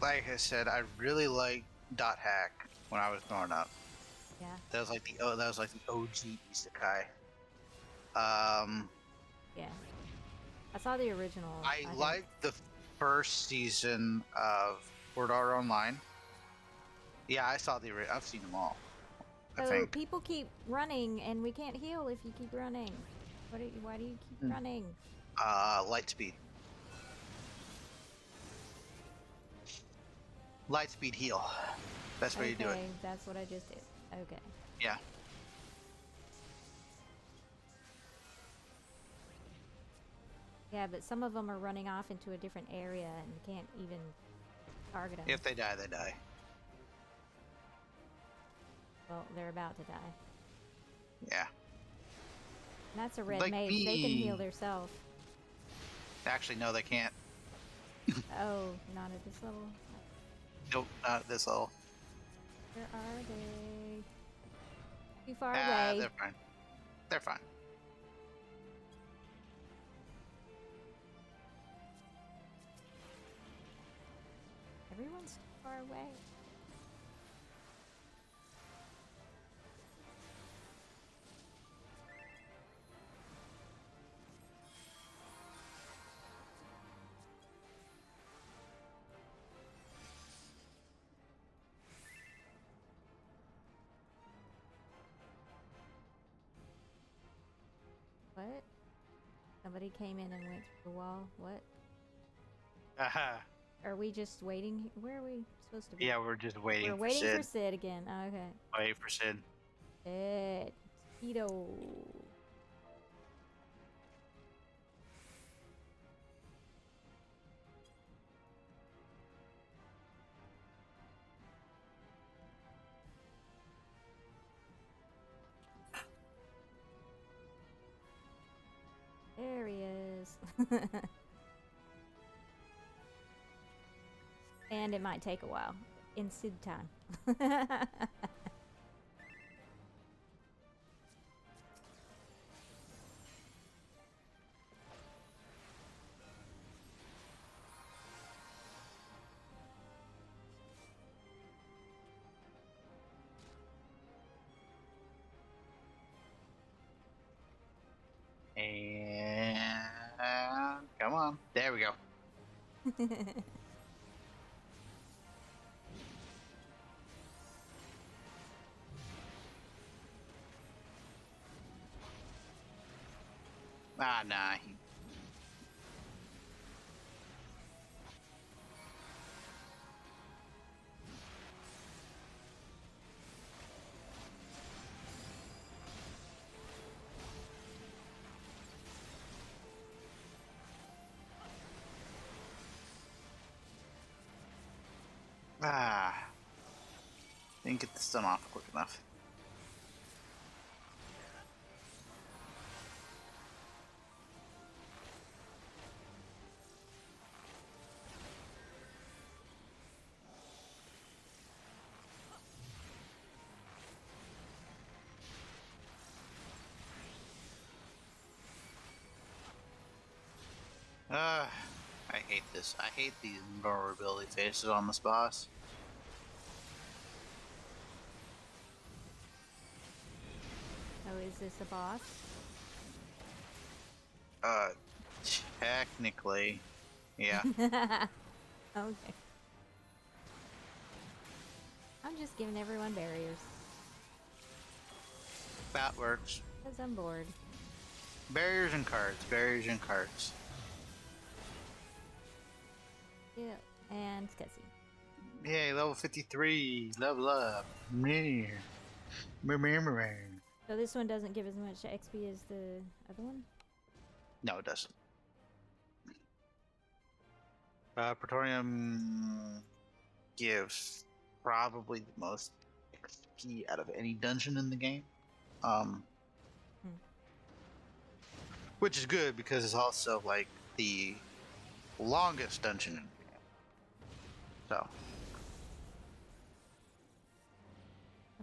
I said, I really liked Dot Hack when I was growing up. Yeah. That was like the OG isekai. Yeah. I saw the original. I liked the first season of Sword Art Online. Yeah, I've seen them all. I So think. people keep running, and we can't heal if you keep running. Why do you keep running? Light speed. Light speed heal. That's where you do it. Okay, that's what I just did. Okay. Yeah. Yeah, but some of them are running off into a different area and you can't even target them. If they die, they die. Well, they're about to die. Yeah. And that's a red Like mage. me. They can heal themselves. Actually, no, they can't. Oh, not at this level. Nope, not at this level. Where are they? Too far away. They're fine. They're fine. Everyone's too far away. What? Somebody came in and went through the wall. What? Are we just waiting? Where are we supposed to be? Yeah, we're just waiting. We're waiting Sid. for Sid again. Oh, okay. Wait for Sid. Sid. Tito. There he is. And it might take a while. In Sid time. And come on. There we go. Ah, nah. Ah. Didn't get this done off quick enough. I hate this. I hate these vulnerability faces on this boss. Oh, is this a boss? Technically, yeah. Okay. I'm just giving everyone barriers. That works. Because I'm bored. Barriers and cards. Barriers and cards. Yeah, and cutscene. Yay, level 53. Level up. So this one doesn't give as much XP as the other one? No, it doesn't. Praetorium gives probably the most XP out of any dungeon in the game. Which is good because it's also like the longest dungeon in the game. So.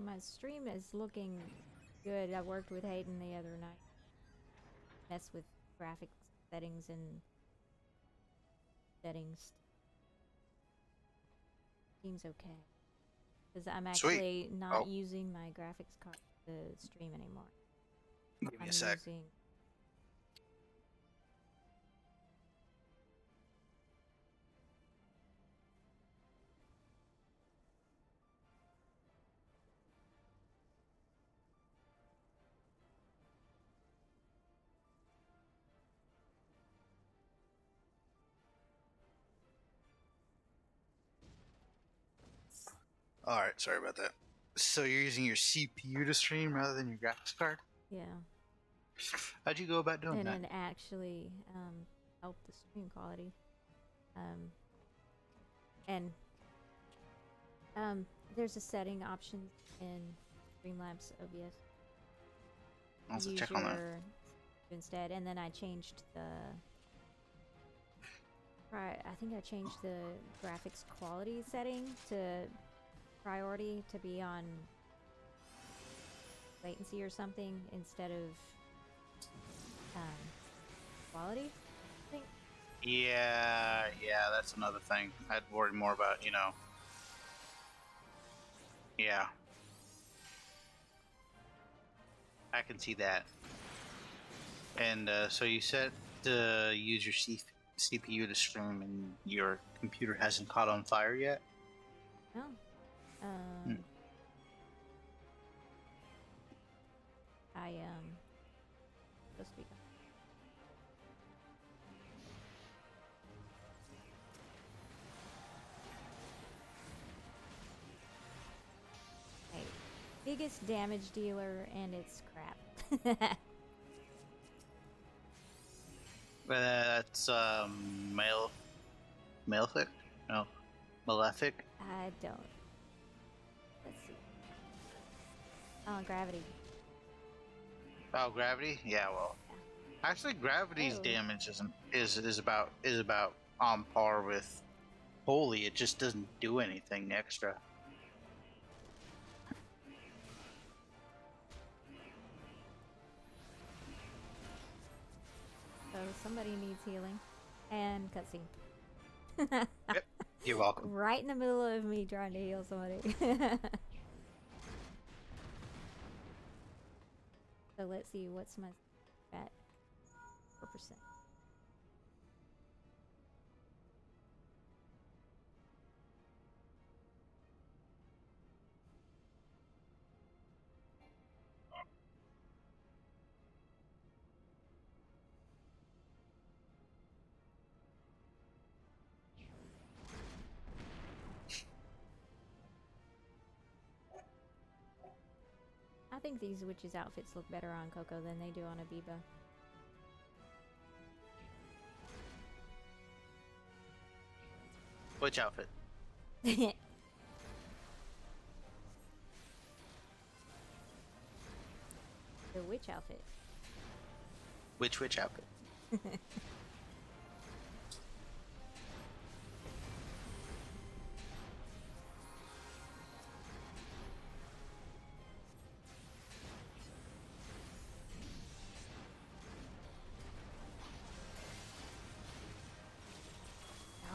My stream is looking good. I worked with Hayden the other night. Mess with graphics settings and settings. Seems okay. Because I'm actually not using my graphics card to stream anymore. Give me a sec. Alright, sorry about that. So you're using your CPU to stream rather than your graphics card? Yeah. How'd you go about doing that? And it actually helped the stream quality. There's a setting option in Streamlabs OBS. I'll also Use check on that. instead, and then I changed the. I think I changed the graphics quality setting to priority to be on latency or something instead of quality, I think. Yeah, that's another thing. I'd worry more about, Yeah. I can see that. And so you said to use your CPU to stream and your computer hasn't caught on fire yet? No. Supposed to be. Biggest damage dealer, and it's crap. That's Malefic? No, Malefic. I don't. Let's see. Oh, gravity. Oh, gravity. Yeah, well, actually, gravity's damage is about on par with holy. It just doesn't do anything extra. So somebody needs healing. And cutscene. Yep, you're welcome. Right in the middle of me trying to heal somebody. So let's see, what's my stat? I think these witches' outfits look better on Coco than they do on Abiba. Which outfit? The witch outfit. Which witch outfit?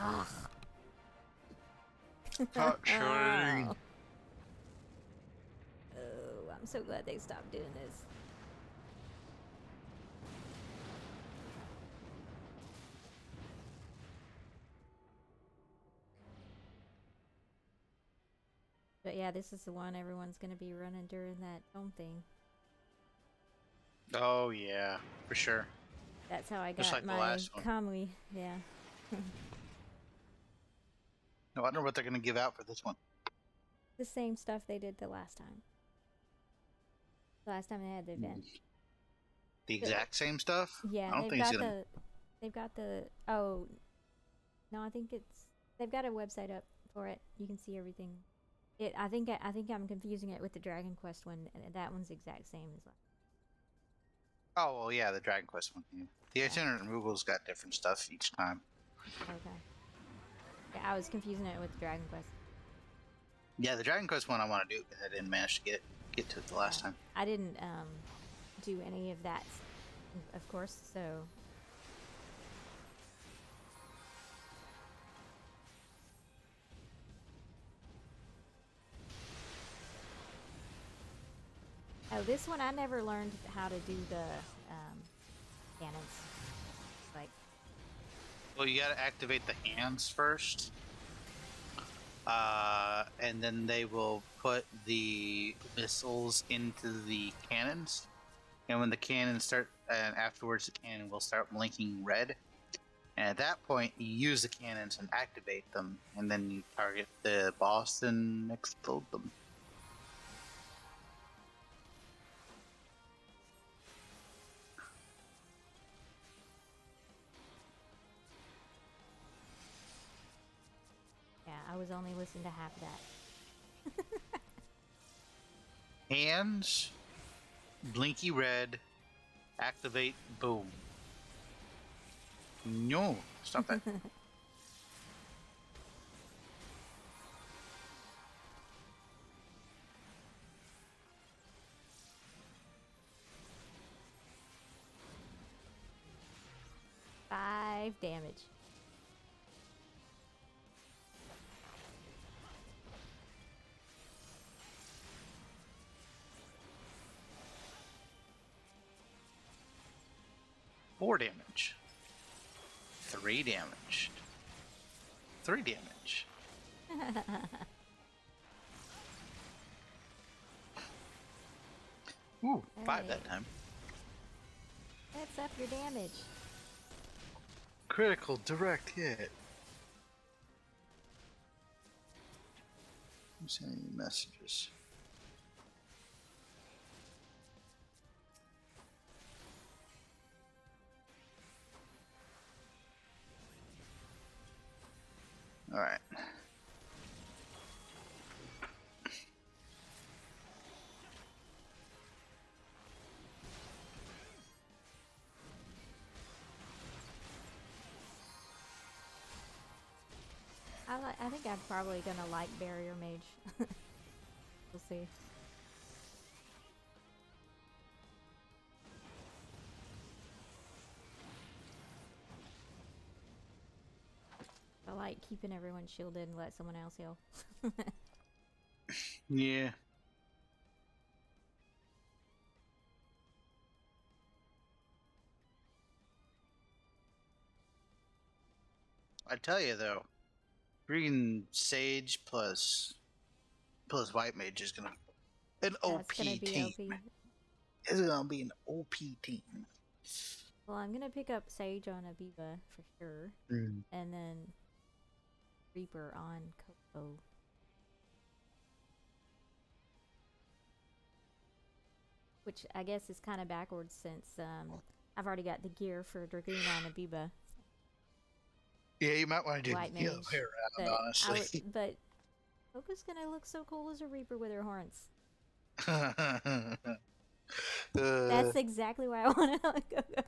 Ugh. Touching. Oh, I'm so glad they stopped doing this. But yeah, this is the one everyone's gonna be running during that home thing. Oh yeah, for sure. That's how I Just got like the my last one. Kamui. Yeah. I wonder what they're gonna give out for this one. The same stuff they did the last time. The last time they had the event. The exact same stuff? Yeah, I don't they've think it's got gonna. they've got the oh no, I think they've got a website up for it. You can see everything. I think I'm confusing it with the Dragon Quest one. That one's the exact same as last. Oh well, yeah, the Dragon Quest one. Yeah. The itinerant removal's got different stuff each time. Okay. Yeah, I was confusing it with the Dragon Quest. Yeah, the Dragon Quest one I want to do because I didn't manage to get to it the last time. I didn't do any of that, of course. So. Oh, this one I never learned how to do the cannons. Like, Well, you gotta activate the hands first, and then they will put the missiles into the cannons. And when the cannons start, and afterwards the cannon will start blinking red. And at that point, you use the cannons and activate them, and then you target the boss and explode them. yeah, I was only listening to half of that. Hands, blinky red, activate, boom. No, stop that. Five damage. Four damage. 3 damage. 3 damage. Ooh, 5 that time. That's up your damage. Critical direct hit. I'm sending you messages. Alright. I think I'm probably gonna like Barrier Mage. We'll see. I like keeping everyone shielded and let someone else heal. Yeah. I tell you though, freaking Sage plus White Mage is gonna an OP That's gonna be team. OP. It's gonna be an OP team. Well, I'm gonna pick up Sage on Abiba for sure, Mm. and then Reaper on Coco. Which I guess is kind of backwards since I've already got the gear for Dragoon on Abiba. Yeah, you might want to do White the other Mage. way around, honestly. But Coco's gonna look so cool as a Reaper with her horns. That's exactly why I want to Coco.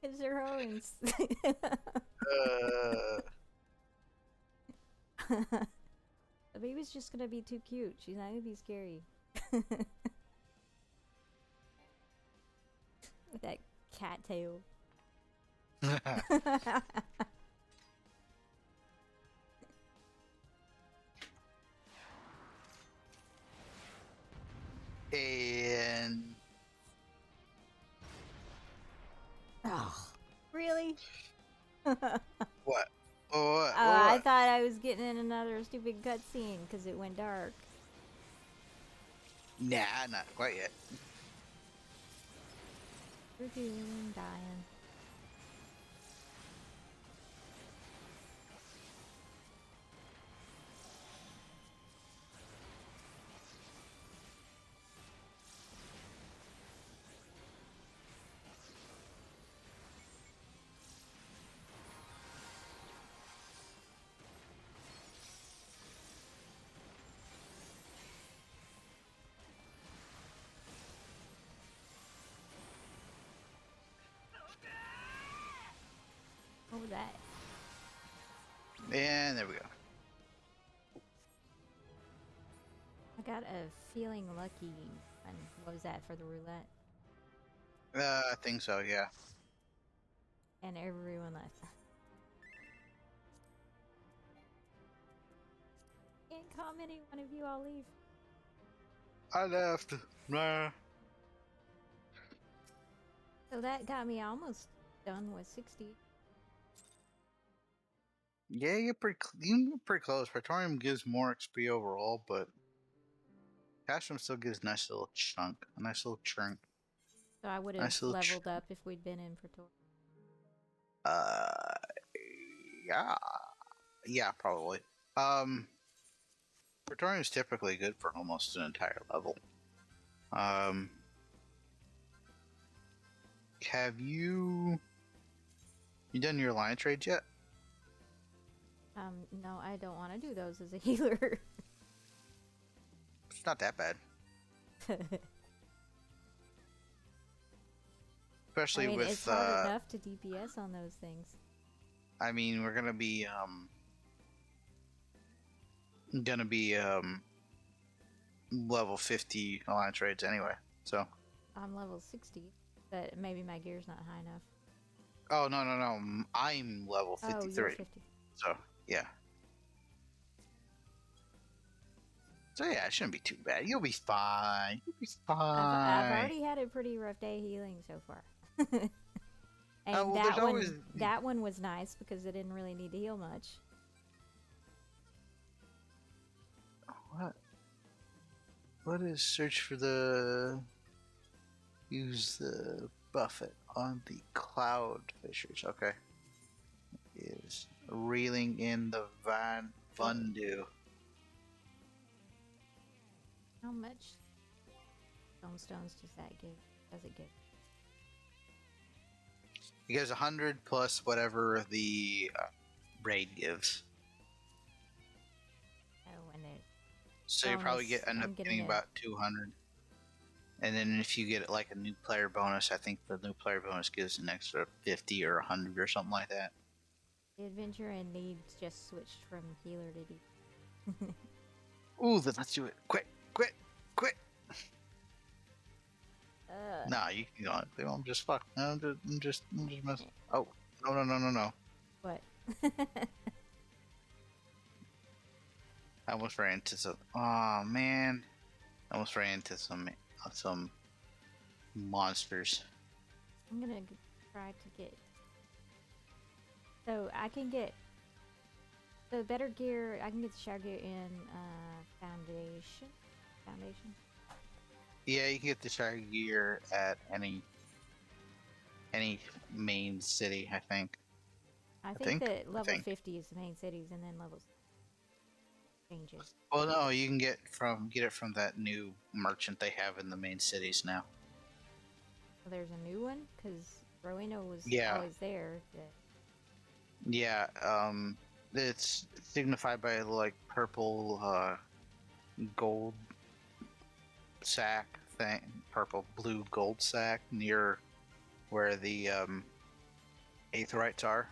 Because her horns. Abiba's just gonna be too cute. She's not gonna be scary. With that cat tail. And Oh, really? what? I thought I was getting in another stupid cutscene because it went dark. Nah, not quite yet. Dragoon dying. What was that? And there we go. I got a feeling lucky. And what was that for the roulette? I think so, yeah. And everyone left. Can't comment any one of you all leave. I left. Nah. So that got me almost done with 60. Yeah, you're pretty close. Praetorium gives more XP overall, but Castrum still gives a nice little chunk, a nice little chunk. So I would have Nice little leveled up if we'd been in Praetorium. Yeah, probably. Praetorium is typically good for almost an entire level. Have you done your line trades yet? No, I don't want to do those as a healer. It's not that bad. Especially I mean, with it's hard enough to DPS on those things. I mean, we're gonna be level 50 alliance trades anyway. So I'm level 60, but maybe my gear's not high enough. oh no, I'm level 53. Oh, you're 50. So yeah. So yeah, it shouldn't be too bad. You'll be fine. You'll be fine. I've already had a pretty rough day healing so far. And well, that one was nice because I didn't really need to heal much. What is search for the use the buffet on the cloud fishers? Okay. Is reeling in the Fundu. How much stones does that give? Does it give? It gives 100 plus whatever the raid gives. Oh, and it. So you probably end up getting about 200. And then if you get like a new player bonus, I think the new player bonus gives an extra 50 or 100 or something like that. The adventure and needs just switched from healer to D. Ooh, then let's do it. Quit. Nah, you can go on. I'm just fuck. I'm just messing. Oh, no. What? I almost ran into some. Oh man, I almost ran into some monsters. I'm gonna try to get So I can get the better gear. I can get the shower gear in Foundation. Foundation. Yeah, you can get the Shire gear at any main city, I think. I think that level 50 is the main cities, and then levels changes. Well, no, you can get it from that new merchant they have in the main cities now. So there's a new one because Rowena was Yeah. always there. Yeah, it's signified by like purple gold sack thing, purple blue gold sack near where the aetherites are.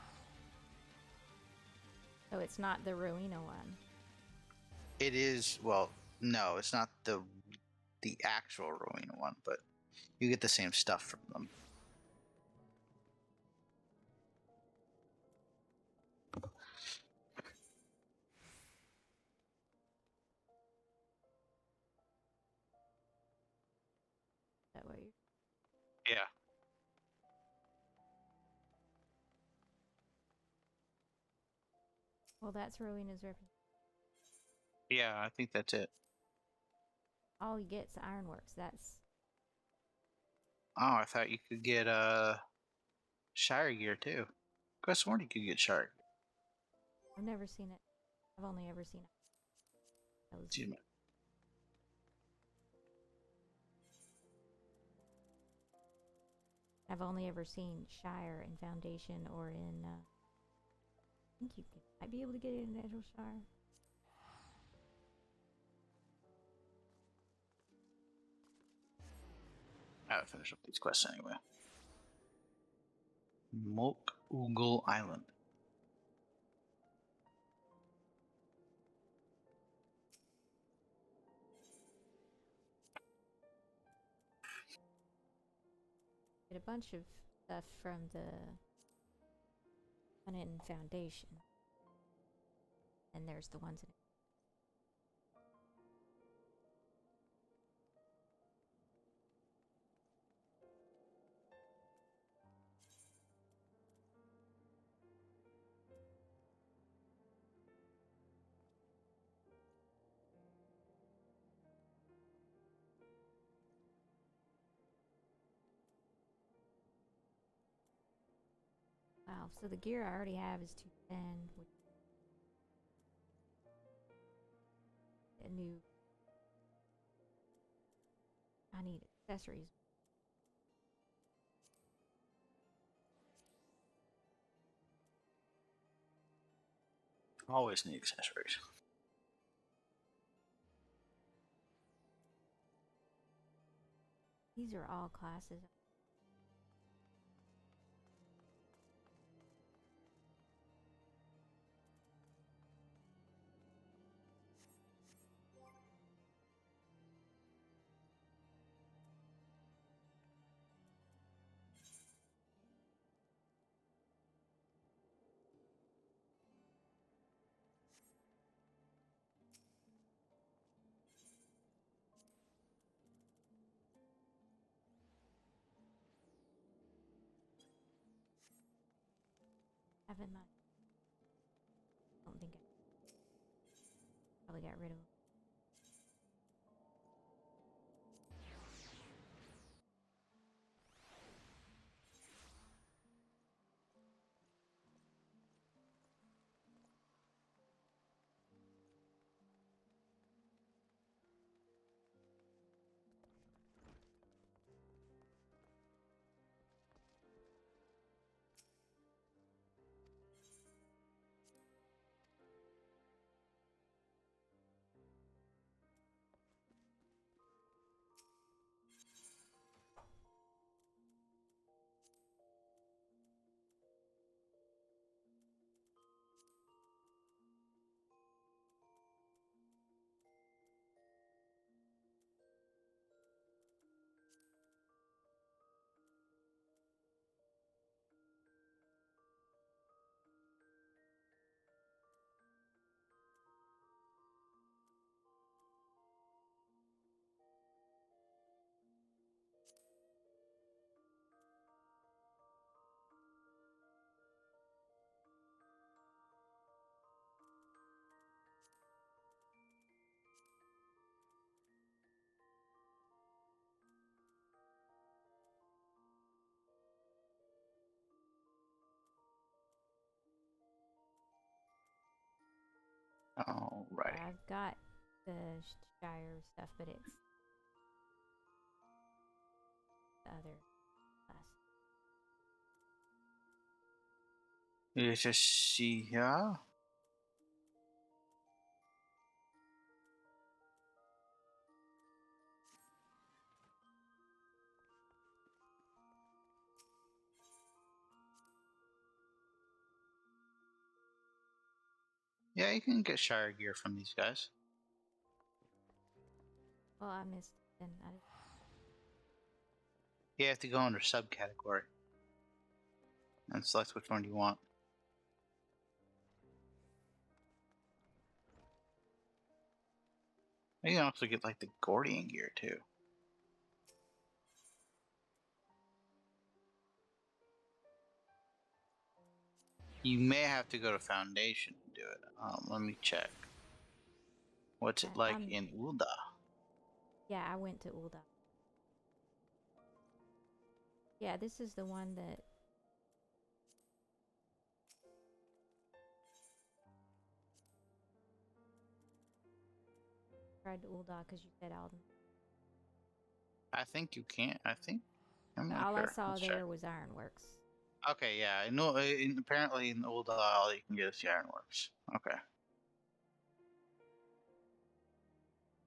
So it's not the Rowena one. It is, well, no, it's not the actual Rowena one, but you get the same stuff from them. That way. Yeah. Well, that's Rowena's representation. Yeah, I think that's it. All he gets Ironworks. That's. Oh, I thought you could get Shire gear too. I sworn you could get Shire gear. I've never seen it. I've only ever seen it. Excuse me. I've only ever seen Shire in Foundation or in. I think you might be able to get it in Natural Shire. I gotta finish up these quests anyway. Mok Oogle Island. Get a bunch of stuff from the one in Foundation. And there's the ones in. Wow, so the gear I already have is 210. A new. I need accessories. Always need accessories. These are all classes. I have in mind. I don't think I probably got rid of them. Alrighty. I've got the Shire stuff, but it's the other class. Let's just see here. Yeah, you can get Shire gear from these guys. Well, I missed it then. You have to go under subcategory and select which one you want. You can also get like the Gordian gear too. You may have to go to Foundation to do it. Let me check. What's it like in Ul'dah? Yeah, I went to Ul'dah. Yeah, this is the one that... tried to Ul'dah because you said Alden. I think you can't. I'm not All sure. I saw Let's there check. was Ironworks. Okay, yeah. I know. Apparently, in Ul'dah, all you can get is the Ironworks. Okay.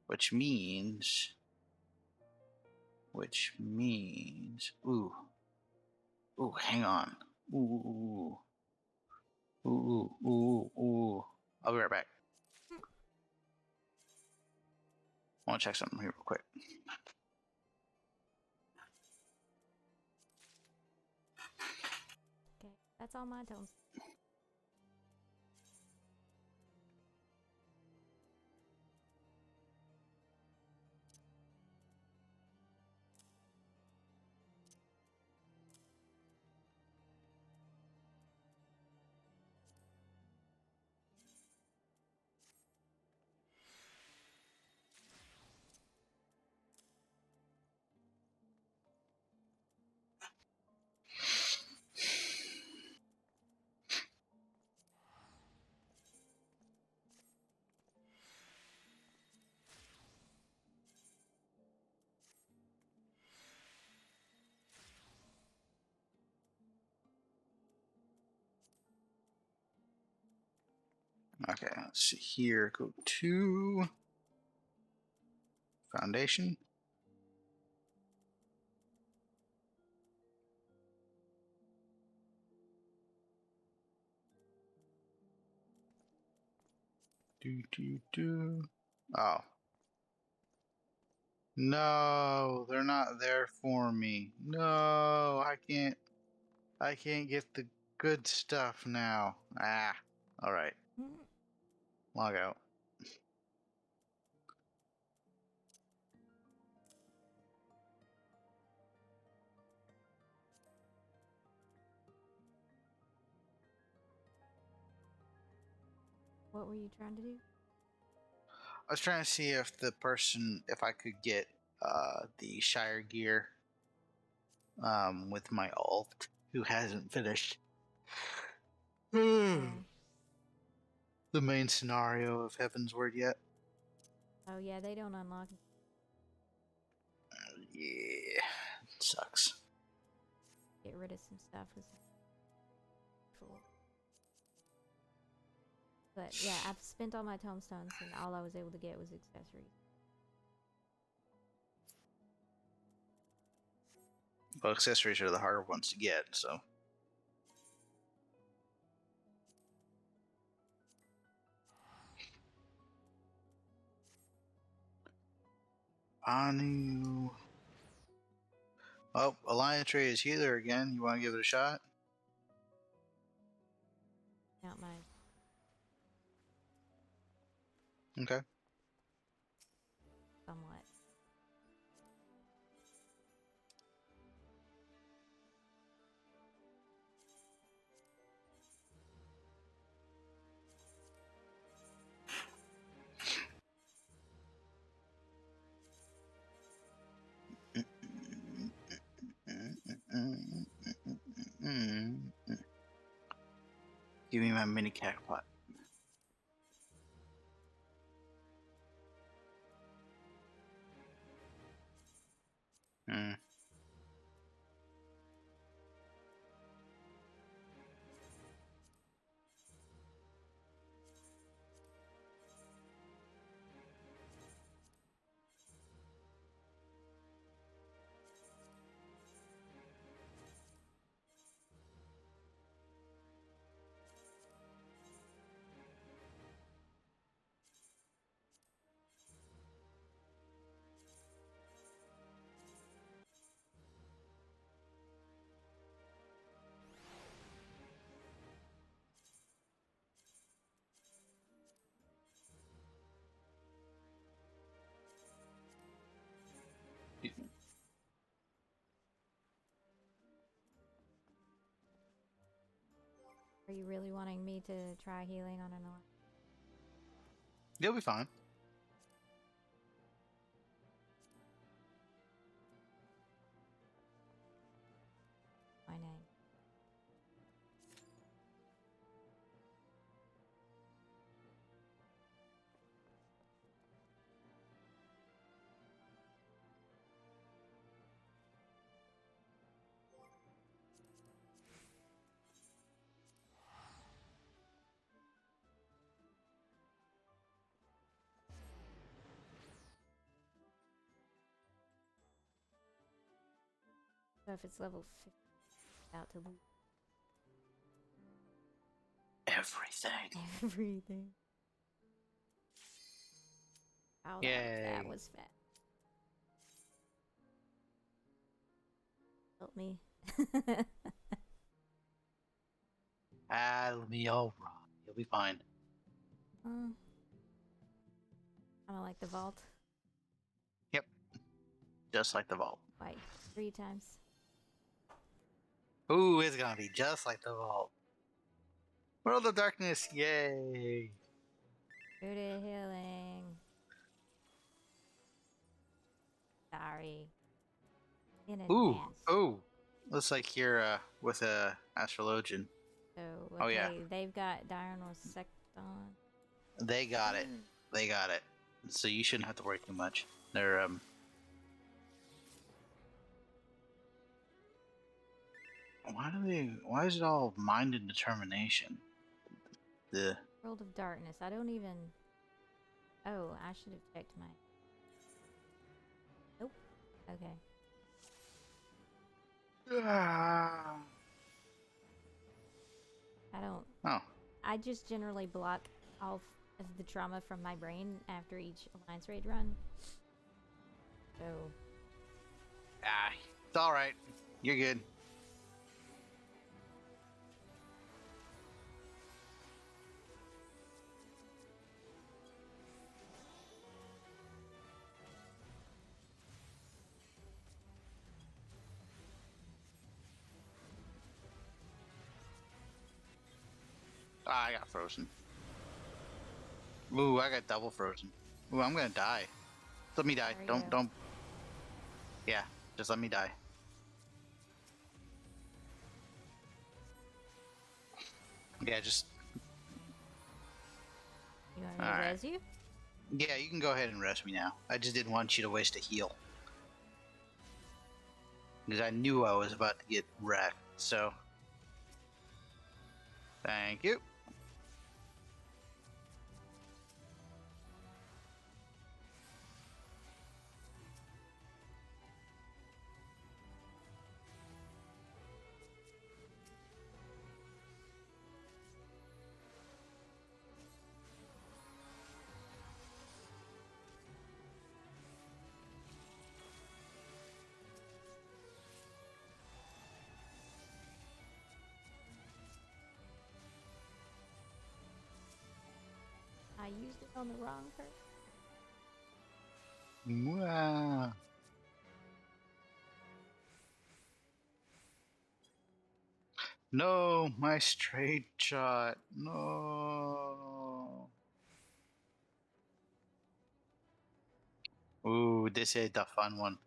Which means. Ooh. Ooh, hang on. Ooh. Ooh. I'll be right back. I want to check something here real quick. Okay, that's all my tones. Okay, let's see here. Go to Foundation. Oh. No, they're not there for me. No, I can't get the good stuff now. Ah. Alright. Log out. What were you trying to do? I was trying to see if if I could get the Shire gear with my alt, who hasn't finished the main scenario of Heaven's Word yet. Oh yeah, they don't unlock. Yeah, it sucks. Get rid of some stuff. Cool. But yeah, I've spent all my tomestones and all I was able to get was accessories. Well, accessories are the harder ones to get, so. Anu. Oh, Alliance Ray is healer again. You want to give it a shot? Not my. Okay. Somewhat. Give me my mini cacklot. Are you really wanting me to try healing on an orc? You'll be fine. My name. So if it's level 50, out to loot Everything. everything. Oh, that Yay. was fat. Help me. I'll be alright. You'll be fine. Kind of like the vault. Yep. Just like the vault. Like 3 times. Ooh, it's gonna be just like the vault. World of Darkness, yay! Booty healing. Sorry. In Ooh, advance. ooh. Looks like you're with a astrologian. So, Oh, yeah. they've got diurnal secton. They got it. They got it. So you shouldn't have to worry too much. They're why is it all mind and determination? The World of Darkness. I don't even... Oh, I should have checked my... Nope. Okay. I don't... Oh. I just generally block all of the trauma from my brain after each Alliance Raid run. So... It's alright. You're good. I got frozen. Ooh, I got double frozen. Ooh, I'm gonna die. Let me die. There you go. Don't. Yeah, just let me die. Yeah, just. You want me to Alright. res you? Yeah, you can go ahead and rest me now. I just didn't want you to waste a heal. Because I knew I was about to get wrecked, so. Thank you. I used it on the wrong person. Wow. No, my straight shot. No. Ooh, this is the fun one.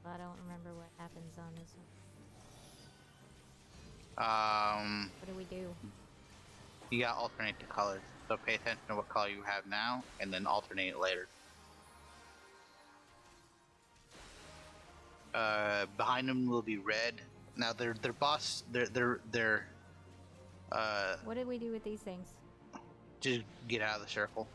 I don't remember what happens on this one. What do we do? You gotta alternate the colors. So pay attention to what color you have now, and then alternate it later. Behind them will be red. Now their boss, What did we do with these things? just get out of the circle.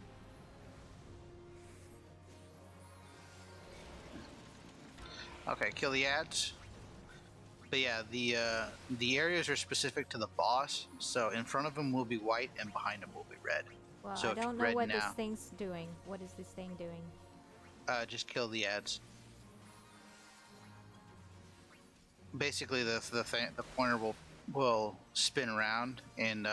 Okay, kill the ads. But yeah, the areas are specific to the boss. So in front of him will be white, and behind him will be red. Well, So I if you're don't know red what now- this thing's doing. What is this thing doing? Just kill the ads. Basically, the pointer will spin around, and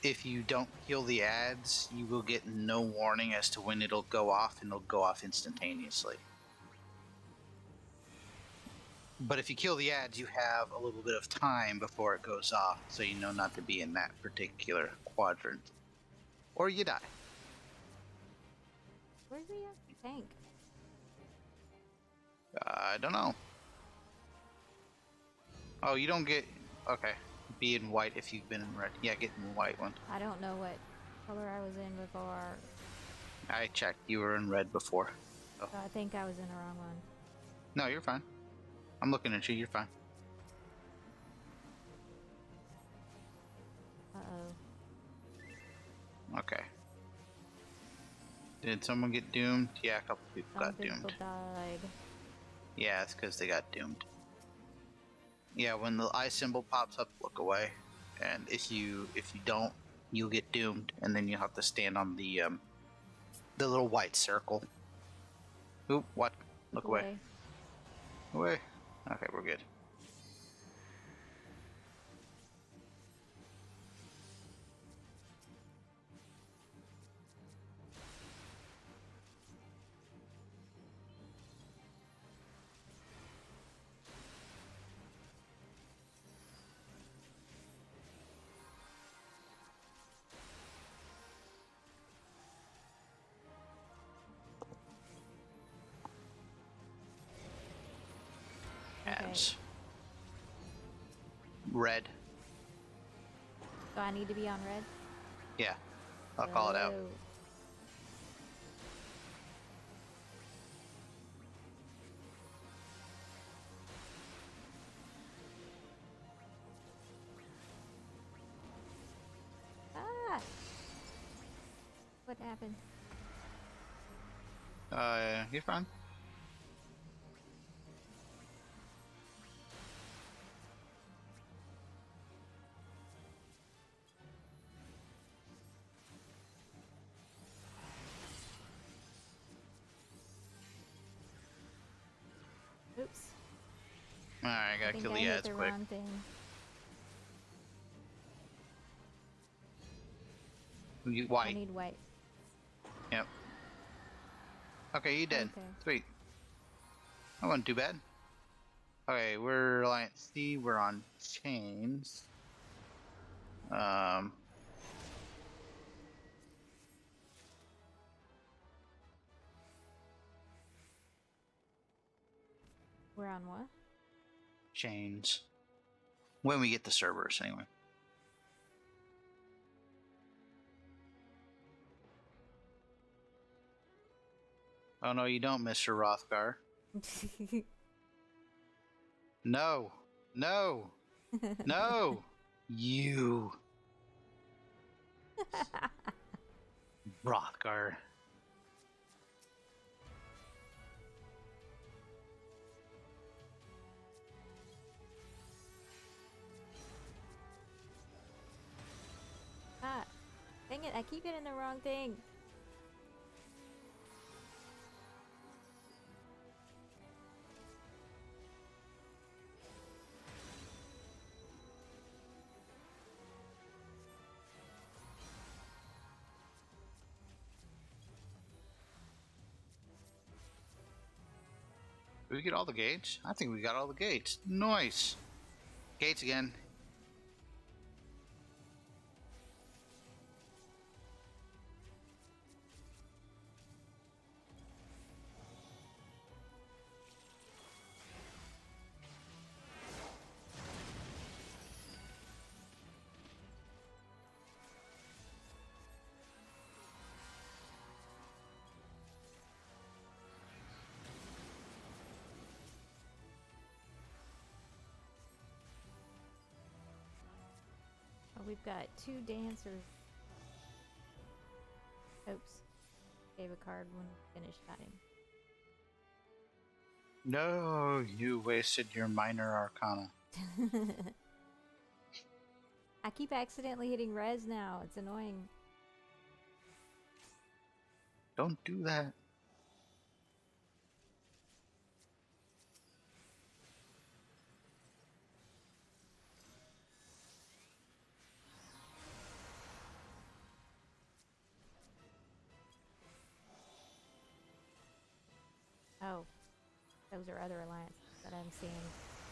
if you don't kill the ads, you will get no warning as to when it'll go off, and it'll go off instantaneously. But if you kill the ads, you have a little bit of time before it goes off, so you know not to be in that particular quadrant. Or you die. Where's the tank? I don't know. Oh, you don't get... Okay. Be in white if you've been in red. Yeah, get in the white one. I don't know what color I was in before. I checked. You were in red before. So I think I was in the wrong one. No, you're fine. I'm looking at you. You're fine. Uh-oh. Okay. Did someone get doomed? Yeah, a couple people Some got people doomed. died. Yeah, it's because they got doomed. Yeah, when the eye symbol pops up, look away. And if you don't, you'll get doomed, and then you'll have to stand on the little white circle. Oop, what? Look away. Away. Okay, we're good. Ads. Red. So I need to be on red? Yeah. I'll call it out. Oh. Ah! What happened? You're fine. Oops. Alright, I I gotta think kill I the hit ads the quick. wrong thing. I White. need white. Yep. Okay, you dead. Okay. Sweet. That wasn't too bad. Okay, we're Alliance C. We're on chains. We're on what? Chains. When we get the Cerberus, anyway. Oh no, you don't, Mr. Rothgar. No. No. No. You. Rothgar. Ah, dang it, I keep hitting the wrong thing. Did we get all the gates? I think we got all the gates. Nice. Gates again. Oh, we've got 2 dancers. Oops. Gave a card when we finished fighting. No, you wasted your minor arcana. I keep accidentally hitting res now. It's annoying. Don't do that. Oh, those are other alliances that I'm seeing.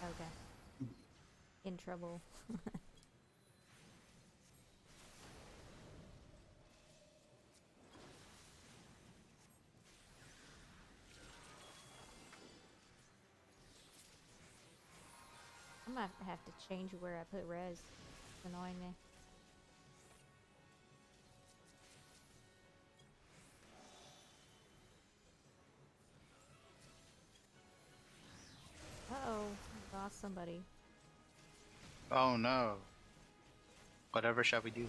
Okay. In trouble. I might have to change where I put res. It's annoying me. Uh-oh, I lost somebody. Oh no. Whatever shall we do?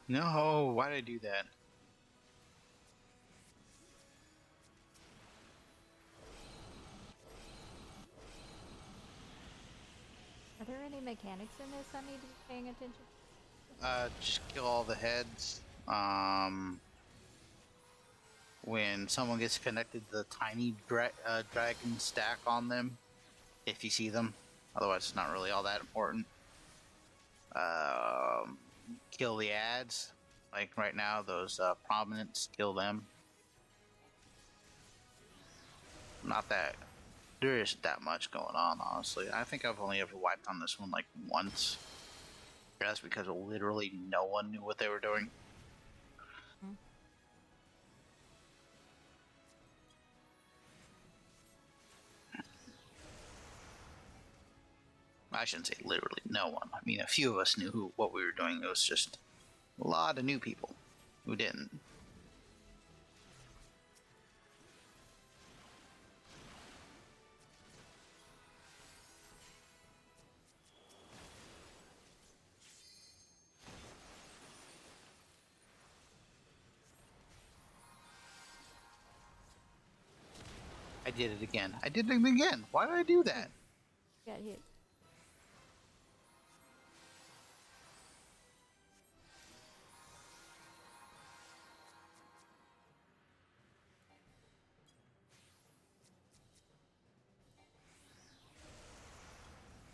No, why did I do that? Are there any mechanics in this I need to be paying attention? Just kill all the heads. When someone gets connected to the tiny dragon stack on them, if you see them. Otherwise, it's not really all that important. Kill the ads. Like right now, those prominents, kill them. Not that there isn't that much going on, honestly. I think I've only ever wiped on this one like once. That's because literally no one knew what they were doing. Hmm. I shouldn't say literally no one. I mean, a few of us knew what we were doing. It was just a lot of new people who didn't. I did it again. I did it again. Why did I do that? Got hit.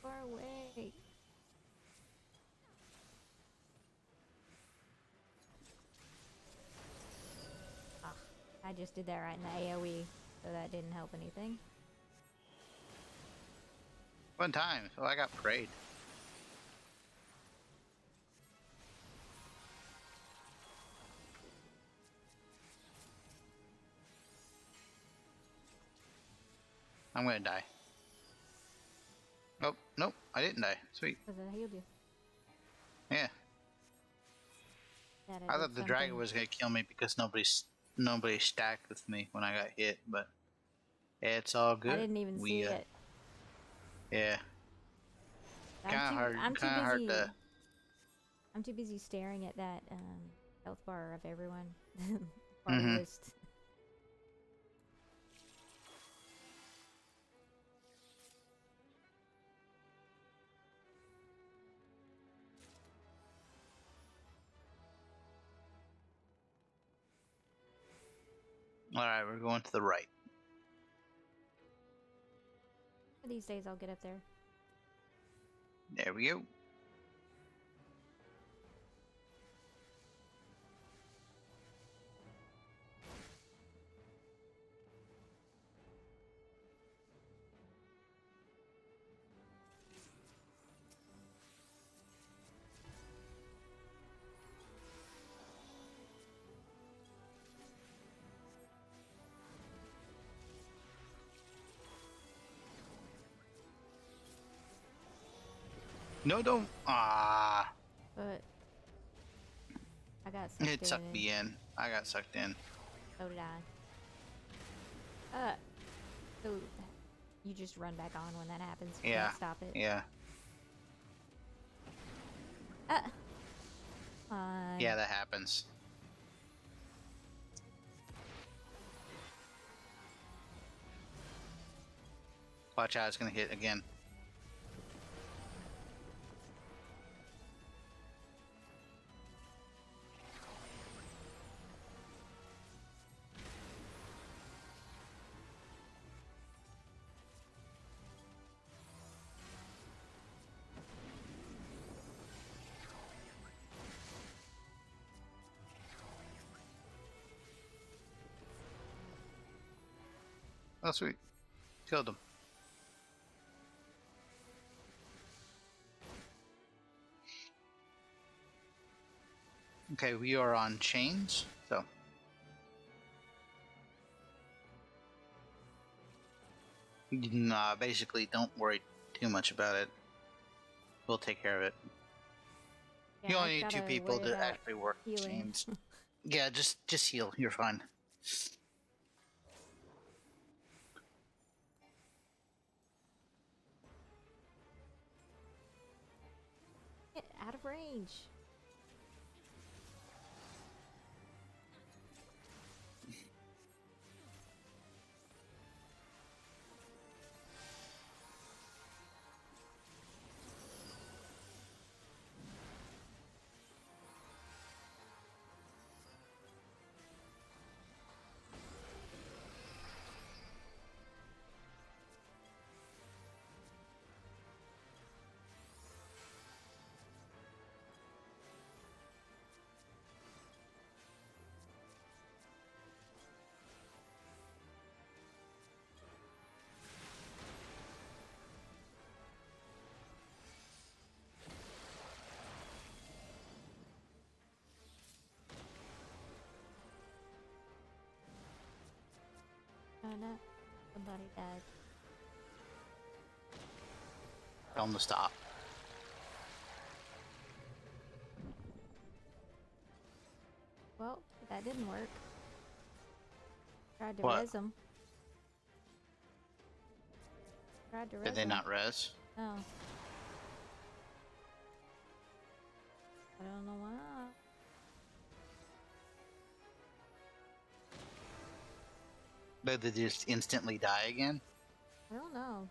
Far away. Ah, I just did that right in the AoE, so that didn't help anything. One time, so I got prayed. I'm gonna die. Nope, nope, I didn't die. Sweet. Because I healed you. Yeah. That I did thought the dragon something. was gonna kill me because nobody stacked with me when I got hit, but it's all good. I didn't even see it. Yeah. I'm too Kinda hard busy. to. I'm too busy staring at that health bar of everyone. Party Mhm. list. Alright, we're going to the right. These days I'll get up there. There we go. No, don't. Ah, But I got sucked it in. sucked me in. I got sucked in. So did I. So you just run back on when that happens. You Yeah. can't stop it. Yeah. Fine. Yeah, that happens. Watch out, it's gonna hit again. Oh, sweet. Killed him. Okay, we are on chains, so. Nah, basically, don't worry too much about it. We'll take care of it. Yeah, You I only need two gotta people worry to about actually work healing. chains. Yeah, just heal. You're fine. Get out of range. Oh no, somebody died. Tell them to stop. Well, that didn't work. Tried to What? res him. Tried to res Did they him. not res? No. I don't know why. Did they just instantly die again? I don't know.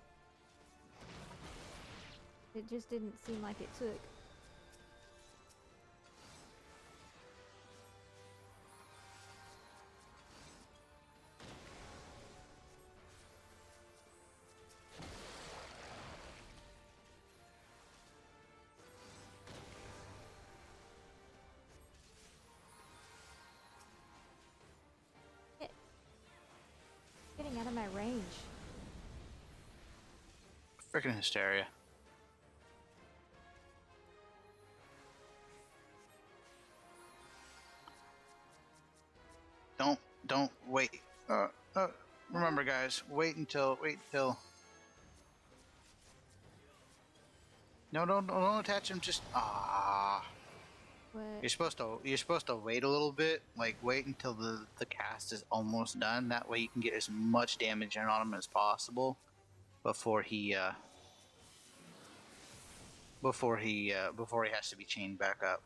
It just didn't seem like it took. Getting out of my range. Freaking hysteria. Don't wait. Remember, guys, wait until. No, don't attach him. Just What? You're supposed to wait a little bit. Like wait until the cast is almost done. That way you can get as much damage in on him as possible before he has to be chained back up.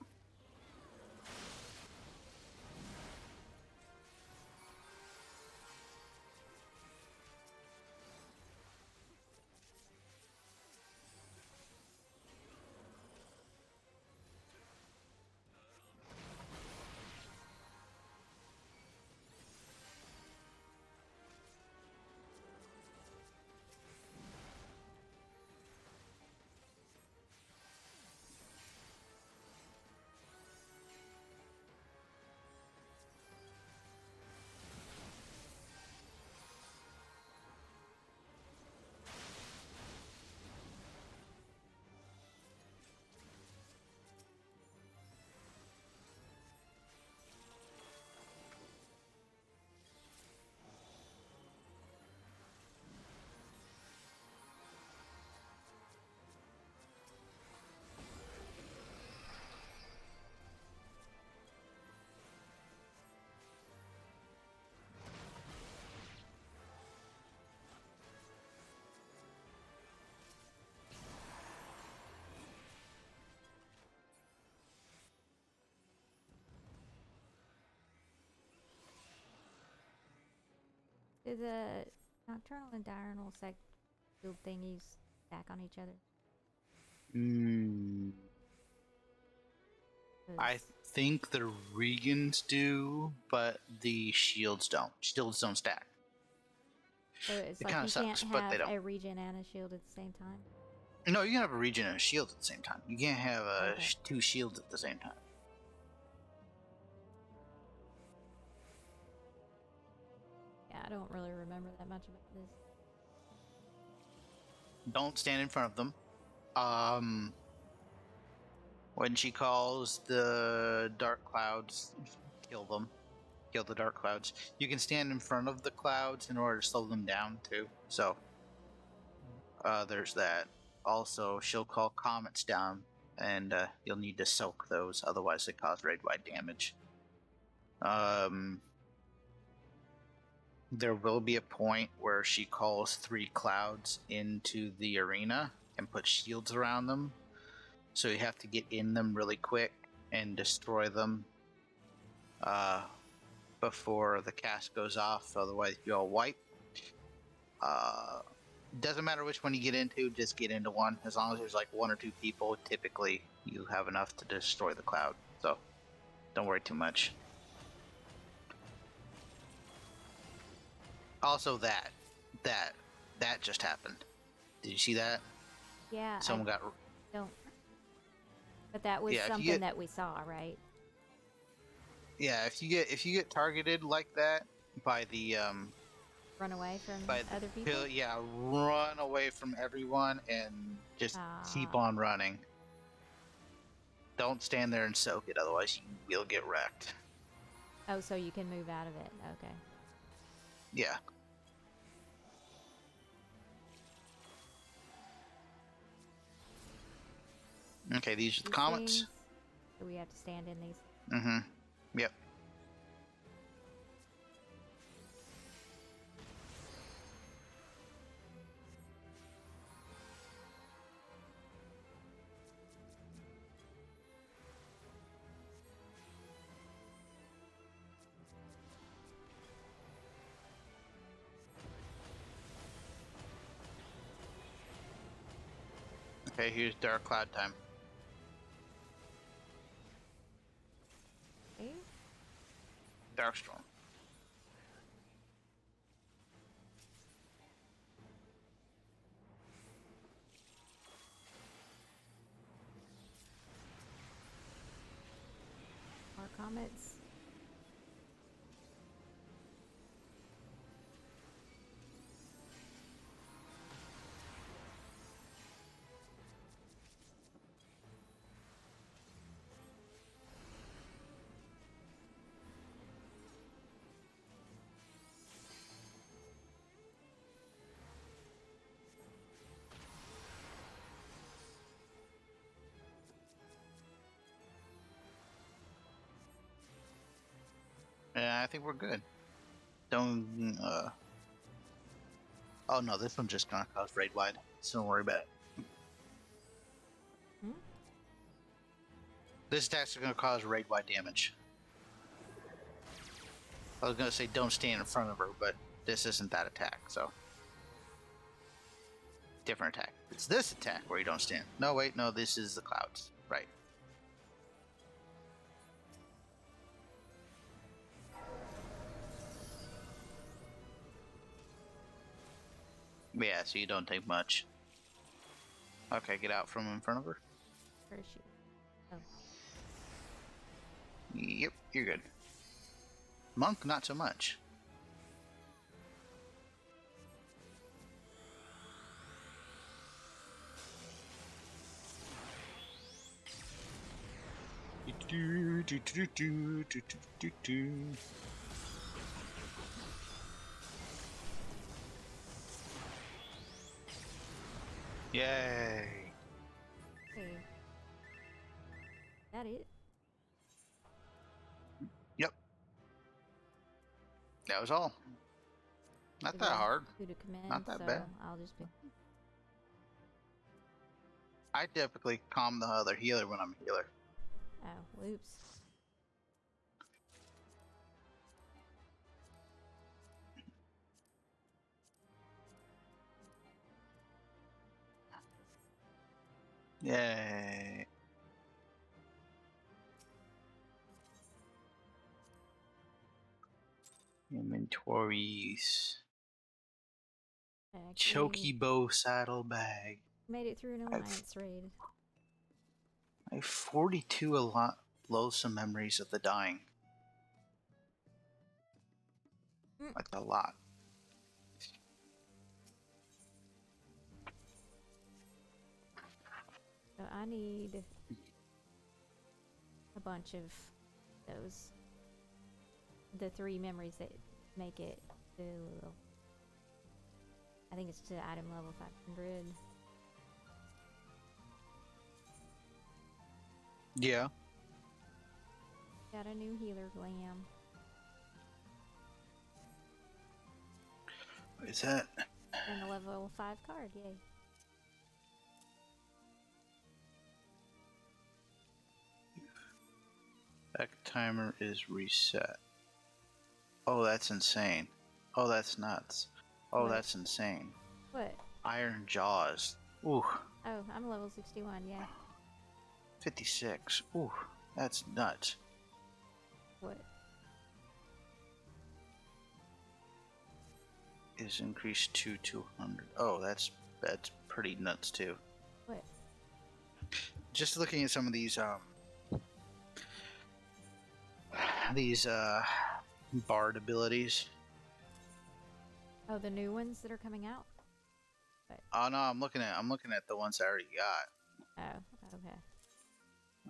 Do the nocturnal and diurnal sec field thingies stack on each other? I think the Regans do, but the shields don't. Shields don't stack. So it's It like kinda you sucks, can't but they have don't. a regen and a shield at the same time. No, you can have a regen and a shield at the same time. You can't have Okay. two shields at the same time. Yeah, don't really remember that much about this. Don't stand in front of them. When she calls the dark clouds, kill them. Kill the dark clouds. You can stand in front of the clouds in order to slow them down too. So, there's that. Also, she'll call comets down, and you'll need to soak those, otherwise they cause raid-wide damage. There will be a point where she calls 3 clouds into the arena and puts shields around them. So you have to get in them really quick and destroy them before the cast goes off, otherwise you'll wipe. Doesn't matter which one you get into, just get into one. As long as there's like 1 or 2 people, typically you have enough to destroy the cloud. So don't worry too much. Also that just happened. Did you see that? Yeah, Someone got... don't. But that was Yeah, something that we saw, right? Yeah, if you get targeted like that by the Run away from by other people? yeah, run away from everyone and just keep on running. Don't stand there and soak it, otherwise you'll get wrecked. Oh, so you can move out of it. Okay. Yeah. Okay, these are the comets. Things, so we have to stand in these. Mm-hmm. Yep. Okay, here's dark cloud time. Okay. Dark storm. Our comets. Yeah, I think we're good. Don't oh no, this one's just gonna cause raid wide, so don't worry about it. Hmm? This attack's gonna cause raid wide damage. I was gonna say don't stand in front of her, but this isn't that attack, so. Different attack. It's this attack where you don't stand. No, wait, no, this is the clouds. Right. Yeah, so you don't take much. Okay, get out from in front of her. Where is she? Oh. Yep, you're good. Monk, not so much. Yay! Okay. That it? Yep. That was all. Not that hard. Who to command, Not that so bad. I'll just be. I typically calm the other healer when I'm a healer. Oh, whoops. Yay! Inventories. Choky bow saddlebag. Made it through an alliance raid. I have 42 loathsome memories of the dying. Like a lot. So I need a bunch of those. The 3 memories that make it to, I think it's to item level 500. Yeah. Got a new healer glam. What is that? And a level 5 card, yay. Back timer is reset. Oh, that's insane. Oh, that's nuts. Oh, What? that's insane. What? Iron Jaws. Ooh, Oh, I'm level 61, yeah. 56. Ooh, that's nuts. What? Is increased to 200. Oh, that's pretty nuts too. What? Just looking at some of these bard abilities. Oh, the new ones that are coming out? Oh no, I'm looking at the ones I already got. Oh, okay.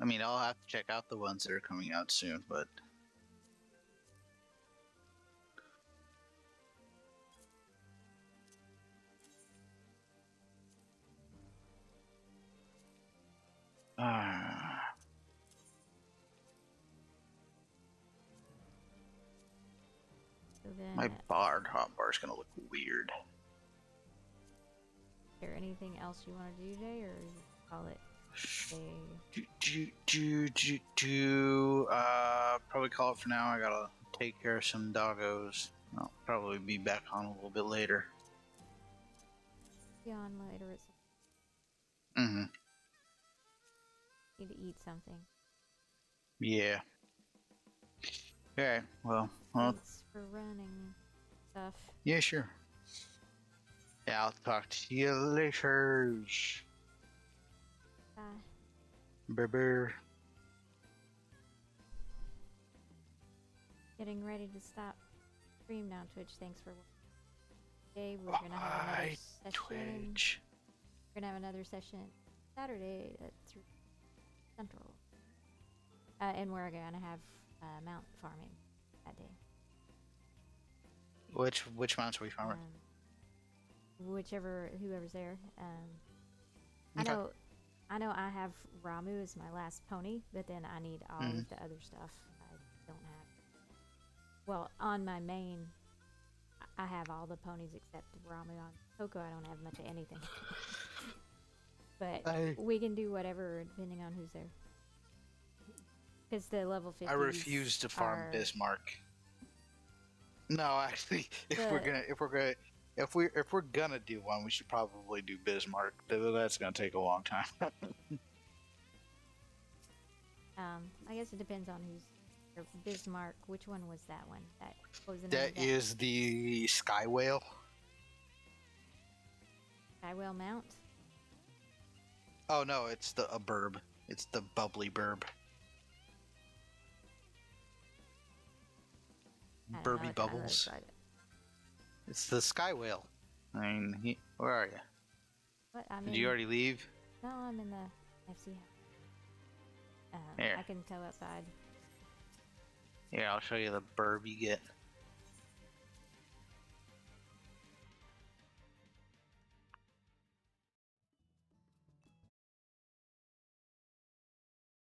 I mean, I'll have to check out the ones that are coming out soon, but So then, my bard hotbar is gonna look weird. is there anything else you want to do today, or you call it day? Probably call it for now. I gotta take care of some doggos. I'll probably be back on a little bit later. Be on later. It's Mm-hmm. need to eat something. Yeah. Okay. Well. Thanks for running stuff. Yeah, sure. Yeah, I'll talk to you later. Bye. Bye. Getting ready to stop stream now, Twitch. Thanks for watching. Today we're gonna have another session. Twitch. We're gonna have another session Saturday at 3 Central. And we're gonna have mount farming that day. Which mounts are we farming? Whoever's there. Okay. I know I have Ramu as my last pony, but then I need all of the other stuff I don't have. Well, on my main, I have all the ponies except Ramu. On Coco, I don't have much of anything. But we can do whatever depending on who's there. Because the level 50s I refuse to farm Bismarck. No, actually, if we're gonna do one, we should probably do Bismarck. That's gonna take a long time. I guess it depends on who's or Bismarck. Which one was that one? What was the name That of that? is the Sky Whale. Skywell Mount. Oh no, it's a burb. It's the bubbly burb. I don't know, Burby it kinda looks Bubbles. like it. It's the Sky Whale. I mean, where are you? What? I mean, Did you already leave? No, I'm in the FC. Here. I can tell outside. Here, I'll show you the burb you get.